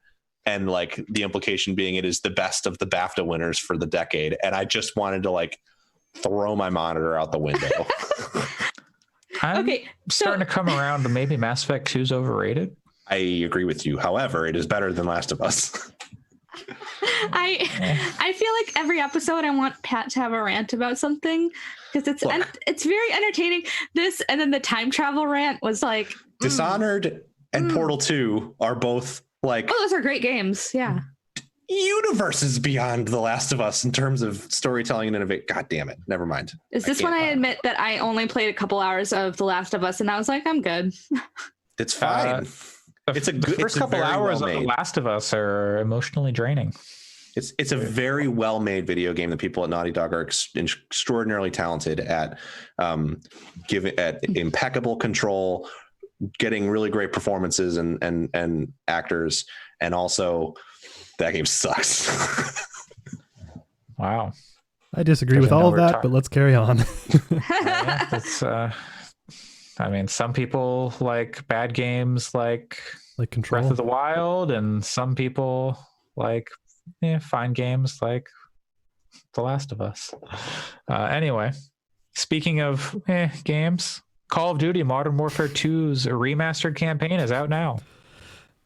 And like the implication being it is the best of the BAFTA winners for the decade. And I just wanted to like throw my monitor out the window. I'm Okay, so starting to come around to maybe Mass Effect 2 is overrated. I agree with you. However, it is better than Last of Us. I feel like every episode I want Pat to have a rant about something because it's very entertaining. This and then the time travel rant was like Dishonored and Portal 2 are both like oh, those are great games. Yeah. universes beyond The Last of Us in terms of storytelling and innovation. God damn it. Never mind. Is this when I admit that I only played a couple hours of The Last of Us and I was like, I'm good. It's fine. It's a The good first it's a couple very hours of well-made. The Last of Us are emotionally draining. It's a very well made video game. The people at Naughty Dog are extraordinarily talented at impeccable control, getting really great performances and actors, and also that game sucks. Wow. I disagree There's with all of another that, but let's carry on. Yeah, that's I mean, some people like bad games like Like Control. Breath of the Wild, and some people like fine games like The Last of Us. Anyway, speaking of games, Call of Duty Modern Warfare 2's remastered campaign is out now.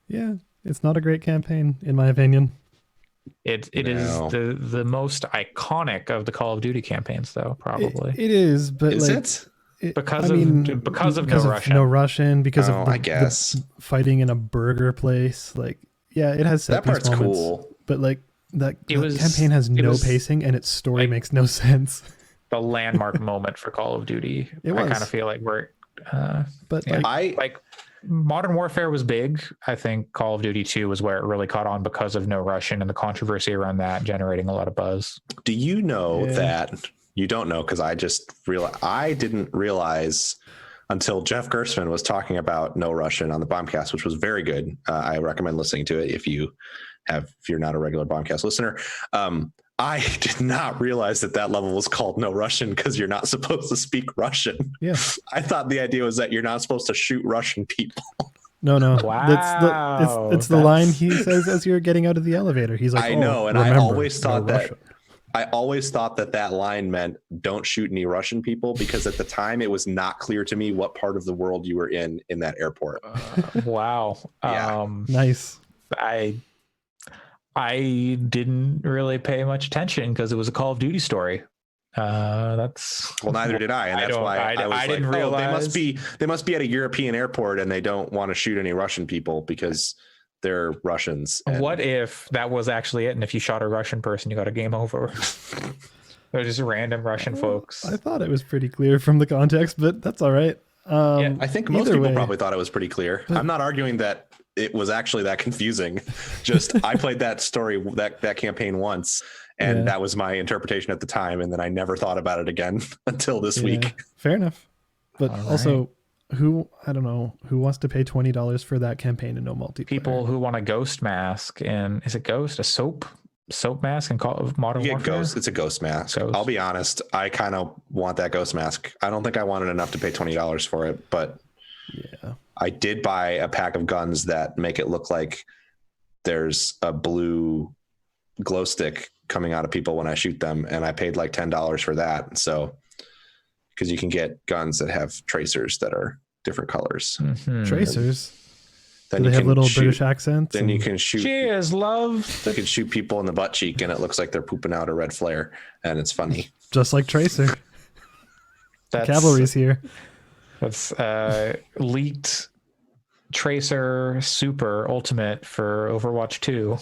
Yeah, it's not a great campaign, in my opinion. It is the most iconic of the Call of Duty campaigns, though, probably. It is, but Is like, it? Because of No Russian. No Russian, because of I guess. the fighting in a burger place. Like, yeah, it has set That part's piece moments, cool. but like that was- campaign has it no was, pacing and its story like, makes no sense. The landmark moment for Call of Duty. It I was. kind of feel like we're But yeah. like, like Modern Warfare was big. I think Call of Duty 2 was where it really caught on because of No Russian and the controversy around that generating a lot of buzz. Do you know Yeah. that you don't know? Because I just realized I didn't realize until Jeff Gerstmann was talking about No Russian on the Bombcast, which was very good. I recommend listening to it if you're not a regular Bombcast listener. I did not realize that level was called No Russian because you're not supposed to speak Russian. yeah, I thought the idea was that you're not supposed to shoot Russian people. no. Wow, It's the line he says as you're getting out of the elevator. He's like, I "Oh, know, and I remember, always no thought that. Russia." I always thought that line meant don't shoot any Russian people because at the time it was not clear to me what part of the world you were in that airport. Wow. Yeah. Nice. I didn't really pay much attention because it was a Call of Duty story. That's Well, neither did I, and that's why I was didn't like, realize they must be at a European airport and they don't want to shoot any Russian people because they're Russians. And What if that was actually it? And if you shot a Russian person, you got a game over. They're just random Russian folks. I thought it was pretty clear from the context, but that's all right. I think most either people way. probably thought it was pretty clear. I'm not arguing that it was actually that confusing. Just I played that story, that campaign once, and Yeah. that was my interpretation at the time, and then I never thought about it again until this Yeah, week. fair enough. But All right. also, who wants to pay $20 for that campaign and no multiplayer? People who want a ghost mask and is it ghost a soap mask and Call of Modern You get Warfare? Ghost. It's a ghost mask. Ghost. I'll be honest. I kind of want that ghost mask. I don't think I wanted enough to pay $20 for it, but Yeah. I did buy a pack of guns that make it look like there's a blue glow stick coming out of people when I shoot them, and I paid like $10 for that. So, because you can get guns that have tracers that are different colors. Mhm. Tracers. Then Do you they have can little shoot, British accents? Then you can shoot. Cheers, love. They can shoot people in the butt cheek, and it looks like they're pooping out a red flare, and it's funny. Just like Tracer. That's, Cavalry's here. That's leaked Tracer Super Ultimate for Overwatch 2.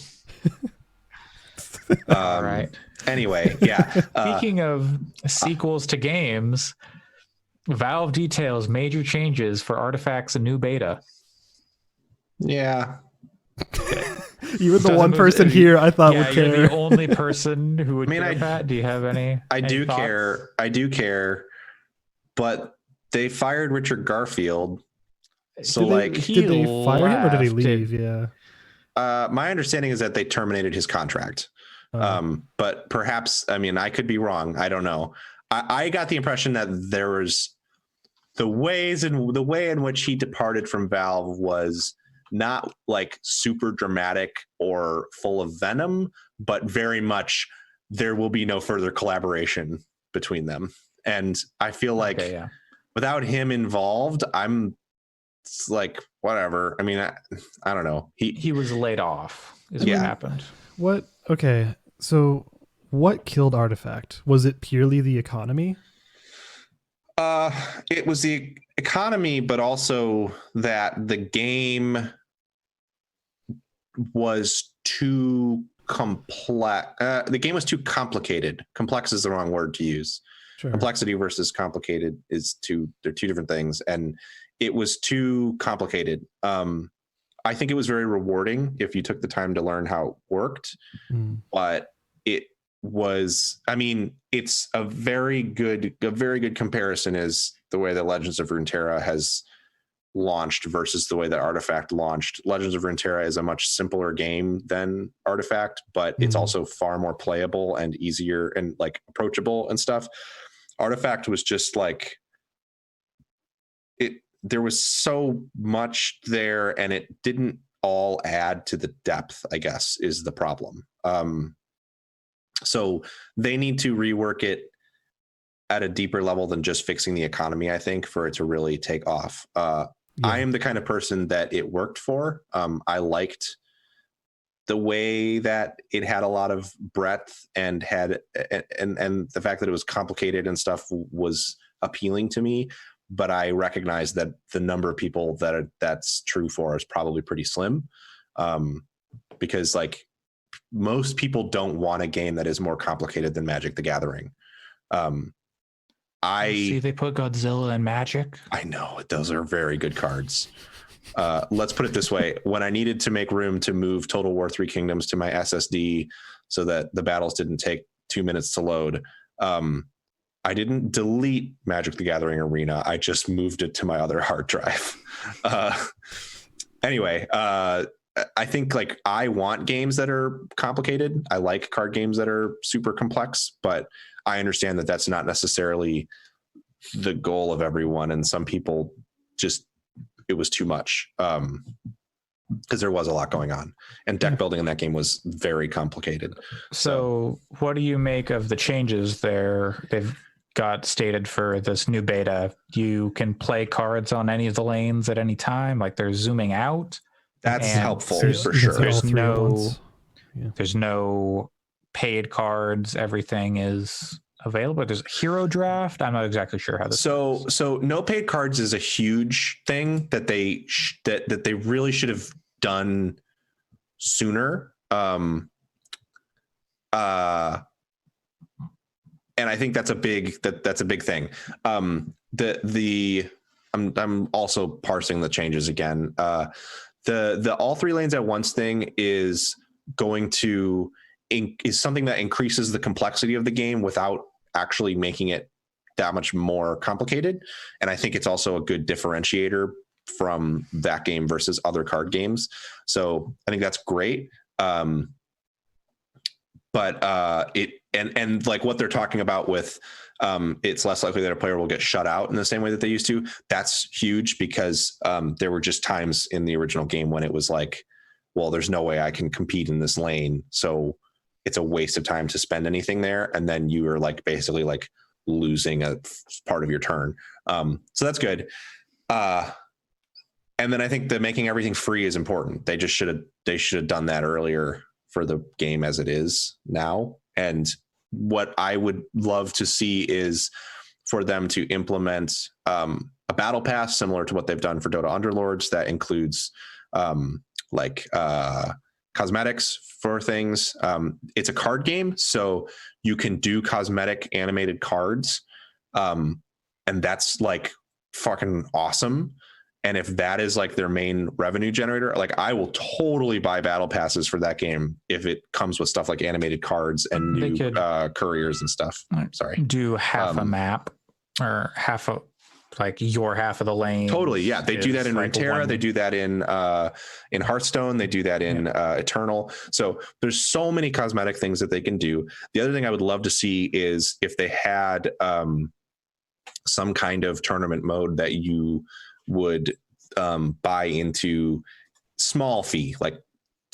All right. Anyway, yeah. Speaking of sequels to games, Valve details major changes for Artifact's new beta. Yeah. Even the Doesn't one move- person here I thought Yeah, would you're care. the only person who would care, Pat. Do you have any? I do thoughts? care. I do care. But they fired Richard Garfield. So, Did they fire him or did he left. leave? Yeah. my understanding is that they terminated his contract. But perhaps, I mean, I could be wrong. I don't know. I got the impression that there was the way in which he departed from Valve was not like super dramatic or full of venom, but very much there will be no further collaboration between them. And I feel like without him involved, it's like, whatever. I mean, I don't know. He was laid off is what happened. What? Okay. So what killed Artifact? Was it purely the economy? It was the economy, but also that the game was too complex. The game was too complicated. Complex is the wrong word to use. Sure. Complexity versus complicated they're two different things. And it was too complicated. I think it was very rewarding if you took the time to learn how it worked, but it was, I mean, it's a very good comparison is the way that Legends of Runeterra has launched versus the way that Artifact launched. Legends of Runeterra is a much simpler game than Artifact, but it's also far more playable and easier and like approachable and stuff. Artifact was just like there was so much there and it didn't all add to the depth, I guess, is the problem. So they need to rework it at a deeper level than just fixing the economy, I think, for it to really take off. I am the kind of person that it worked for. I liked the way that it had a lot of breadth and had and the fact that it was complicated and stuff was appealing to me. But I recognize that the number of people that's true for is probably pretty slim, because like most people don't want a game that is more complicated than Magic the Gathering. See, they put Godzilla and Magic. I know those are very good cards. Let's put it this way: when I needed to make room to move Total War 3 Kingdoms to my SSD so that the battles didn't take 2 minutes to load, I didn't delete Magic the Gathering Arena. I just moved it to my other hard drive. Anyway, I think like I want games that are complicated. I like card games that are super complex, but I understand that that's not necessarily the goal of everyone. And some people just, it was too much because there was a lot going on and deck building in that game was very complicated. So what do you make of the changes there? They've got stated for this new beta. You can play cards on any of the lanes at any time. Like they're zooming out. That's helpful for You sure. can see all three at once. There's no paid cards. Everything is available. There's a hero draft. I'm not exactly sure how this. So no paid cards is a huge thing that they that they really should have done sooner. And I think that's a big that's a big thing. I'm also parsing the changes again. The all three lanes at once thing is going to is something that increases the complexity of the game without actually making it that much more complicated. And I think it's also a good differentiator from that game versus other card games. So I think that's great. But it like what they're talking about with it's less likely that a player will get shut out in the same way that they used to. That's huge because there were just times in the original game when it was like, well, there's no way I can compete in this lane. So it's a waste of time to spend anything there. And then you are like basically like losing a part of your turn. So that's good. And then I think that making everything free is important. They should have done that earlier for the game as it is now. And what I would love to see is for them to implement a battle pass similar to what they've done for Dota Underlords that includes cosmetics for things. It's a card game, so you can do cosmetic animated cards. And that's like fucking awesome. And if that is like their main revenue generator, like I will totally buy battle passes for that game if it comes with stuff like animated cards and new couriers and stuff. Sorry. Do half a map or half a, like your half of the lane. Totally. Yeah. They do that in like Runeterra. They do that in Hearthstone. They do that in Eternal. So there's so many cosmetic things that they can do. The other thing I would love to see is if they had some kind of tournament mode that you would buy into small fee, like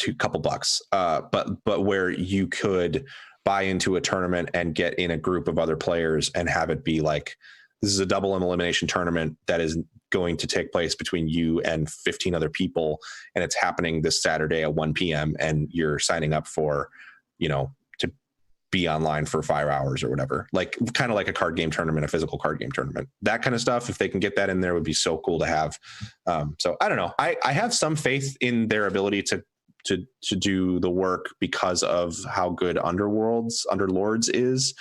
a couple bucks, but where you could buy into a tournament and get in a group of other players and have it be like, this is a double elimination tournament that is going to take place between you and 15 other people. And it's happening this Saturday at 1 p.m. and you're signing up for, to be online for 5 hours or whatever, like kind of like a card game tournament, a physical card game tournament, that kind of stuff. If they can get that in there, would be so cool to have. So I don't know. I have some faith in their ability to do the work because of how good Underlords is.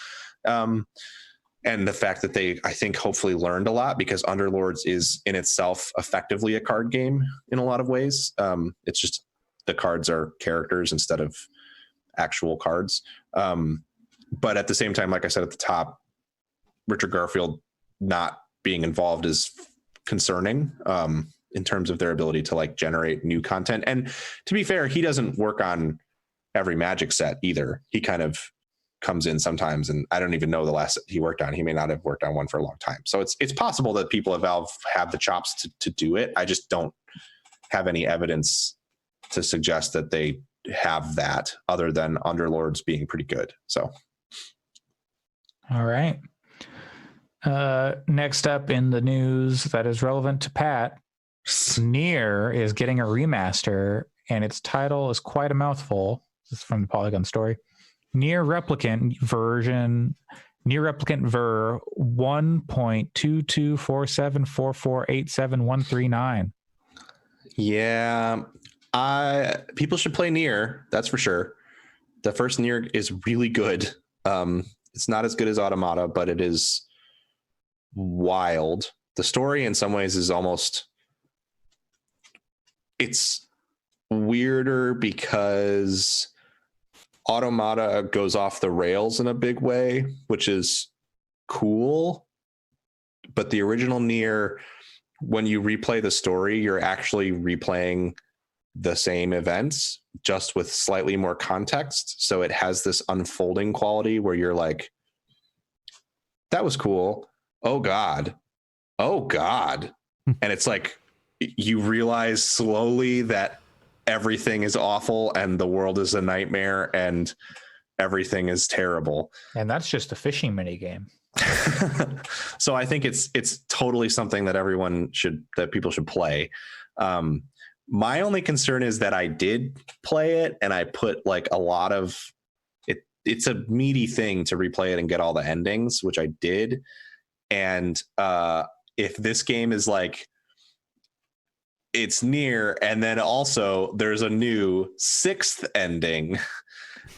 And the fact that they, I think, hopefully learned a lot, because Underlords is in itself effectively a card game in a lot of ways. It's just the cards are characters instead of actual cards. But at the same time, like I said at the top, Richard Garfield not being involved is concerning in terms of their ability to like generate new content. And to be fair, he doesn't work on every Magic set either. He kind of comes in sometimes, and I don't even know the last he worked on. He may not have worked on one for a long time. So it's possible that people at Valve have the chops to do it. I just don't have any evidence to suggest that they have that other than Underlords being pretty good. So all right. Next up in the news that is relevant to Pat, Nier is getting a remaster, and its title is quite a mouthful. This is from the Polygon story. Nier Replicant Ver 1.224744874139. Yeah, people should play Nier. That's for sure. The first Nier is really good. It's not as good as Automata, but it is wild. The story in some ways is almost, it's weirder because Automata goes off the rails in a big way, which is cool. But the original Nier, when you replay the story, you're actually replaying the same events, just with slightly more context. So it has this unfolding quality where you're like, that was cool. Oh God. And it's like, you realize slowly that everything is awful and the world is a nightmare and everything is terrible. And that's just a fishing mini game. So I think it's totally something that people should play. My only concern is that I did play it and I put like a lot of it. It's a meaty thing to replay it and get all the endings, which I did. And if this game is like, it's Nier, and then also there's a new 6th ending,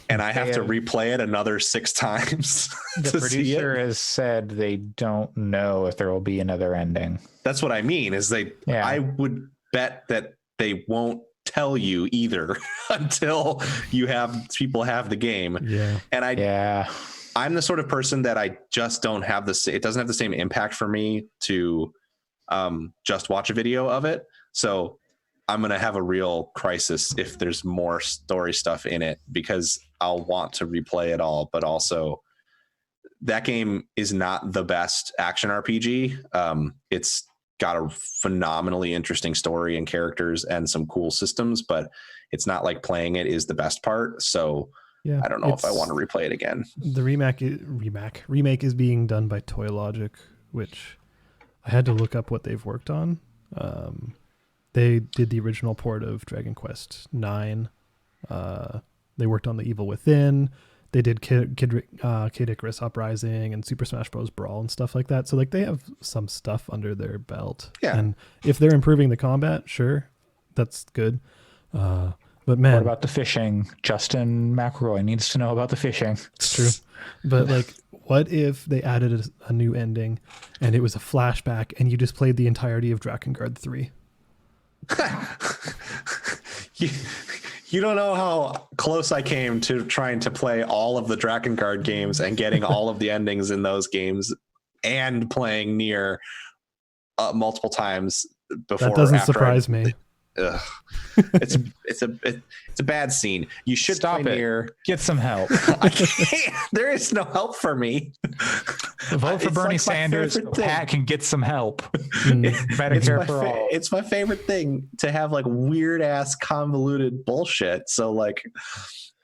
and I have to replay it another 6 times. The producer has said they don't know if there will be another ending. That's what I mean, is I would bet that they won't tell you either until people have the game. Yeah. And I'm the sort of person that I just don't have it doesn't have the same impact for me to just watch a video of it. So I'm going to have a real crisis if there's more story stuff in it, because I'll want to replay it all. But also, that game is not the best action RPG. It's got a phenomenally interesting story and characters and some cool systems, but it's not like playing it is the best part. So yeah, I don't know if I want to replay it again. The remake is being done by Toy Logic, which I had to look up what they've worked on. they did the original port of Dragon Quest IX. They worked on The Evil Within. They did Kid Icarus Uprising and Super Smash Bros. Brawl and stuff like that. So like they have some stuff under their belt. Yeah. And if they're improving the combat, sure, that's good. But man, What about the fishing? Justin McElroy needs to know about the fishing. it's true. But like, what if they added a new ending and it was a flashback and you just played the entirety of Drakengard 3? You don't know how close I came to trying to play all of the Drakengard games and getting all of the endings in those games and playing Nier multiple times before. That doesn't surprise me. Ugh. It's a bad scene. You should Stop play it. Nier. Get some help. I can't. There is no help for me. Vote for It's Bernie like my Sanders. favorite So thing. Pat can get some help. Mm. Medicare for all. It's my favorite thing to have like weird ass convoluted bullshit. So like,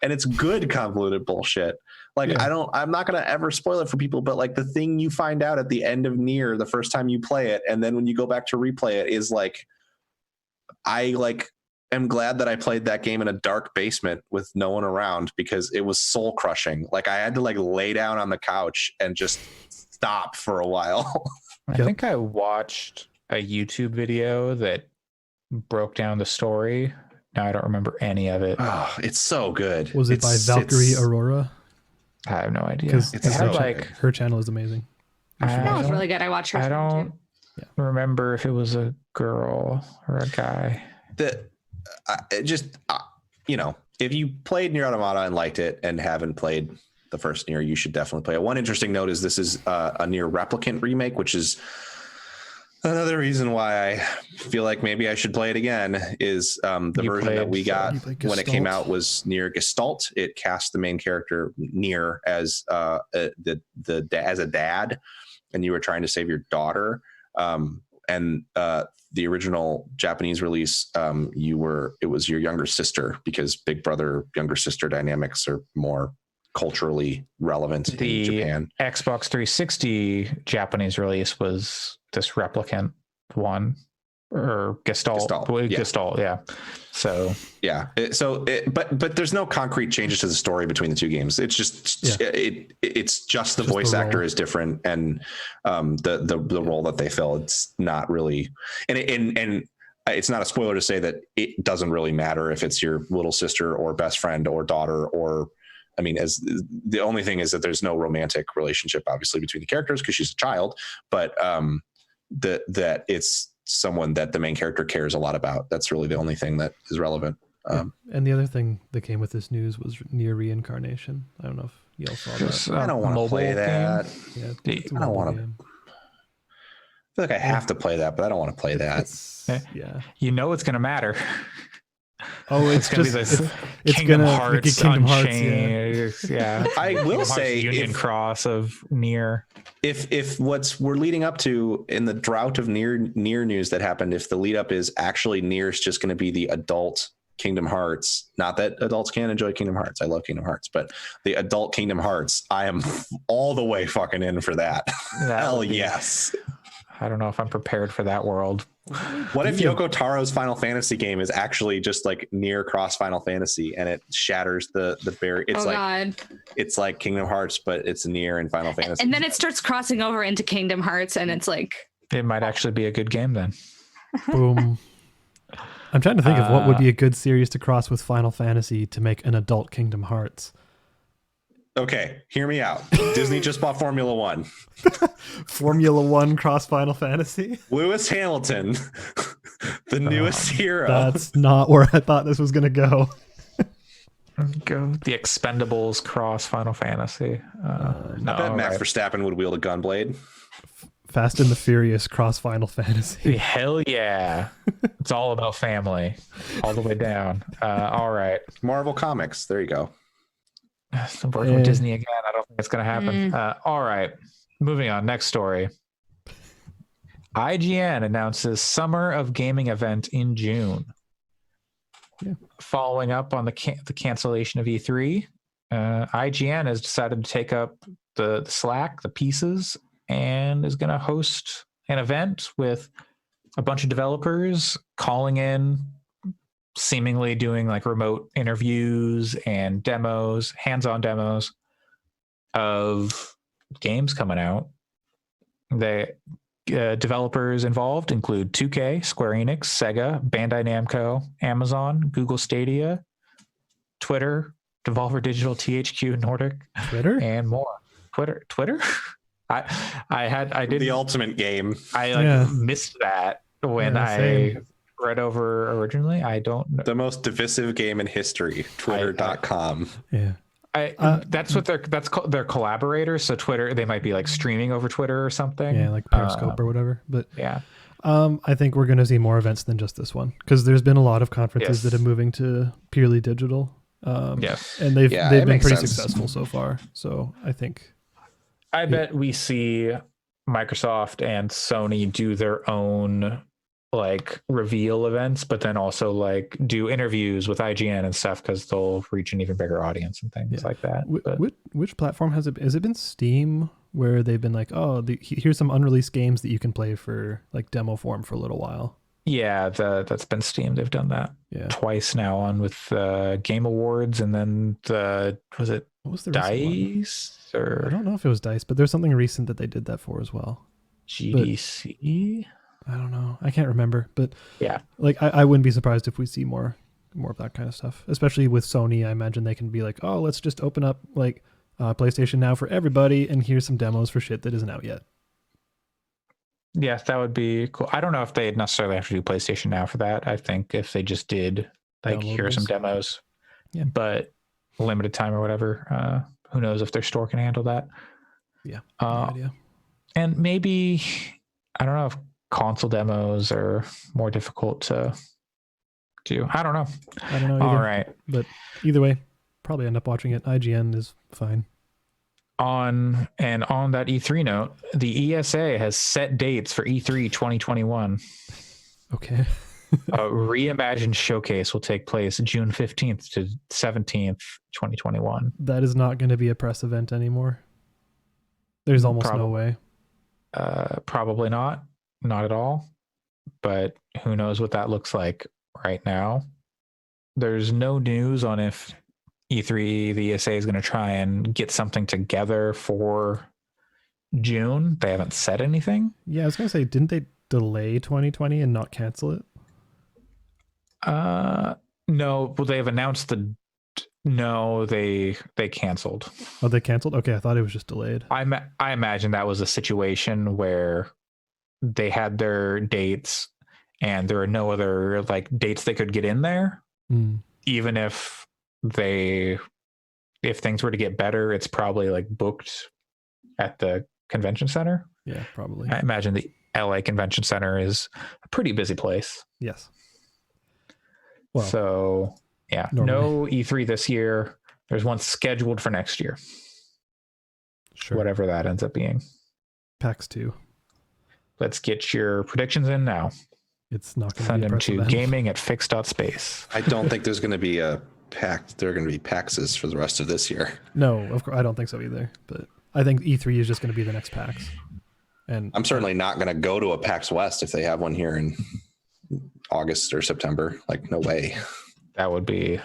and it's good convoluted bullshit. Like Yeah. I'm not going to ever spoil it for people, but like the thing you find out at the end of Nier the first time you play it, and then when you go back to replay it, is like, I like am glad that I played that game in a dark basement with no one around, because it was soul crushing. Like I had to like lay down on the couch and just stop for a while. I Yep. think I watched a YouTube video that broke down the story. Now I don't remember any of it. Oh, it's so good. Was it by Valkyrie Aurora? I have no idea. Because It's It had so like her channel is amazing. That was I really good. I watched her. I stream, don't too. remember if it was a girl or a guy. You know, if you played Nier Automata and liked it and haven't played the first Nier, you should definitely play it. One interesting note is this is a Nier Replicant remake, which is another reason why I feel like maybe I should play it again. Is the You version that played- we got You played when it came Gestalt? out was Nier Gestalt. It cast the main character Nier as as a dad, and you were trying to save your daughter. And the original Japanese release, it was your younger sister, because big brother younger sister dynamics are more culturally relevant in The Japan. Xbox 360 Japanese release was this replicant one, or Gestalt. Gestalt, yeah. Yeah. So Yeah. But there's no concrete changes to the story between the two games. It's just it's just the Just voice the actor role. is different, and the role that they fill. It's not really, and it's not a spoiler to say that it doesn't really matter if it's your little sister or best friend or daughter, or I mean, as the only thing is that there's no romantic relationship obviously between the characters because she's a child, but that it's someone that the main character cares a lot about. That's really the only thing that is relevant. And the other thing that came with this news was Nier Reincarnation. I don't know if y'all saw just that. I don't want to mobile play game. that. Yeah, it's a I don't mobile wanna- game. I feel like I have to play that, but I don't want to play that. It's, Yeah. You know it's going to matter. Oh, it's gonna just be this it's Kingdom gonna Hearts make it Kingdom Hearts. Yeah. Unchained. Yeah. I will Kingdom Hearts say, Union Cross of Nier. if what's we're leading up to in the drought of Nier news that happened, if the lead up is actually Nier's just going to be the adult Kingdom Hearts, not that adults can't enjoy Kingdom Hearts. I love Kingdom Hearts, but the adult Kingdom Hearts, I am all the way fucking in for that. That Hell would be- yes. I don't know if I'm prepared for that world. What if Yoko Taro's Final Fantasy game is actually just like Nier cross Final Fantasy, and it shatters the barrier? It's God. it's like Kingdom Hearts, but it's Nier and Final Fantasy. And then it starts crossing over into Kingdom Hearts, and it's like, It might actually be a good game then. Boom. I'm trying to think of what would be a good series to cross with Final Fantasy to make an adult Kingdom Hearts. Okay, hear me out. Disney just bought Formula One. Formula One cross Final Fantasy? Lewis Hamilton, the newest hero. That's not where I thought this was going to go. Go the Expendables cross Final Fantasy. No, I bet Max right. Verstappen would wield a gunblade. Fast and the Furious cross Final Fantasy. Hell yeah. It's all about family all the way down. All right. Marvel Comics. There you go. I'm working with Disney again. I don't think it's going to happen. All right. Moving on. Next story. IGN announces Summer of Gaming event in June. Yeah. Following up on the cancellation of E3, IGN has decided to take up the slack, the pieces, and is going to host an event with a bunch of developers calling in, seemingly doing like remote interviews and demos, hands-on demos of games coming out. The developers involved include 2K, Square Enix, Sega, Bandai Namco, Amazon, Google Stadia, Twitter, Devolver Digital, THQ Nordic, Twitter, and more. Twitter. I did the ultimate game. I missed that when same. I read over originally. I don't know. The most divisive game in history, Twitter.com. Yeah. That's what that's called. They're collaborators. So Twitter, they might be like streaming over Twitter or something. Yeah, like Periscope or whatever. But yeah, I think we're going to see more events than just this one, because there's been a lot of conferences that are moving to purely digital. Yes, and they've been pretty sense. successful so far. So I think. I bet we see Microsoft and Sony do their own like reveal events, but then also like do interviews with IGN and stuff, because they'll reach an even bigger audience and things like that. Which platform has it? Has it been Steam, where they've been like, oh, here's some unreleased games that you can play for like demo form for a little while? Yeah, that's been Steam. They've done that twice now, on with Game Awards, and then what was the DICE? Or I don't know if it was DICE, but there's something recent that they did that for as well. GDC. I don't know. I can't remember, but yeah, like I wouldn't be surprised if we see more of that kind of stuff, especially with Sony. I imagine they can be like, oh, let's just open up like PlayStation Now for everybody, and here's some demos for shit that isn't out yet. Yeah, that would be cool. I don't know if they'd necessarily have to do PlayStation Now for that. I think if they just did like, here are some demos, but limited time or whatever, who knows if their store can handle that. Yeah, no idea. And maybe, I don't know if console demos are more difficult to do. I don't know either. All right. But either way, probably end up watching it. IGN is fine. On that E3 note, the ESA has set dates for E3 2021. Okay. A reimagined showcase will take place June 15th to 17th, 2021. That is not going to be a press event anymore. There's almost no way. Probably not at all. But who knows what that looks like right now. There's no news on if E3, the ESA is going to try and get something together for June. They haven't said anything. Yeah, I was going to say, didn't they delay 2020 and not cancel it? No, well, they've announced they canceled. Oh, they canceled? Okay, I thought it was just delayed. I imagine that was a situation where they had their dates and there are no other like dates they could get in there. Even if things were to get better, it's probably like booked at the convention center. Yeah, probably. I imagine the LA Convention Center is a pretty busy place. Yes. Well, so yeah, no E3 this year. There's one scheduled for next year. Sure. Whatever that ends up being. PAX 2. Let's get your predictions in now. It's not going to be a press event. gaming@fix.space. I don't think there's going to be a PAX. There are going to be PAXs for the rest of this year. No, of course, I don't think so either. But I think E3 is just going to be the next PAX. And I'm certainly not going to go to a PAX West if they have one here in August or September. Like, no way. That'd be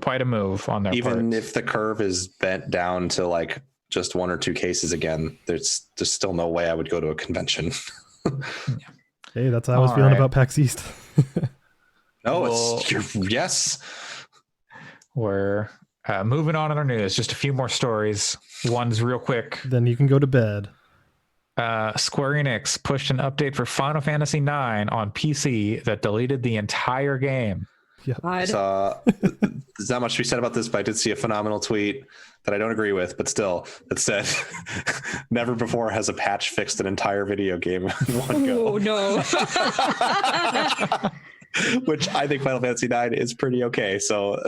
quite a move on their part. Even if the curve is bent down to like just one or two cases again, there's still no way I would go to a convention. Hey, that's how I was feeling about PAX East. No, yes. We're moving on in our news. Just a few more stories. One's real quick. Then you can go to bed. Square Enix pushed an update for Final Fantasy IX on PC that deleted the entire game. Yeah. There's not much to be said about this, but I did see a phenomenal tweet that I don't agree with, but still, that said, never before has a patch fixed an entire video game in one go. Oh, no. Which I think Final Fantasy IX is pretty okay. So,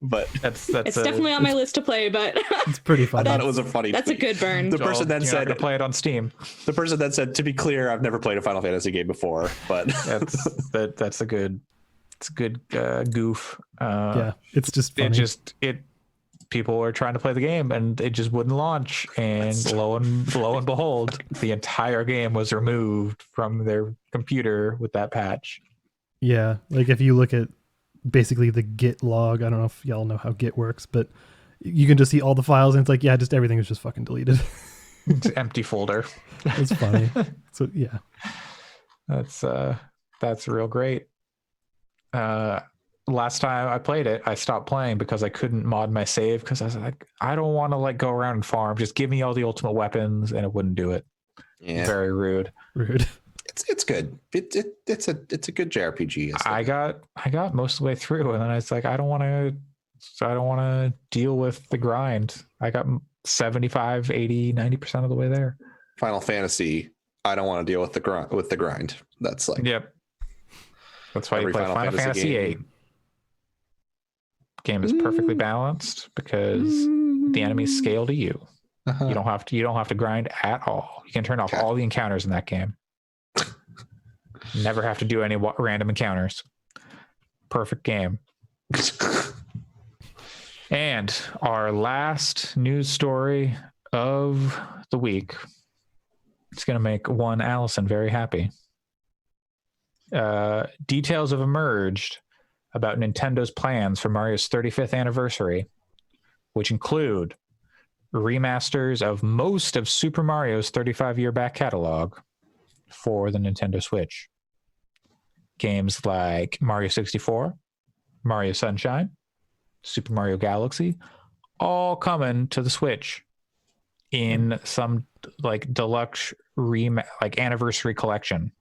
but it's definitely on my list to play, but it's pretty fun. I thought it was a funny. That's tweet. A good burn. The person then said to play it on Steam. The person then said, to be clear, I've never played a Final Fantasy game before, but that's a good goof. Yeah, it's just funny. people were trying to play the game and it just wouldn't launch. And lo and behold, the entire game was removed from their computer with that patch. Yeah, like if you look at basically the Git log, I don't know if y'all know how Git works, but you can just see all the files and it's like, yeah, just everything is just fucking deleted. It's an empty folder. It's funny. So yeah, that's real great. Last time I played it, I stopped playing because I couldn't mod my save because I was like, I don't want to like go around and farm. Just give me all the ultimate weapons, and it wouldn't do it. Yeah, Very rude. It's good. It's a good JRPG. I got most of the way through, and then it's like I don't want to deal with the grind. I got 75, 80, 90% of the way there. Final Fantasy, I don't want to deal with the grind. That's like, yep. That's why you play Final Fantasy VIII. Game is perfectly balanced because the enemies scale to you. You don't have to grind at all. You can turn off all the encounters in that game. Never have to do any random encounters. Perfect game. And our last news story of the week. It's going to make one Allison very happy. Details have emerged about Nintendo's plans for Mario's 35th anniversary, which include remasters of most of Super Mario's 35-year back catalog for the Nintendo Switch. Games like Mario 64, Mario Sunshine, Super Mario Galaxy, all coming to the Switch in some like deluxe anniversary collection.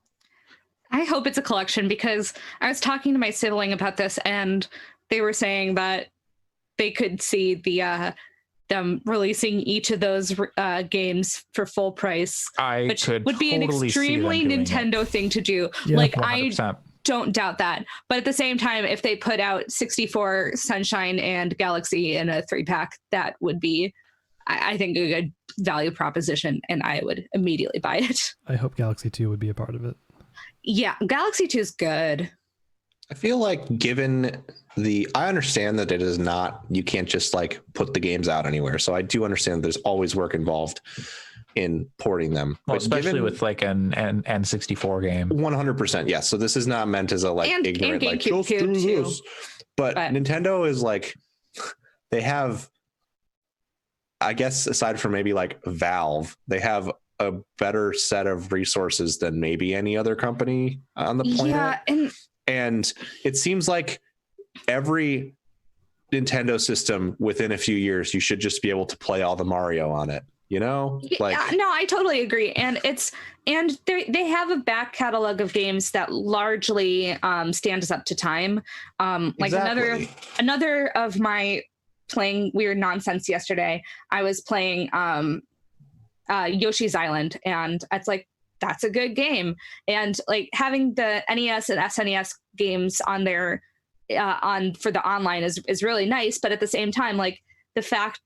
I hope it's a collection because I was talking to my sibling about this and they were saying that they could see them releasing each of those games for full price, which would be an extremely Nintendo thing to do. Yeah, like 100%. I don't doubt that. But at the same time, if they put out 64, Sunshine, and Galaxy in a 3-pack, that would be, I think, a good value proposition, and I would immediately buy it. I hope Galaxy 2 would be a part of it. Yeah, Galaxy 2 is good. I feel like I understand that it is not, you can't just like put the games out anywhere. So I do understand there's always work involved in porting them. Well, especially with like an N64 game. 100%. Yes. So this is not meant as a like ignorant, like just do this. But Nintendo is like, they have, I guess aside from maybe like Valve, they have a better set of resources than maybe any other company on the planet. Yeah, and it seems like every Nintendo system within a few years, you should just be able to play all the Mario on it, you know? Like, yeah, no, I totally agree. And they have a back catalog of games that largely stands up to time. Like exactly. another of my playing weird nonsense yesterday, I was playing Yoshi's Island, and it's like, that's a good game. And like having the NES and SNES games on there for the online is really nice. But at the same time, like the fact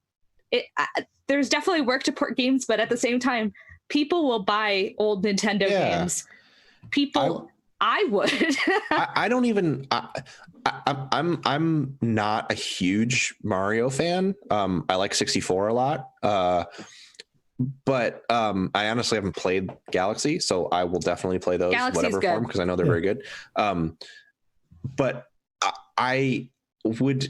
there's definitely work to port games, but at the same time, people will buy old Nintendo games. I would. I don't even. I'm not a huge Mario fan. I like 64 a lot. But I honestly haven't played Galaxy, so I will definitely play those whatever form because I know they're very good. But I would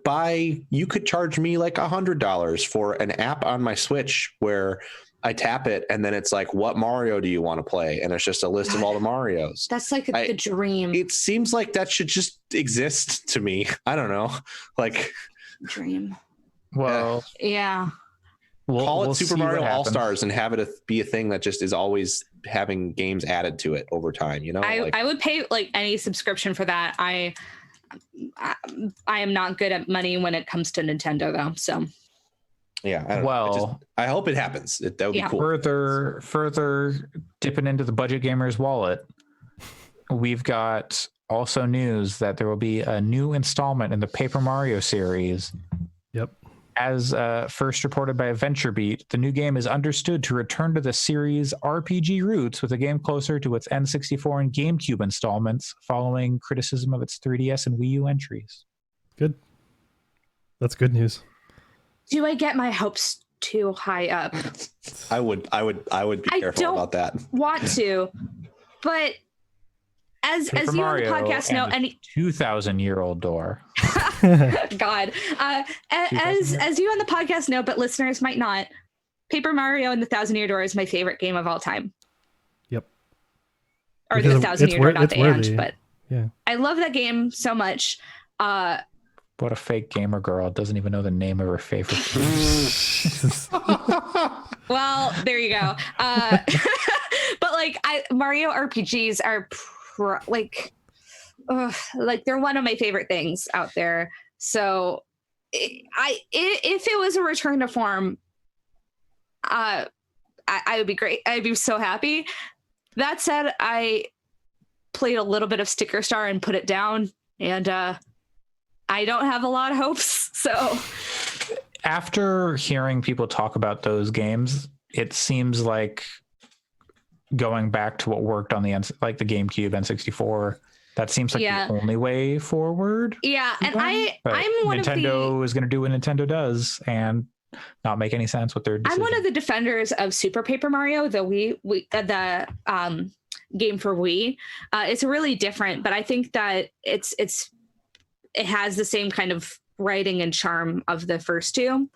buy, you could charge me like $100 for an app on my Switch where I tap it and then it's like, what Mario do you want to play? And it's just a list of all the Marios. That's like the dream. It seems like that should just exist to me. I don't know. Like dream. Well, yeah. Call it Super Mario All-Stars and have it be a thing that just is always having games added to it over time, you know? I would pay like any subscription for that. I am not good at money when it comes to Nintendo though, so yeah. I hope it happens. That would be cool. Further dipping into the budget gamer's wallet, we've got also news that there will be a new installment in the Paper Mario series. Yep. As first reported by VentureBeat, the new game is understood to return to the series' RPG roots with a game closer to its N64 and GameCube installments following criticism of its 3DS and Wii U entries. Good. That's good news. Do I get my hopes too high up? I would be careful about that. Want to, but as Paper you on the Mario podcast know, and a 2,000-year-old door. God, as you on the podcast know, but listeners might not. Paper Mario and the 1,000-Year Door is my favorite game of all time. Yep. Or Because the 1,000-Year Door, not the worthy. but yeah. I love that game so much. What a fake gamer girl, doesn't even know the name of her favorite Well, there you go. But like, Mario RPGs are like they're one of my favorite things out there. So if it was a return to form, I would be great. I'd be so happy. That said, I played a little bit of Sticker Star and put it down, and I don't have a lot of hopes. So after hearing people talk about those games, it seems like going back to what worked on the GameCube, N64, that seems like the only way forward. Yeah, and But I'm one Nintendo is going to do what Nintendo does and not make any sense with their decision. I'm one of the defenders of Super Paper Mario, the game for Wii. It's really different, but I think that it has the same kind of writing and charm of the first two.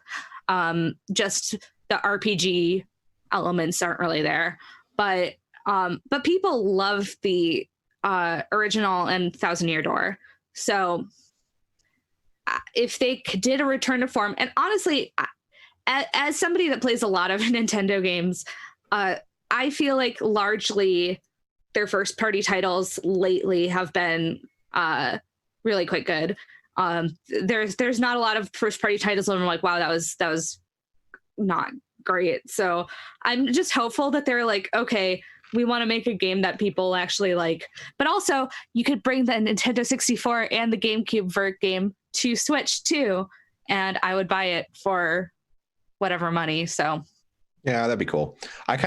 Just the RPG elements aren't really there, but people love the original and 1,000-Year Door. So if they did a return to form, and honestly, as somebody that plays a lot of Nintendo games, I feel like largely their first party titles lately have been really quite good. There's not a lot of first party titles and I'm like, wow, that was not great. So I'm just hopeful that they're like, okay, we want to make a game that people actually like, but also you could bring the Nintendo 64 and the GameCube vert game to Switch too, and I would buy it for whatever money. So yeah, that'd be cool. I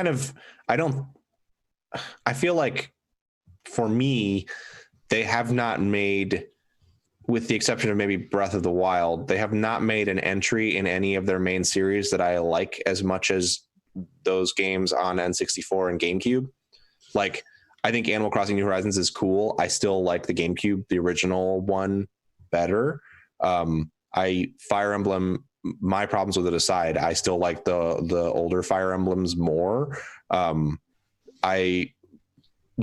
feel like for me, they have not made, with the exception of maybe Breath of the Wild, they have not made an entry in any of their main series that I like as much as those games on N64 and GameCube. Like, I think Animal Crossing New Horizons is cool. I still like the GameCube, the original one, better. Fire Emblem, my problems with it aside, I still like the older Fire Emblems more. I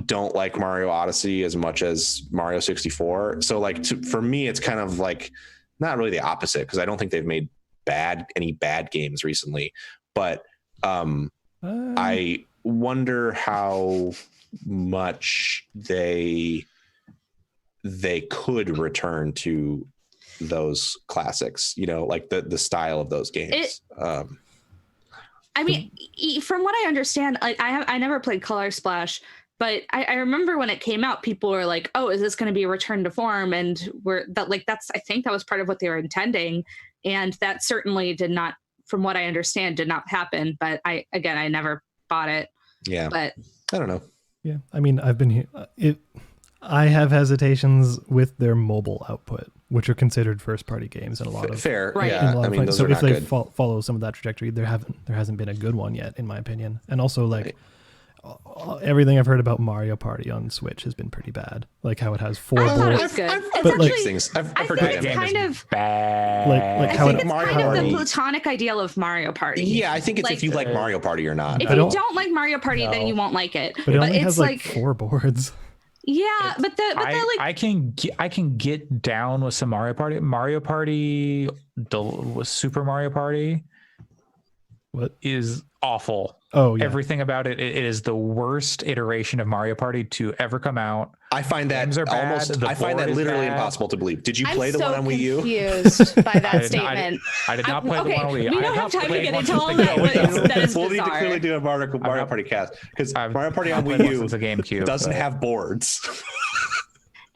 don't like Mario Odyssey as much as Mario 64. So like for me, it's kind of like not really the opposite, because I don't think they've made any bad games recently. But I wonder how much they could return to those classics, like the style of those games. I mean, from what I understand, like I never played Color Splash, but I remember when it came out, people were like, "Oh, is this going to be a return to form?" And I think that was part of what they were intending, and that certainly did not, from what I understand, did not happen. But I never bought it. Yeah, but I don't know. Yeah, I mean, I've been here. I have hesitations with their mobile output, which are considered first-party games in a lot of fair. Right. Yeah, I mean, those so are if not they good. Follow some of that trajectory, there hasn't been a good one yet, in my opinion. And also, like, everything I've heard about Mario Party on Switch has been pretty bad. Like how it has 4 I thought it boards. was good. but like things. I've I heard think good. it's kind of bad. like I how think it, it's Mario kind of Party. the platonic ideal of Mario Party. Yeah, I think it's Like, if you like Mario Party or not. If I you don't- don't like Mario Party, then you won't like it. but it only it's has like 4 boards. yeah, but the like I can get down with some Mario Party. Mario Party was Super Mario Party. What? Is awful. Oh yeah. Everything about it is the worst iteration of Mario Party to ever come out. I find that Games are bad, almost. the I find board that is literally bad. impossible to believe. Did you I'm play the so one on Wii U? confused by that I statement. did not play the Okay, one on Wii. we I don't did have not time to play get one into since all the that. GameCube. That is We'll need to bizarre. clearly do a Mario not- Party cast, because I've Mario Party not on played Wii one U since the GameCube, doesn't but- have boards.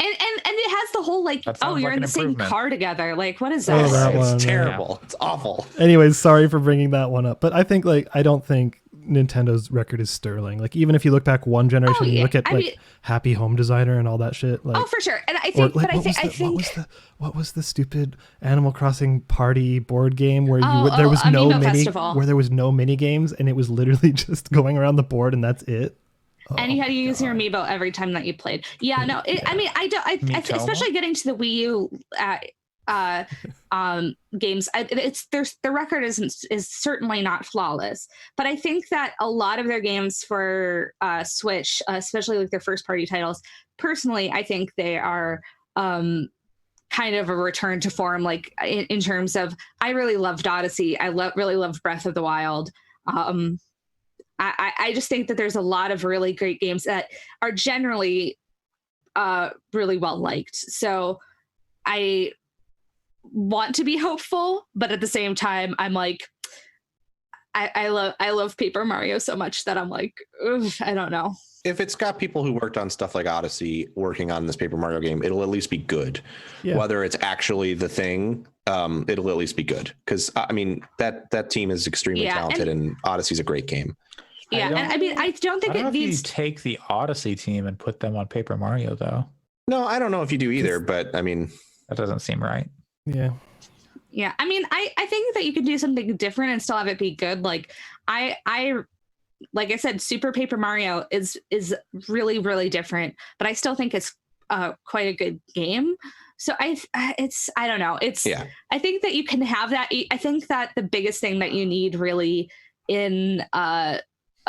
And it has the whole like, That oh, sounds you're like in an the same improvement. car together. Like, what is Oh, that? that one, It's yeah. terrible. It's awful. Anyways, sorry for bringing that one up, but I think I don't think Nintendo's record is sterling. Like even if you look back one generation, you look at Happy Home Designer and all that shit. Like, for sure. And I think, what was the stupid Animal Crossing party board game where there was no mini games and it was literally just going around the board and that's it. And you had to use your amiibo every time that you played. Yeah, no. I mean, especially getting to the Wii U games, the record is certainly not flawless, but I think that a lot of their games for Switch, especially like their first party titles, personally, I think they are kind of a return to form. Like in terms of, I really loved Odyssey. I really loved Breath of the Wild. I just think that there's a lot of really great games that are generally really well liked. So I want to be hopeful, but at the same time, I'm like, I love Paper Mario so much that I'm like, I don't know. If it's got people who worked on stuff like Odyssey working on this Paper Mario game, it'll at least be good. Yeah. Whether it's actually the thing, it'll at least be good. Because I mean, that team is extremely talented, and Odyssey's a great game. Yeah, and I mean, I don't think it needs. You take the Odyssey team and put them on Paper Mario, though. No, I don't know if you do either, but I mean, that doesn't seem right. Yeah. Yeah, I mean, I think that you could do something different and still have it be good. Like like I said, Super Paper Mario is really, really different, but I still think it's quite a good game. So I don't know. I think that you can have that. I think that the biggest thing that you need really in a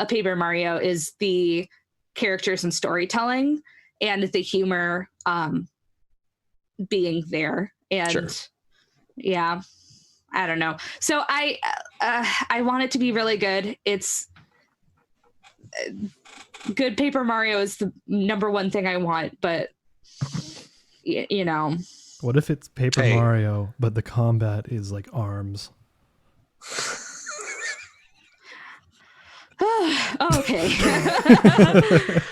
Paper Mario is the characters and storytelling and the humor being there. And sure. Yeah, I don't know. So I want it to be really good. It's good. Paper Mario is the number one thing I want, but you know. What if it's Paper Mario, but the combat is like ARMS? Okay.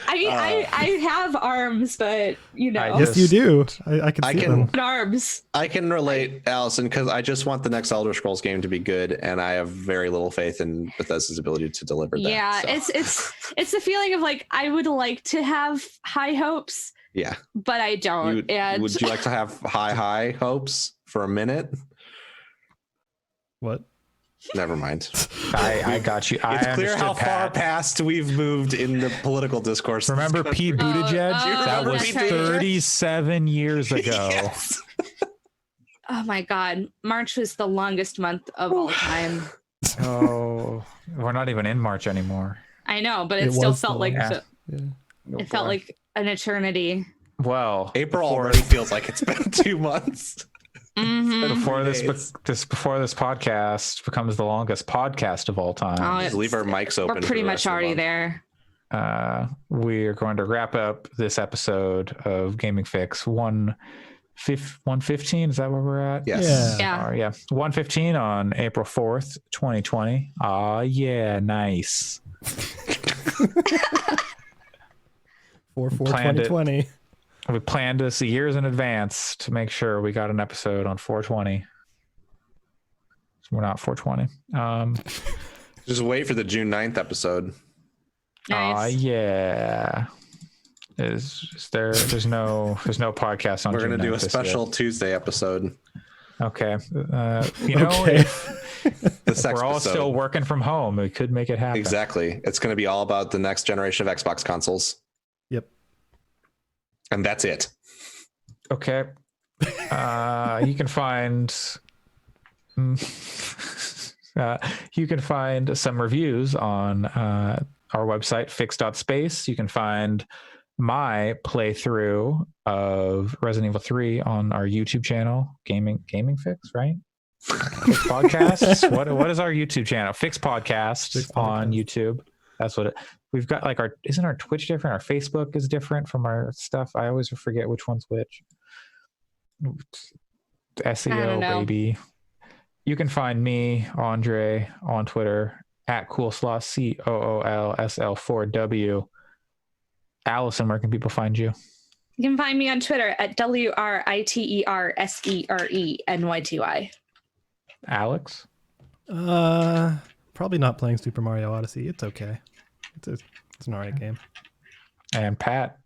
I mean, I have arms, but you know. Yes, you do. I can see them. Arms. I can relate, Allison, because I just want the next Elder Scrolls game to be good, and I have very little faith in Bethesda's ability to deliver that. Yeah, so. it's the feeling of like I would like to have high hopes. Yeah, but I don't. Would you like to have high hopes for a minute? What? Never mind. I got you. It's clear how far past we've moved in the political discourse. Remember Pete Buttigieg? That was 37 years ago. Yes. Oh my God. March was the longest month of all time. Oh, we're not even in March anymore. I know, but it still felt like it felt like an eternity. Well, April already feels like it's been 2 months. Mm-hmm. Before this podcast becomes the longest podcast of all time. Just leave our mics open. We're pretty much already there. We are going to wrap up this episode of Gaming Fix 115. Is that where we're at? Yes. Yeah. 115 on April 4th, 2020. Ah, yeah, nice. 4/4/2020. We planned this years in advance to make sure we got an episode on 420. We're not 420. Just wait for the June 9th episode. Nice. Yeah. There's no podcast on. We're June gonna do a 9th special Tuesday episode. Okay. If we're all still working from home, we could make it happen. Exactly. It's going to be all about the next generation of Xbox consoles. Yep. And that's it. Okay. You can find some reviews on our website, fix.space. You can find my playthrough of Resident Evil 3 on our YouTube channel, Gaming Fix, right? Fix Podcasts. What is our YouTube channel? Fix Podcasts on YouTube. That's what we've got. Like isn't our Twitch different? Our Facebook is different from our stuff. I always forget which one's which. SEO baby. You can find me, Andre, on Twitter at Coolslaw, COOLSL4W. Allison, where can people find you? You can find me on Twitter at WRITERSERENYTY. Alex? Probably not playing Super Mario Odyssey. It's okay. It's an alright game. And Pat.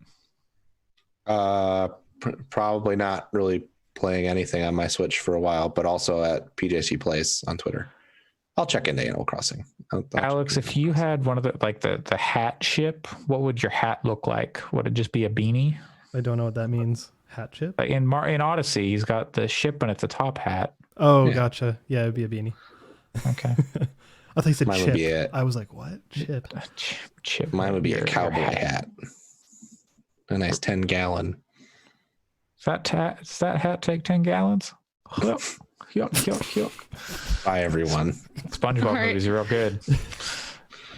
Probably not really playing anything on my Switch for a while, but also at PJC Plays on Twitter. I'll check into Animal Crossing. Alex, if you had one of the hat ship, what would your hat look like? Would it just be a beanie? I don't know what that means. Hat chip? In Odyssey, he's got the ship and it's a top hat. Oh, Yeah. gotcha. Yeah, it'd be a beanie. Okay. I thought you said Mine would chip. be it. I was like, what? Chip. Chip. Mine would be a Your cowboy hat. A nice 10-gallon. Does that hat take 10 gallons? Yuck. Bye, everyone. SpongeBob All right. movies are real good.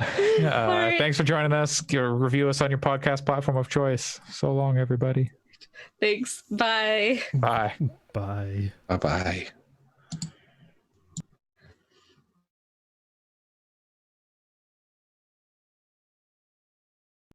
right. Thanks for joining us. Review us on your podcast platform of choice. So long, everybody. Thanks. Bye. Bye. Bye. Bye-bye.